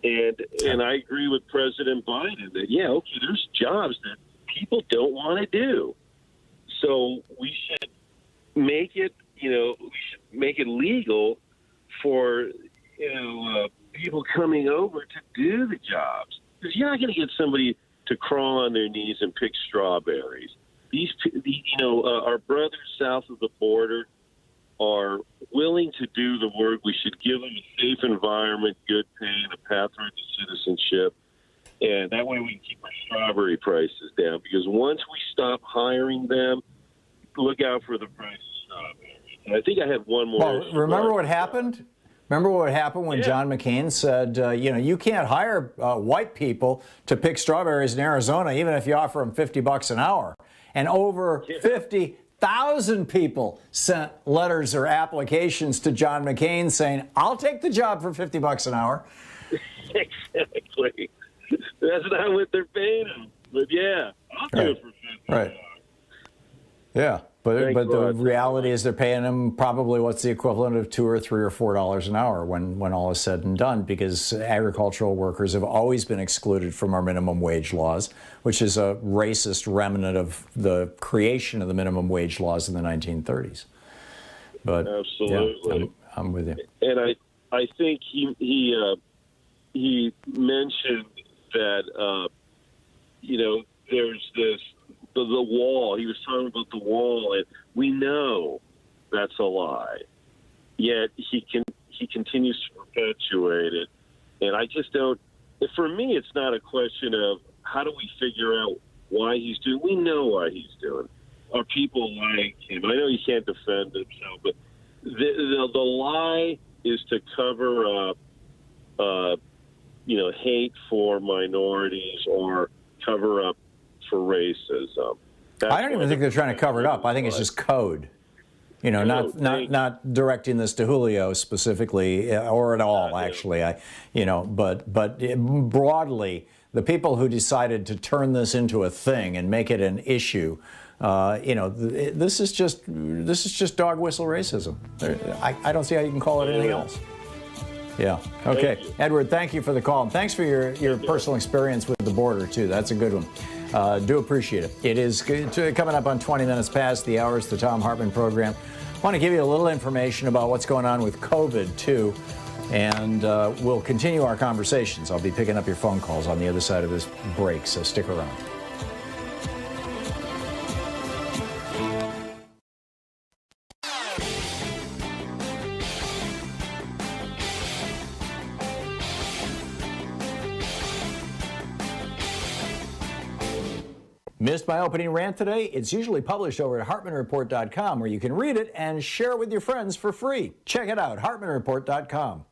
And I agree with President Biden that, there's jobs that people don't want to do. So we should make it, legal for, people coming over to do the jobs. Because you're not going to get somebody to crawl on their knees and pick strawberries. Our brothers south of the border are willing to do the work. We should give them a safe environment, good pay, and a pathway to citizenship. And that way we can keep our strawberry prices down. Because once we stop hiring them, look out for the price of strawberries. And I think I had one more. Well, remember what happened? Remember what happened when John McCain said, you can't hire white people to pick strawberries in Arizona, even if you offer them $50 an hour. And over 50,000 people sent letters or applications to John McCain saying, I'll take the job for $50 an hour. Exactly. That's not what they're paying them. But I'll do it for $50. Right. Yeah. But the reality is they're paying them probably what's the equivalent of $2 or $3 or $4 an hour when all is said and done, because agricultural workers have always been excluded from our minimum wage laws, which is a racist remnant of the creation of the minimum wage laws in the 1930s. But absolutely, yeah, I'm with you. And I think he mentioned that there's this. The wall. He was talking about the wall, and we know that's a lie. Yet he continues to perpetuate it, and I just don't. For me, it's not a question of how do we figure out why he's doing. We know why he's doing. Are people like him? I know he can't defend himself, but the lie is to cover up, hate for minorities or cover up for racism. I don't even think they're trying to cover it up. I think it's just code. Not directing this to Julio specifically or at all, actually. But broadly, the people who decided to turn this into a thing and make it an issue, this is just dog whistle racism. I don't see how you can call it anything else. Yeah. Okay. Edward, thank you for the call. And thanks for your personal experience with the border, too. That's a good one. Do appreciate it. It is coming up on 20 minutes past the hour. It's the Thom Hartmann Program. I want to give you a little information about what's going on with COVID, too. And we'll continue our conversations. I'll be picking up your phone calls on the other side of this break, so stick around. Missed my opening rant today? It's usually published over at HartmannReport.com, where you can read it and share it with your friends for free. Check it out, HartmannReport.com.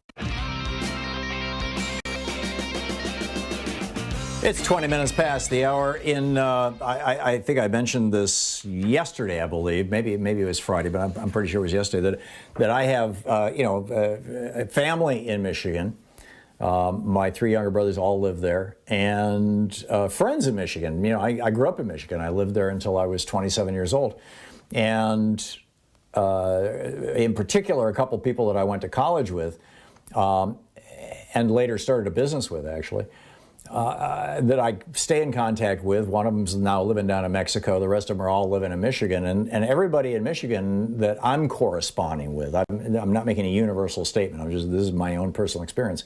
It's 20 minutes past the hour. I think I mentioned this yesterday, I believe. Maybe it was Friday, but I'm pretty sure it was yesterday that I have a family in Michigan. My three younger brothers all live there, and friends in Michigan. I grew up in Michigan. I lived there until I was 27 years old. And in particular, a couple people that I went to college with and later started a business with, actually, that I stay in contact with. One of them's now living down in Mexico. The rest of them are all living in Michigan. And everybody in Michigan that I'm corresponding with, I'm not making a universal statement. This is my own personal experience,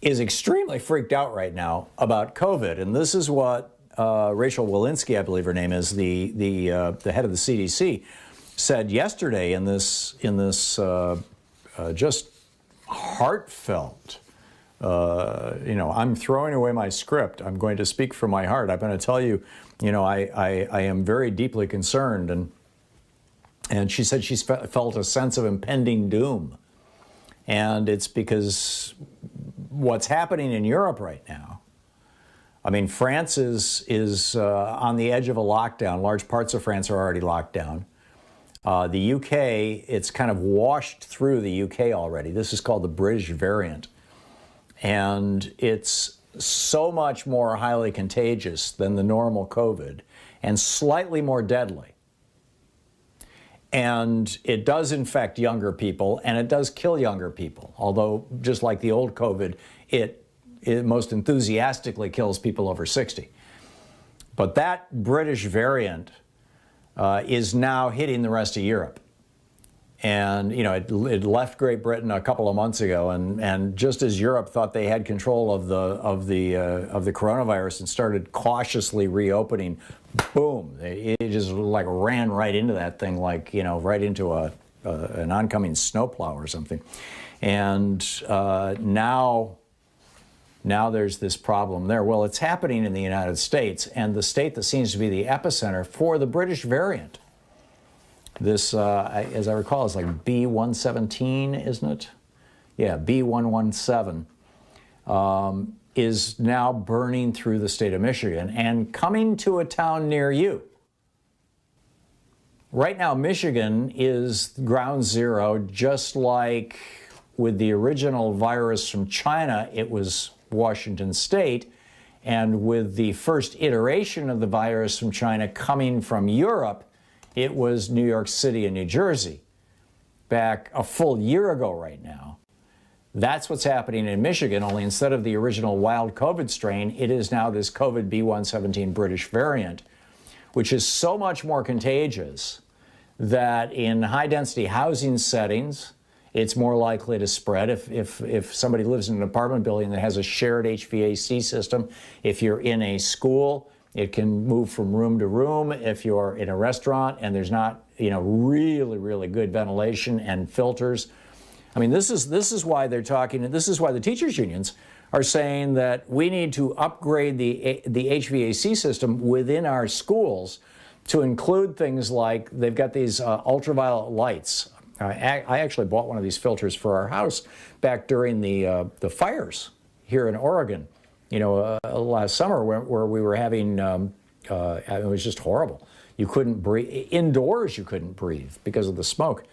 is extremely freaked out right now about COVID. And this is what Rachel Walensky, I believe her name is, the head of the CDC, said yesterday in this just heartfelt, I'm throwing away my script. I'm going to speak from my heart. I'm going to tell you, I am very deeply concerned. And she said she's felt a sense of impending doom. And it's because what's happening in Europe right now. I mean, France is on the edge of a lockdown. Large parts of France are already locked down. The UK, it's kind of washed through the UK already. This is called the British variant. And it's so much more highly contagious than the normal COVID and slightly more deadly. And it does infect younger people, and it does kill younger people. Although, just like the old COVID, it most enthusiastically kills people over 60. But that British variant is now hitting the rest of Europe. And, it left Great Britain a couple of months ago, and just as Europe thought they had control of the coronavirus and started cautiously reopening, boom, it just like ran right into that thing, like, right into an oncoming snowplow or something. And now there's this problem there. Well, it's happening in the United States, and the state that seems to be the epicenter for the British variant. This, as I recall, is like B117, isn't it? Yeah, B117 is now burning through the state of Michigan and coming to a town near you. Right now, Michigan is ground zero, just like with the original virus from China, it was Washington State. And with the first iteration of the virus from China coming from Europe, it was New York City and New Jersey back a full year ago right now. That's what's happening in Michigan, only instead of the original wild COVID strain, it is now this COVID B117 British variant, which is so much more contagious that in high-density housing settings, it's more likely to spread. If somebody lives in an apartment building that has a shared HVAC system, if you're in a school, it can move from room to room. If you're in a restaurant and there's not, really, really good ventilation and filters. I mean, this is why they're talking, and this is why the teachers' unions are saying that we need to upgrade the HVAC system within our schools to include things like they've got these ultraviolet lights. I actually bought one of these filters for our house back during the fires here in Oregon. Last summer where we were having, it was just horrible. You couldn't breathe. Indoors, you couldn't breathe because of the smoke.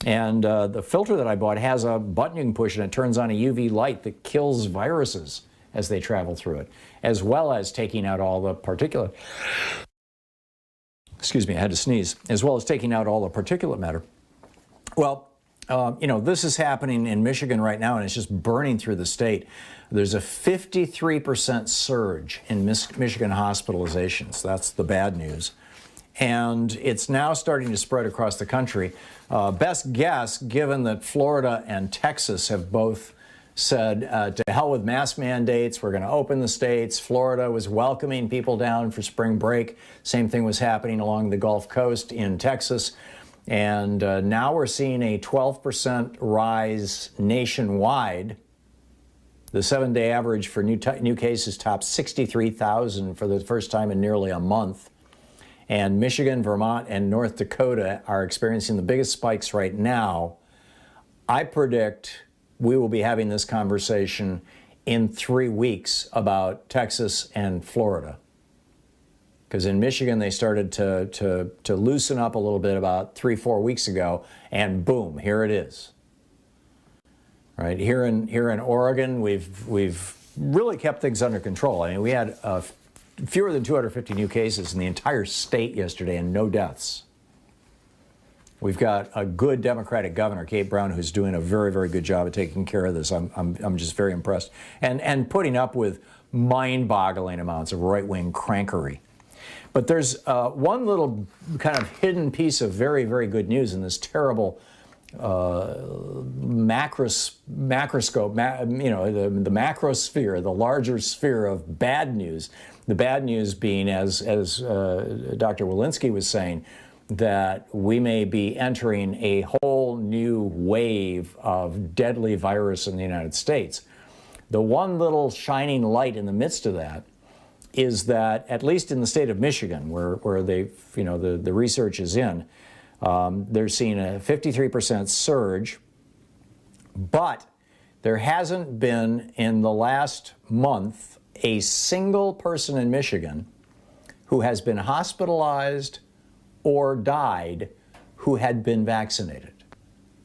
And the filter that I bought has a button you can push, and it turns on a UV light that kills viruses as they travel through it, as well as taking out all the particulate. Excuse me, I had to sneeze. As well as taking out all the particulate matter. Well, this is happening in Michigan right now, and it's just burning through the state. There's a 53% surge in Michigan hospitalizations. That's the bad news. And it's now starting to spread across the country. Best guess, given that Florida and Texas have both said, to hell with mask mandates, we're going to open the states. Florida was welcoming people down for spring break. Same thing was happening along the Gulf Coast in Texas. And now we're seeing a 12% rise nationwide. The 7-day average for new cases topped 63,000 for the first time in nearly a month. And Michigan, Vermont, and North Dakota are experiencing the biggest spikes right now. I predict we will be having this conversation in 3 weeks about Texas and Florida. Because in Michigan, they started to loosen up a little bit about 3-4 weeks ago, and boom, here it is. Right here in Oregon, we've really kept things under control. I mean, we had fewer than 250 new cases in the entire state yesterday, and no deaths. We've got a good Democratic governor, Kate Brown, who's doing a very, very good job of taking care of this. I'm just very impressed, and putting up with mind-boggling amounts of right-wing crankery. But there's one little kind of hidden piece of very, very good news in this terrible macroscope, the macrosphere, the larger sphere of bad news. The bad news being, as Dr. Walensky was saying, that we may be entering a whole new wave of deadly virus in the United States. The one little shining light in the midst of that is that, at least in the state of Michigan, where they, the research is in, they're seeing a 53% surge, but there hasn't been in the last month a single person in Michigan who has been hospitalized or died who had been vaccinated.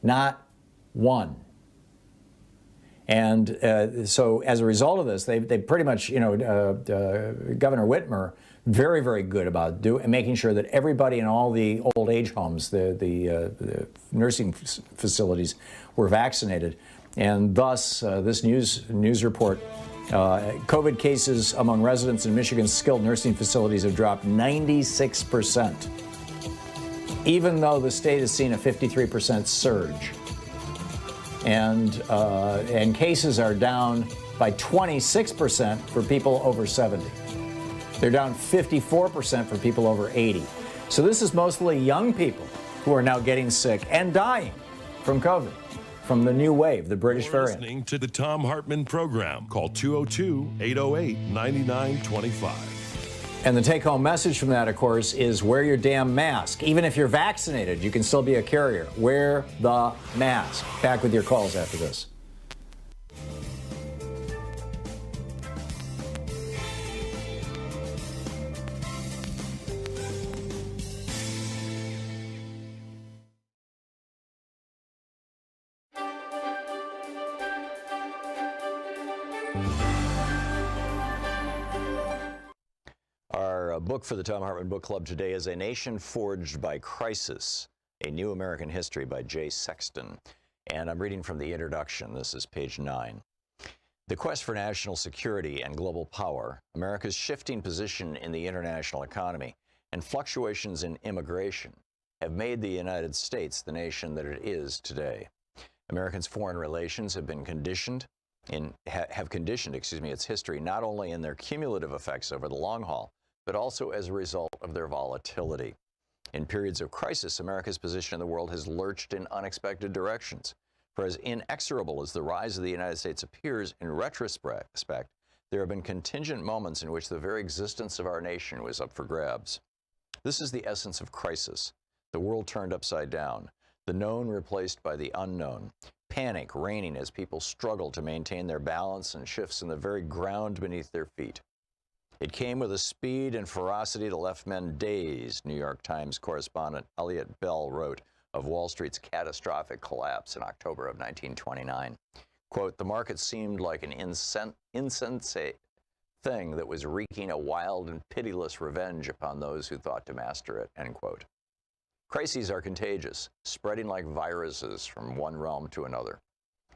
Not one. And so as a result of this, they pretty much, Governor Whitmer, very, very good about making sure that everybody in all the old age homes, the nursing facilities, were vaccinated. And thus, this news report, COVID cases among residents in Michigan's skilled nursing facilities have dropped 96%, even though the state has seen a 53% surge. And cases are down by 26% for people over 70. They're down 54% for people over 80. So this is mostly young people who are now getting sick and dying from COVID, from the new wave, the British variant. Listening to the Thom Hartmann Program. Call 202-808-9925. And the take-home message from that, of course, is wear your damn mask. Even if you're vaccinated, you can still be a carrier. Wear the mask. Back with your calls after this. Our book for the Thom Hartmann Book Club today is A Nation Forged by Crisis, A New American History by Jay Sexton. And I'm reading from the introduction. This is page 9. The quest for national security and global power, America's shifting position in the international economy, and fluctuations in immigration have made the United States the nation that it is today. Americans' foreign relations have been conditioned its history not only in their cumulative effects over the long haul, but also as a result of their volatility. In periods of crisis, America's position in the world has lurched in unexpected directions. For as inexorable as the rise of the United States appears in retrospect, there have been contingent moments in which the very existence of our nation was up for grabs. This is the essence of crisis. The world turned upside down, the known replaced by the unknown, panic reigning as people struggle to maintain their balance and shifts in the very ground beneath their feet. It came with a speed and ferocity that left men dazed, New York Times correspondent Elliot Bell wrote of Wall Street's catastrophic collapse in October of 1929. Quote, the market seemed like an insensate thing that was wreaking a wild and pitiless revenge upon those who thought to master it, end quote. Crises are contagious, spreading like viruses from one realm to another.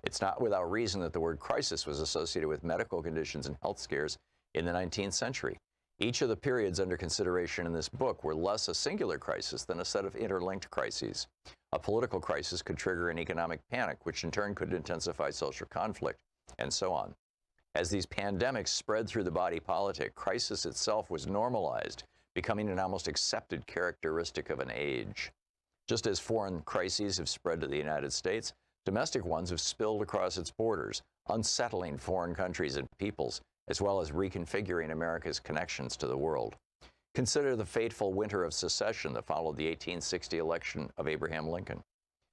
It's not without reason that the word crisis was associated with medical conditions and health scares in the 19th century. Each of the periods under consideration in this book were less a singular crisis than a set of interlinked crises. A political crisis could trigger an economic panic, which in turn could intensify social conflict. and so on. As these pandemics spread through the body politic, crisis itself was normalized, becoming an almost accepted characteristic of an age. Just as foreign crises have spread to the United States, domestic ones have spilled across its borders, unsettling foreign countries and peoples, as well as reconfiguring America's connections to the world. Consider the fateful winter of secession that followed the 1860 election of Abraham Lincoln.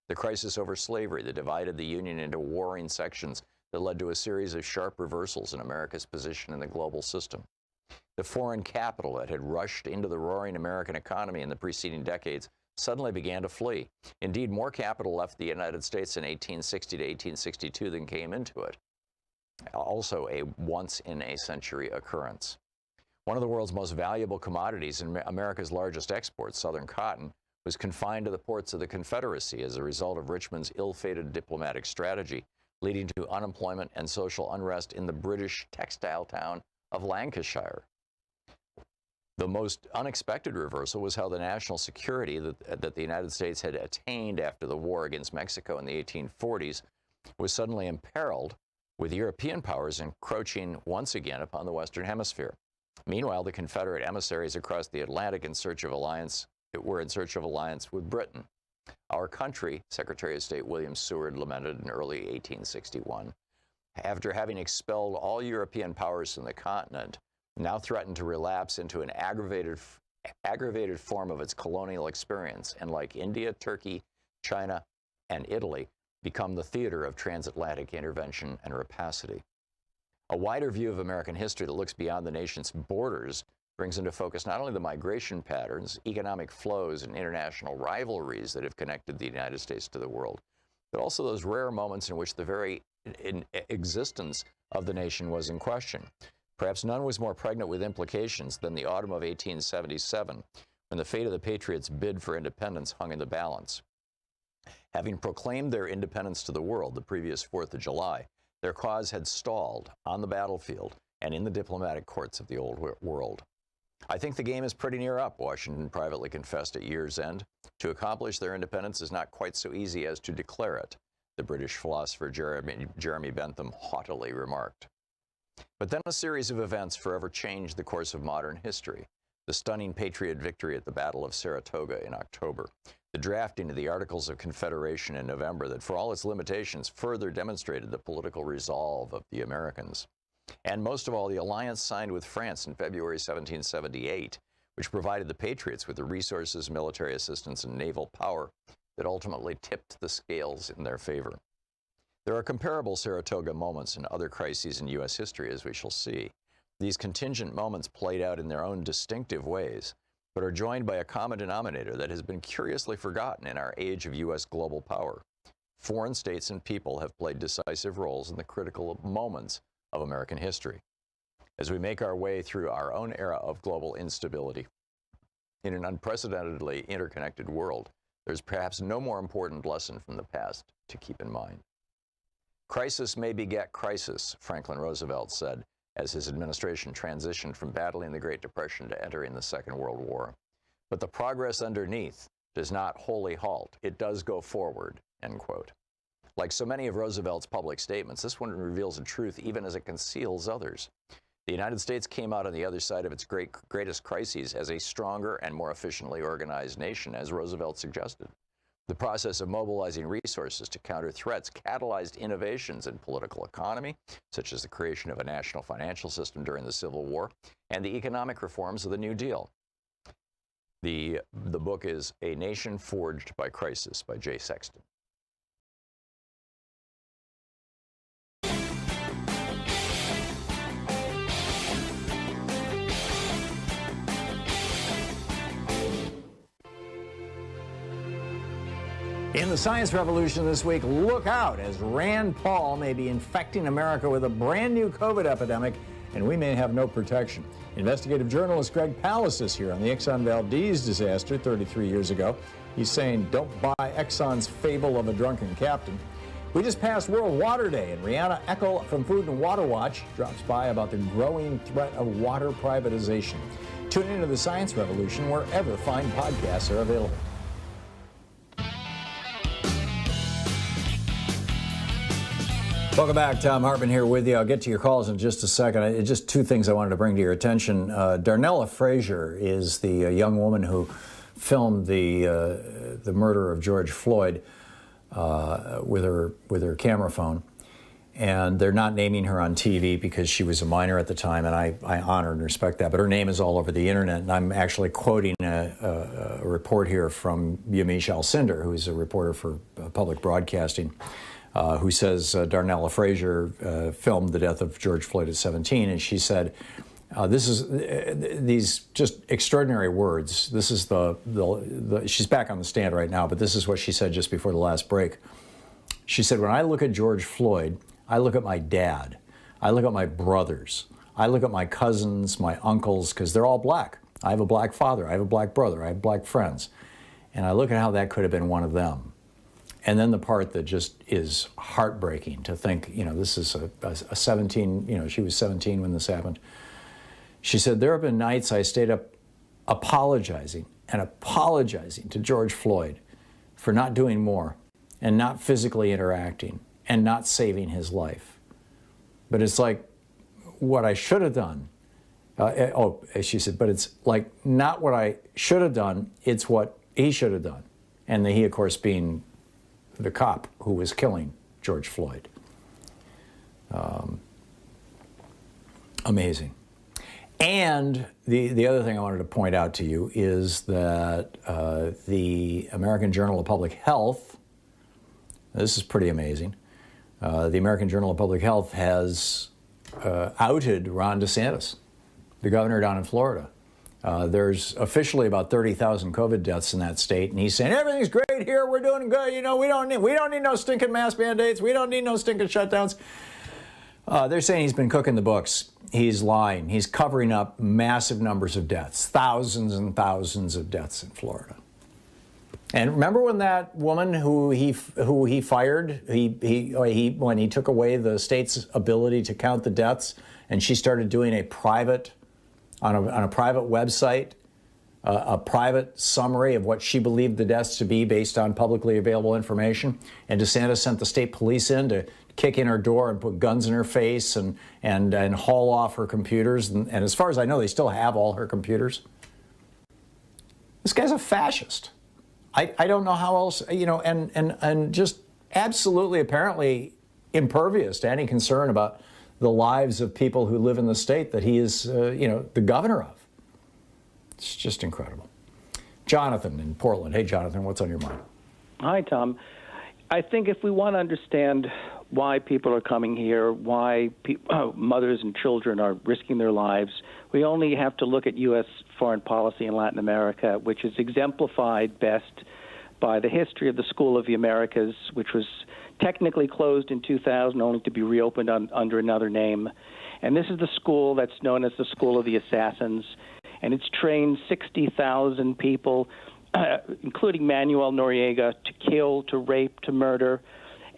The crisis over slavery that divided the Union into warring sections that led to a series of sharp reversals in America's position in the global system. The foreign capital that had rushed into the roaring American economy in the preceding decades suddenly began to flee. Indeed, more capital left the United States in 1860 to 1862 than came into it. Also a once-in-a-century occurrence. One of the world's most valuable commodities and America's largest exports, Southern cotton, was confined to the ports of the Confederacy as a result of Richmond's ill-fated diplomatic strategy, leading to unemployment and social unrest in the British textile town of Lancashire. The most unexpected reversal was how the national security that the United States had attained after the war against Mexico in the 1840s was suddenly imperiled, with European powers encroaching once again upon the Western Hemisphere. Meanwhile, the Confederate emissaries across the Atlantic were in search of alliance with Britain. Our country, Secretary of State William Seward lamented in early 1861, after having expelled all European powers from the continent, now threatened to relapse into an aggravated form of its colonial experience, and like India, Turkey, China, and Italy, become the theater of transatlantic intervention and rapacity. A wider view of American history that looks beyond the nation's borders brings into focus not only the migration patterns, economic flows, and international rivalries that have connected the United States to the world, but also those rare moments in which the very existence of the nation was in question. Perhaps none was more pregnant with implications than the autumn of 1877, when the fate of the Patriots' bid for independence hung in the balance. Having proclaimed their independence to the world the previous 4th of July, their cause had stalled on the battlefield and in the diplomatic courts of the old world. I think the game is pretty near up, Washington privately confessed at year's end. To accomplish their independence is not quite so easy as to declare it, the British philosopher Jeremy Bentham haughtily remarked. But then a series of events forever changed the course of modern history. The stunning Patriot victory at the Battle of Saratoga in October, the drafting of the Articles of Confederation in November that, for all its limitations, further demonstrated the political resolve of the Americans. And most of all, the alliance signed with France in February 1778, which provided the Patriots with the resources, military assistance, and naval power that ultimately tipped the scales in their favor. There are comparable Saratoga moments in other crises in U.S. history, as we shall see. These contingent moments played out in their own distinctive ways, but are joined by a common denominator that has been curiously forgotten in our age of U.S. global power. Foreign states and people have played decisive roles in the critical moments of American history. As we make our way through our own era of global instability, in an unprecedentedly interconnected world, there's perhaps no more important lesson from the past to keep in mind. Crisis may beget crisis, Franklin Roosevelt said, as his administration transitioned from battling the Great Depression to entering the Second World War. But the progress underneath does not wholly halt. It does go forward, end quote. Like so many of Roosevelt's public statements, this one reveals a truth even as it conceals others. The United States came out on the other side of its greatest crises as a stronger and more efficiently organized nation, as Roosevelt suggested. The process of mobilizing resources to counter threats catalyzed innovations in political economy, such as the creation of a national financial system during the Civil War, and the economic reforms of the New Deal. The book is A Nation Forged by Crisis by Jay Sexton. In the science revolution this week, look out as Rand Paul may be infecting America with a brand new COVID epidemic, and we may have no protection. Investigative journalist Greg Pallas is here on the Exxon Valdez disaster 33 years ago. He's saying, don't buy Exxon's fable of a drunken captain. We just passed World Water Day, and Rihanna Eckel from Food and Water Watch drops by about the growing threat of water privatization. Tune into the Science Revolution wherever fine podcasts are available. Welcome back. Thom Hartmann here with you. I'll get to your calls in just a second. Just two things I wanted to bring to your attention. Darnella Frazier is the young woman who filmed the murder of George Floyd with her camera phone. And they're not naming her on TV because she was a minor at the time, and I honor and respect that. But her name is all over the internet, and I'm actually quoting a report here from Yamiche Alcindor, who's a reporter for public broadcasting, who says Darnella Frazier filmed the death of George Floyd at 17, and she said, these just extraordinary words. This is she's back on the stand right now, but this is what she said just before the last break. She said, when I look at George Floyd, I look at my dad, I look at my brothers, I look at my cousins, my uncles, because they're all black. I have a black father, I have a black brother, I have black friends. And I look at how that could have been one of them. And then the part that just is heartbreaking to think, this is a 17, she was 17 when this happened. She said, there have been nights I stayed up apologizing to George Floyd for not doing more and not physically interacting and not saving his life. But it's like what I should have done. She said, but it's like not what I should have done, it's what he should have done. And he, of course, being the cop who was killing George Floyd. Amazing. And the other thing I wanted to point out to you is that the American Journal of Public Health, this is pretty amazing, the American Journal of Public Health has outed Ron DeSantis, the governor down in Florida. There's officially about 30,000 COVID deaths in that state, and he's saying, everything's great here, we're doing good, we don't need no stinking mask mandates, we don't need no stinking shutdowns. They're saying he's been cooking the books. He's lying. He's covering up massive numbers of deaths, thousands and thousands of deaths in Florida. And remember when that woman who he fired, when he took away the state's ability to count the deaths, and she started doing a private, on a private website, a private summary of what she believed the deaths to be based on publicly available information, and DeSantis sent the state police in to kick in her door and put guns in her face and haul off her computers. And as far as I know, they still have all her computers. This guy's a fascist. I don't know how else, and just absolutely apparently impervious to any concern about the lives of people who live in the state that he is, the governor of. It's just incredible. Jonathan in Portland. Hey, Jonathan, what's on your mind? Hi, Tom. I think if we want to understand why people are coming here, why mothers and children are risking their lives, we only have to look at U.S. foreign policy in Latin America, which is exemplified best by the history of the School of the Americas, which was technically closed in 2000, only to be reopened under another name. And this is the school that's known as the School of the Assassins, and it's trained 60,000 people, including Manuel Noriega, to kill, to rape, to murder.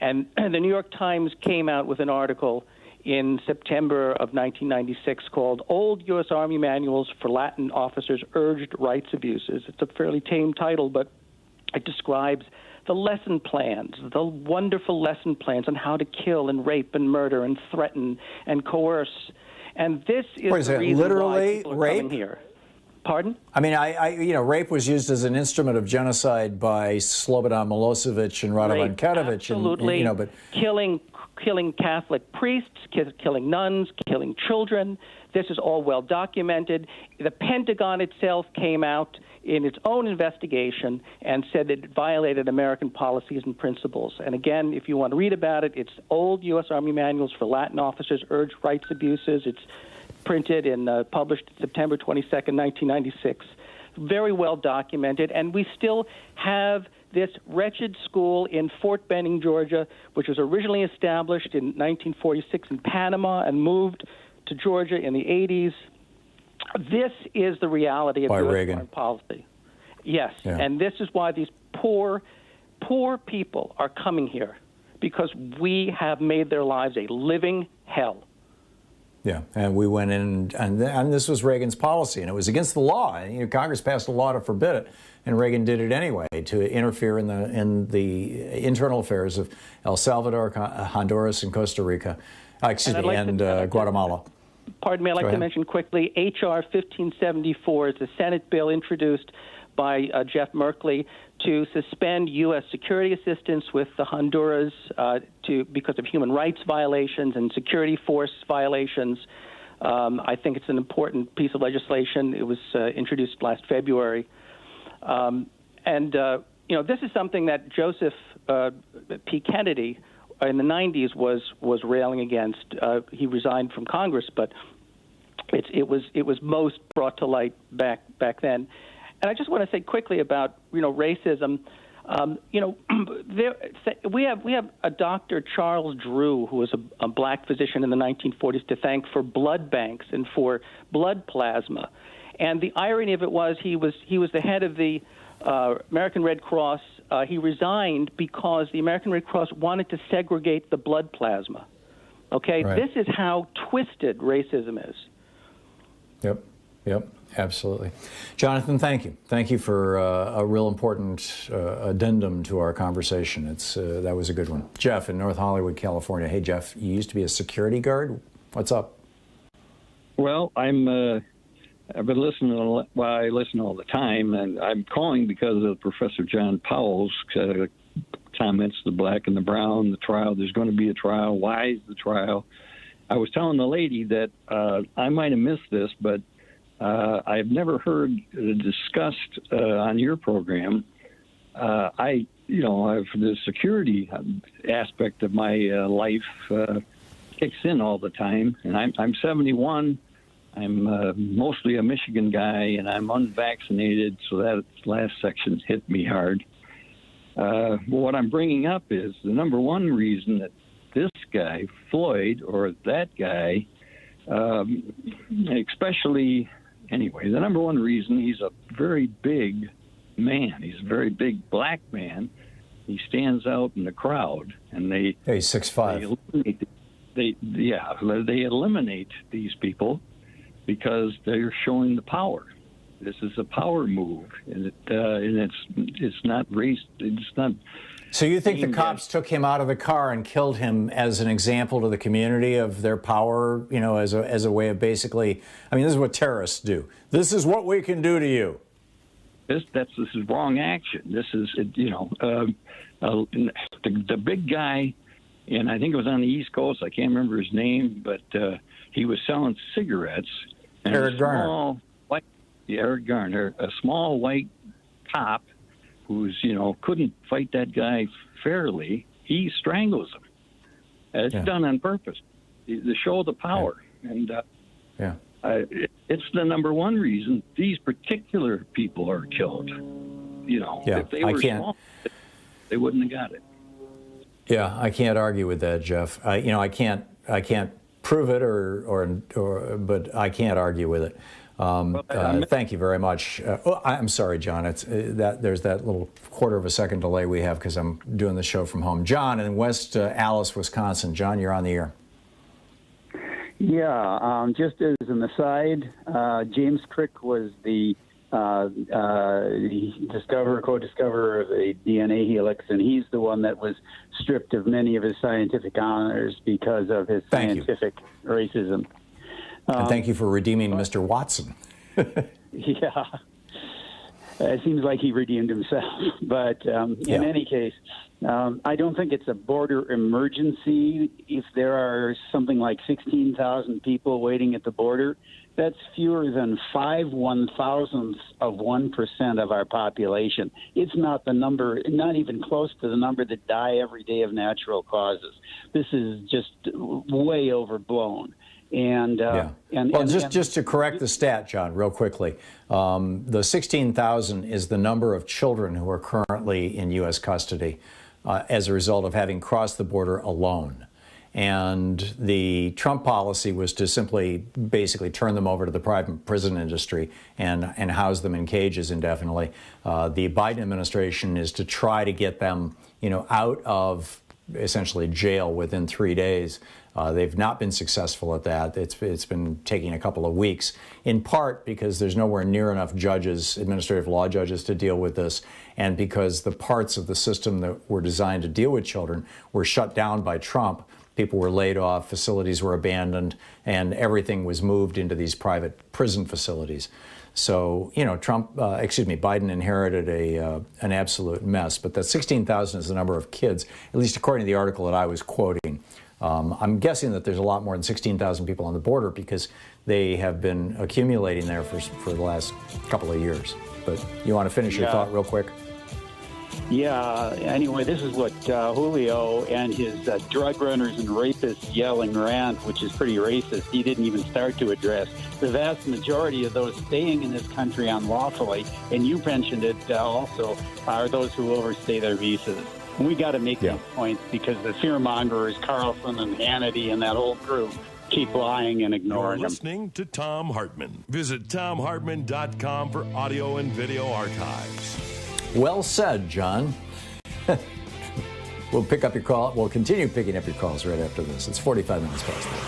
And the New York Times came out with an article in September of 1996 called Old U.S. Army Manuals for Latin Officers Urged Rights Abuses. It's a fairly tame title, but it describes the lesson plans, the wonderful lesson plans on how to kill and rape and murder and threaten and coerce. And this is the reason why people are coming here. Pardon? I mean, rape was used as an instrument of genocide by Slobodan Milosevic and Radovan Karadzic. Absolutely. But killing Catholic priests, killing nuns, killing children. This is all well documented. The Pentagon itself came out in its own investigation and said that it violated American policies and principles. And again, if you want to read about it, it's Old U.S. Army Manuals for Latin Officers Urged Rights Abuses. It's printed and published September 22nd, 1996. Very well documented. And we still have this wretched school in Fort Benning, Georgia, which was originally established in 1946 in Panama and moved to Georgia in the 80s. This is the reality of U.S. foreign policy. Yes, yeah. And this is why these poor people are coming here, because we have made their lives a living hell. Yeah, and we went in, and this was Reagan's policy, and it was against the law. And, Congress passed a law to forbid it, and Reagan did it anyway to interfere in the internal affairs of El Salvador, Honduras, and Costa Rica, and Guatemala. Pardon me, I'd like to mention quickly, H.R. 1574 is a Senate bill introduced by Jeff Merkley to suspend U.S. security assistance with the Honduras because of human rights violations and security force violations. I think it's an important piece of legislation. It was introduced last February. This is something that Joseph P. Kennedy in the 90s was railing against. He resigned from Congress, but it was most brought to light back then. And I just want to say quickly about racism. We have a Dr. Charles Drew, who was a black physician in the 1940s, to thank for blood banks and for blood plasma. And the irony of it was he was the head of the American Red Cross. He resigned because the American Red Cross wanted to segregate the blood plasma. Okay, right. This is how twisted racism is. Yep, absolutely. Jonathan, thank you. Thank you for a real important addendum to our conversation. That was a good one. Jeff in North Hollywood, California. Hey, Jeff, you used to be a security guard. What's up? Well, I've been listening I listen all the time, and I'm calling because of Professor John Powell's comments, the black and the brown, the trial. There's going to be a trial. Why is the trial? I was telling the lady that I might have missed this, but I've never heard discussed on your program. The security aspect of my life kicks in all the time, and I'm 71. I'm mostly a Michigan guy, and I'm unvaccinated, so that last section hit me hard. What I'm bringing up is the number one reason that this guy, Floyd, or that guy, especially, anyway, the number one reason, he's a very big man. He's a very big black man. He stands out in the crowd, and he's 6'5". They eliminate these people because they're showing the power. This is a power move, and it's not race. It's not. So you think the cops took him out of the car and killed him as an example to the community of their power? As a way of basically. I mean, this is what terrorists do. This is what we can do to you. This is wrong action. This is the big guy, and I think it was on the East Coast. I can't remember his name, but he was selling cigarettes. Eric Garner. Eric Garner, a small white cop who's, couldn't fight that guy fairly. He strangles him. It's done on purpose to show the power. And it's the number one reason these particular people are killed. If they were small, they wouldn't have got it. Yeah, I can't argue with that, Jeff. I can't prove it but I can't argue with it. Thank you very much. I'm sorry, John. There's that little quarter of a second delay we have because I'm doing the show from home. John in West Allis, Wisconsin. John, you're on the air. Yeah, just as an aside, James Crick was the co-discoverer of the DNA helix, and he's the one that was stripped of many of his scientific honors because of his scientific racism. And thank you for redeeming Mr. Watson. Yeah. It seems like he redeemed himself. But in any case, I don't think it's a border emergency. If there are something like 16,000 people waiting at the border, that's fewer than 5/1,000ths of 1% of our population. It's not the number, not even close to the number that die every day of natural causes. This is just way overblown. Just to correct the stat, John, real quickly, the 16,000 is the number of children who are currently in U.S. custody as a result of having crossed the border alone. And the Trump policy was to simply basically turn them over to the private prison industry and house them in cages indefinitely. The Biden administration is to try to get them, out of essentially jail within 3 days. They've not been successful at that. It's been taking a couple of weeks, in part because there's nowhere near enough judges, administrative law judges, to deal with this, and because the parts of the system that were designed to deal with children were shut down by Trump. People were laid off, facilities were abandoned, and everything was moved into these private prison facilities. So, you know, Biden inherited an absolute mess. But that 16,000 is the number of kids, at least according to the article that I was quoting. I'm guessing that there's a lot more than 16,000 people on the border because they have been accumulating there for the last couple of years. But you want to finish your thought real quick? Yeah, anyway, this is what Julio and his drug runners and rapists yelling rant, which is pretty racist, he didn't even start to address. The vast majority of those staying in this country unlawfully, and you mentioned it also, are those who overstay their visas. And we got to make these points because the fearmongers, Carlson and Hannity and that whole crew, keep lying and ignoring You're them. listening to Thom Hartmann. Visit ThomHartmann.com for audio and video archives. Well said, John. We'll pick up your call. We'll continue picking up your calls right after this. It's 45 minutes past 3.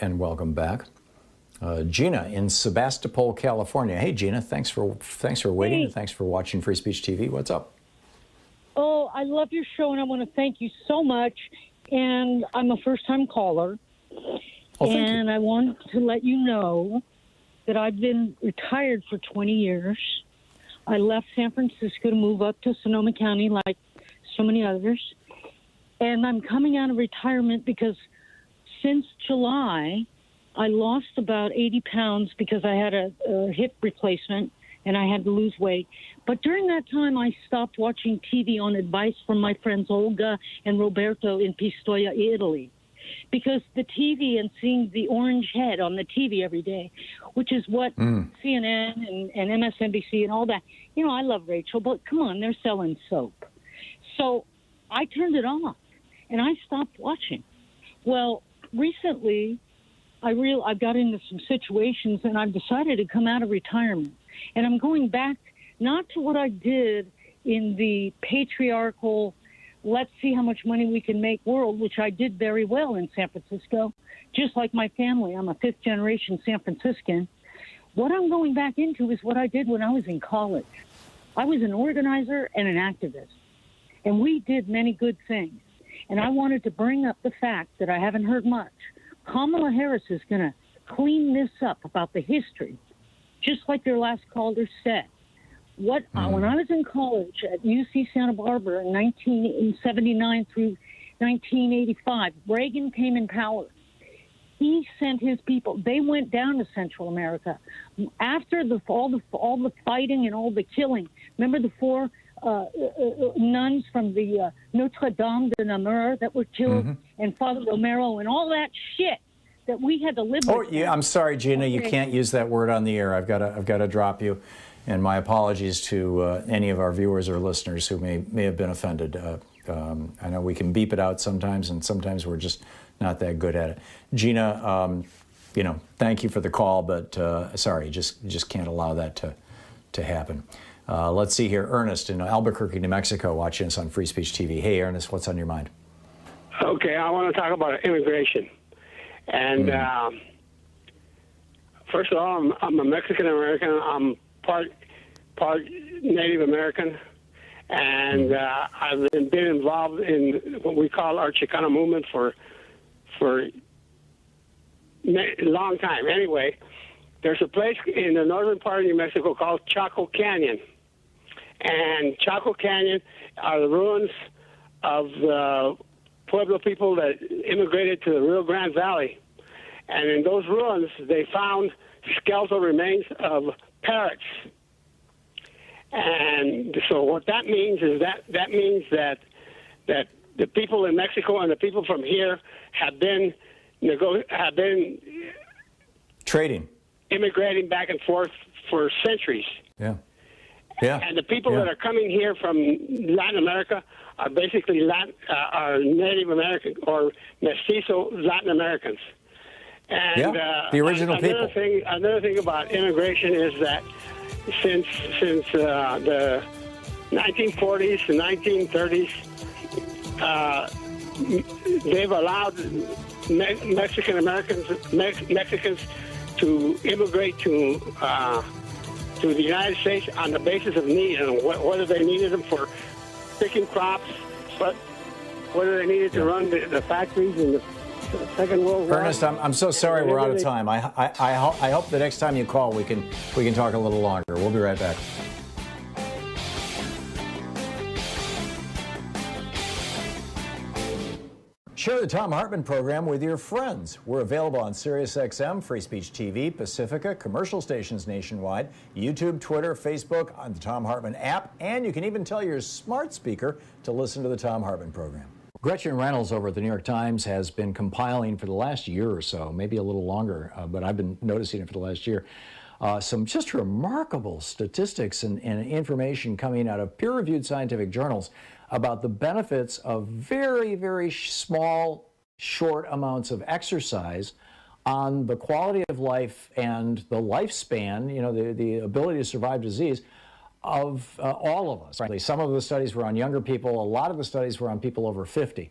And welcome back. Gina in Sebastopol, California. Hey, Gina, thanks for waiting and thanks for watching Free Speech TV. What's up? Oh, I love your show, and I want to thank you so much. And I'm a first-time caller. And I want to let you know that I've been retired for 20 years. I left San Francisco to move up to Sonoma County like so many others. And I'm coming out of retirement because since July, I lost about 80 pounds because I had a hip replacement and I had to lose weight. But during that time, I stopped watching TV on advice from my friends Olga and Roberto in Pistoia, Italy. Because the TV and seeing the orange head on the TV every day, which is what CNN and MSNBC and all that, you know, I love Rachel, but come on, they're selling soap. So I turned it off and I stopped watching. Well, recently, I got into some situations and I've decided to come out of retirement. And I'm going back not to what I did in the patriarchal, let's see how much money we can make world, which I did very well in San Francisco, just like my family. I'm a fifth-generation San Franciscan. What I'm going back into is what I did when I was in college. I was an organizer and an activist, and we did many good things. And I wanted to bring up the fact that I haven't heard much. Kamala Harris is going to clean this up about the history, just like your last caller said. When I was in college at UC Santa Barbara in 1979 through 1985, Reagan came in power. He sent his people. They went down to Central America after all the fighting and all the killing. Remember the 4 nuns from the Notre Dame de Namur that were killed, and Father Romero and all that shit that we had to live with. Oh, yeah. I'm sorry, Gina. You can't use that word on the air. I've got to drop you. And my apologies to any of our viewers or listeners who may have been offended. I know we can beep it out sometimes, and sometimes we're just not that good at it. Gina, thank you for the call, but sorry, just can't allow that to happen. Let's see here. Ernest in Albuquerque, New Mexico, watching us on Free Speech TV. Hey, Ernest, what's on your mind? Okay, I want to talk about immigration. And first of all, I'm a Mexican-American. I'm part Native American, and I've been involved in what we call our Chicano movement for a long time. Anyway, there's a place in the northern part of New Mexico called Chaco Canyon, and Chaco Canyon are the ruins of the Pueblo people that immigrated to the Rio Grande Valley. And in those ruins, they found skeletal remains of parrots. And so what that means is that means that the people in Mexico and the people from here have been trading, immigrating back and forth for centuries. Yeah. Yeah. And the people that are coming here from Latin America are basically are Native American or mestizo Latin Americans. And the original another people. Another thing about immigration is that since the 1940s to 1930s, they've allowed Mexicans to immigrate to the United States on the basis of need, and whether they needed them for picking crops, but whether they needed to run the factories in the Second World War. Ernest, I'm so sorry we're out of time. I hope the next time you call we can talk a little longer. We'll be right back. Share the Thom Hartmann Program with your friends. We're available on SiriusXM, Free Speech TV, Pacifica, commercial stations nationwide, YouTube, Twitter, Facebook, on the Thom Hartmann app, and you can even tell your smart speaker to listen to the Thom Hartmann Program. Gretchen Reynolds over at the New York Times has been compiling for the last year or so, maybe a little longer, but I've been noticing it for the last year, some just remarkable statistics and information coming out of peer-reviewed scientific journals about the benefits of very, very small, short amounts of exercise on the quality of life and the lifespan, the ability to survive disease of all of us. Frankly, some of the studies were on younger people. A lot of the studies were on people over 50.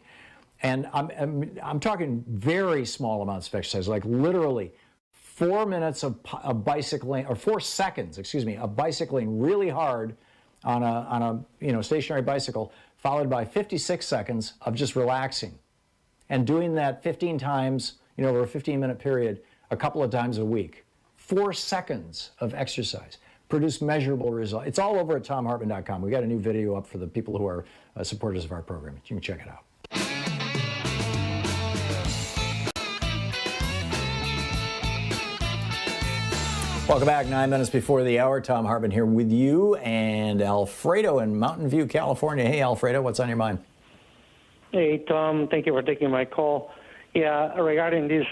And I'm talking very small amounts of exercise, like literally 4 minutes of bicycling, or 4 seconds, of bicycling really hard on a stationary bicycle, followed by 56 seconds of just relaxing, and doing that 15 times, over a 15-minute period, a couple of times a week. 4 seconds of exercise produce measurable results. It's all over at ThomHartmann.com. We got a new video up for the people who are supporters of our program. You can check it out. Welcome back. 9 minutes before the hour. Thom Hartmann here with you and Alfredo in Mountain View, California. Hey, Alfredo, what's on your mind? Hey, Tom. Thank you for taking my call. Yeah, regarding this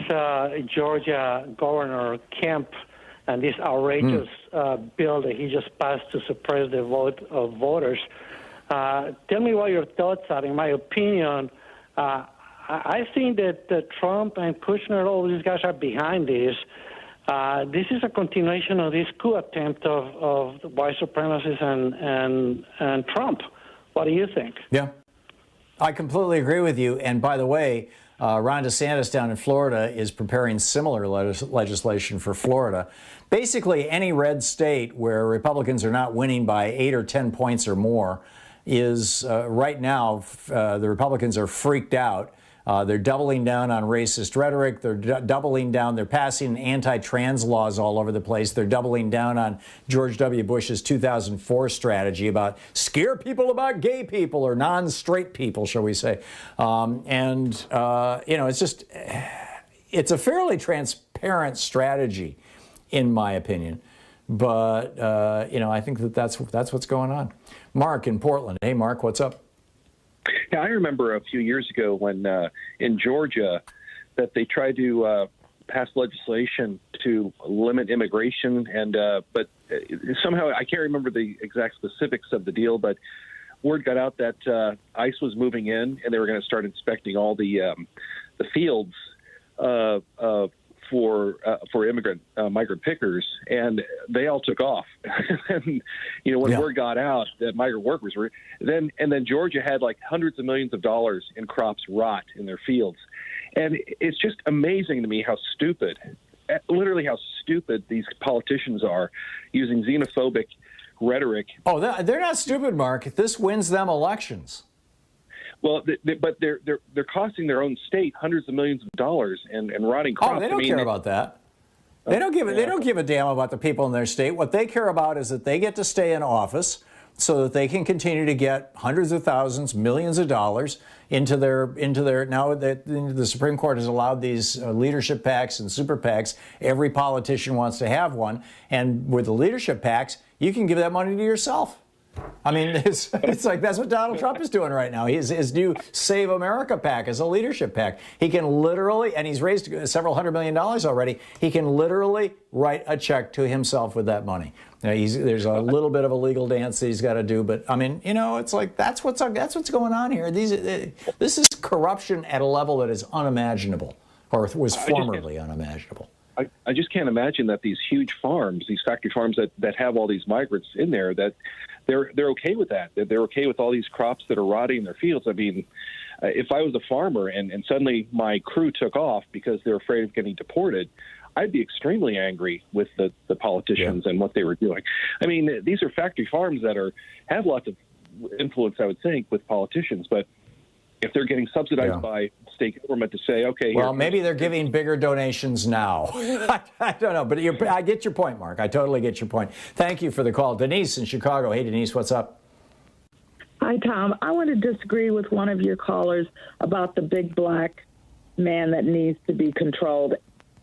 Georgia Governor Kemp and this outrageous bill that he just passed to suppress the vote of voters. Tell me what your thoughts are. In my opinion, I think that Trump and Kushner, all these guys are behind this. This is a continuation of this coup attempt of white supremacists and Trump. What do you think? Yeah, I completely agree with you. And by the way, Ron DeSantis down in Florida is preparing similar legislation for Florida. Basically, any red state where Republicans are not winning by 8 or 10 points or more is right now, the Republicans are freaked out. They're doubling down on racist rhetoric. They're doubling down. They're passing anti-trans laws all over the place. They're doubling down on George W. Bush's 2004 strategy about scare people about gay people or non-straight people, shall we say. It's a fairly transparent strategy, in my opinion. But, I think that's what's going on. Mark in Portland. Hey, Mark, what's up? Yeah, I remember a few years ago when in Georgia that they tried to pass legislation to limit immigration, but somehow I can't remember the exact specifics of the deal, but word got out that ICE was moving in and they were going to start inspecting all the fields for migrant pickers, and they all took off. And when word got out that migrant workers were then Georgia had like hundreds of millions of dollars in crops rot in their fields, and it's just amazing to me how stupid these politicians are using xenophobic rhetoric. Oh, they're not stupid, Mark. This wins them elections. Well, but they're costing their own state hundreds of millions of dollars and rotting crops. Oh, they don't care about that. They don't give a damn about the people in their state. What they care about is that they get to stay in office so that they can continue to get hundreds of thousands, millions of dollars into their. Now that the Supreme Court has allowed these leadership PACs and super PACs, every politician wants to have one, and with the leadership PACs, you can give that money to yourself. I mean, it's like that's what Donald Trump is doing right now. His new Save America PAC is a leadership PAC. He can literally, and he's raised several $100 million already, he can literally write a check to himself with that money. Now, there's a little bit of a legal dance that he's got to do, but I mean, it's like that's what's going on here. This is corruption at a level that is unimaginable, or was formerly unimaginable. I just can't imagine that these huge farms, these factory farms that have all these migrants in there, that they're okay with that. They're okay with all these crops that are rotting in their fields. I mean, if I was a farmer and suddenly my crew took off because they're afraid of getting deported, I'd be extremely angry with the politicians and what they were doing. I mean, these are factory farms that have lots of influence, I would think, with politicians, but if they're getting subsidized by state government to say, okay. Well, maybe they're giving bigger donations now. I don't know, but I get your point, Mark. I totally get your point. Thank you for the call. Denise in Chicago. Hey, Denise, what's up? Hi, Tom. I want to disagree with one of your callers about the big black man that needs to be controlled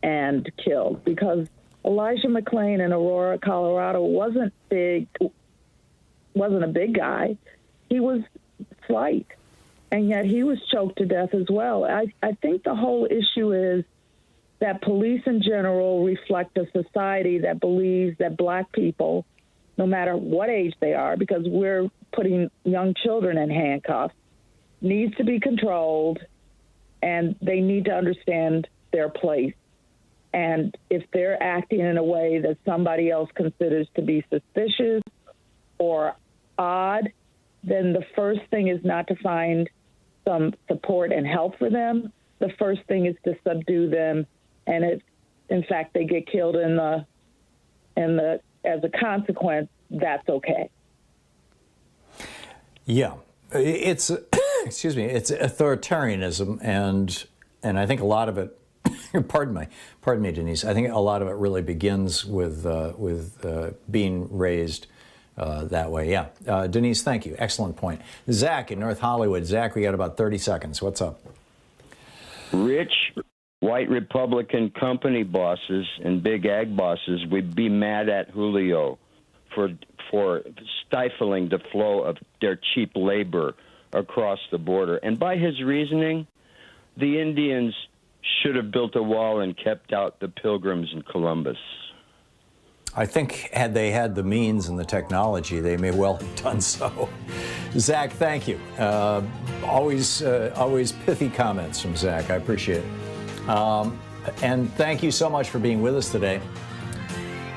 and killed, because Elijah McClain in Aurora, Colorado wasn't a big guy. He was slight. And yet he was choked to death as well. I think the whole issue is that police in general reflect a society that believes that black people, no matter what age they are, because we're putting young children in handcuffs, needs to be controlled, and they need to understand their place. And if they're acting in a way that somebody else considers to be suspicious or odd, then the first thing is not to find some support and help for them. The first thing is to subdue them, and if, in fact, they get killed as a consequence, that's okay. Yeah, it's it's authoritarianism, and I think a lot of it. Pardon me, Denise. I think a lot of it really begins with being raised that way. Yeah. Denise, thank you. Excellent point. Zach in North Hollywood. Zach, we got about 30 seconds. What's up? Rich white Republican company bosses and big ag bosses would be mad at Julio for stifling the flow of their cheap labor across the border. And by his reasoning, the Indians should have built a wall and kept out the Pilgrims and Columbus. I think had they had the means and the technology, they may well have done so. Zach, thank you. Always pithy comments from Zach. I appreciate it. And thank you so much for being with us today.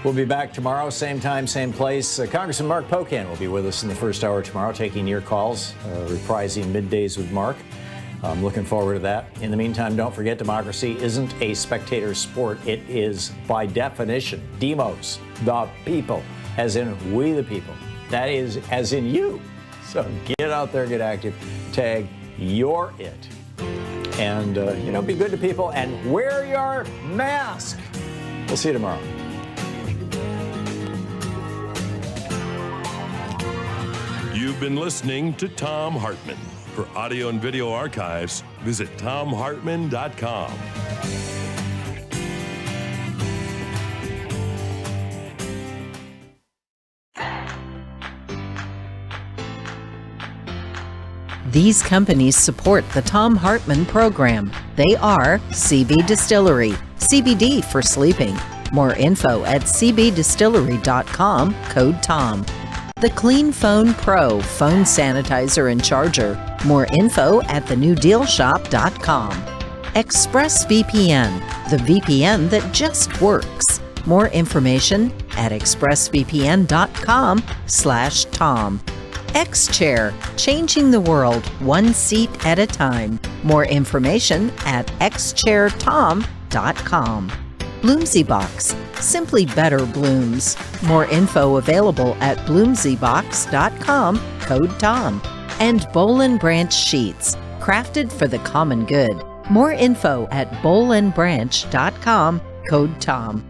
We'll be back tomorrow, same time, same place. Congressman Mark Pocan will be with us in the first hour tomorrow, taking your calls, reprising Middays with Mark. I'm looking forward to that. In the meantime, don't forget, democracy isn't a spectator sport. It is, by definition, demos, the people, as in we the people. That is, as in you. So get out there, get active, tag you're it. And, be good to people and wear your mask. We'll see you tomorrow. You've been listening to Thom Hartmann. For audio and video archives, visit thomhartmann.com. These companies support the Thom Hartmann Program. They are CB Distillery, CBD for sleeping. More info at cbdistillery.com, code TOM. The Clean Phone Pro phone sanitizer and charger. More info at thenewdealshop.com. ExpressVPN, the VPN that just works. More information at expressvpn.com/Tom. X-Chair, changing the world one seat at a time. More information at xchairtom.com. Bloomsy Box, simply better blooms. More info available at bloomsybox.com, code TOM. And Boll & Branch Sheets, crafted for the common good. More info at bollandbranch.com, code TOM.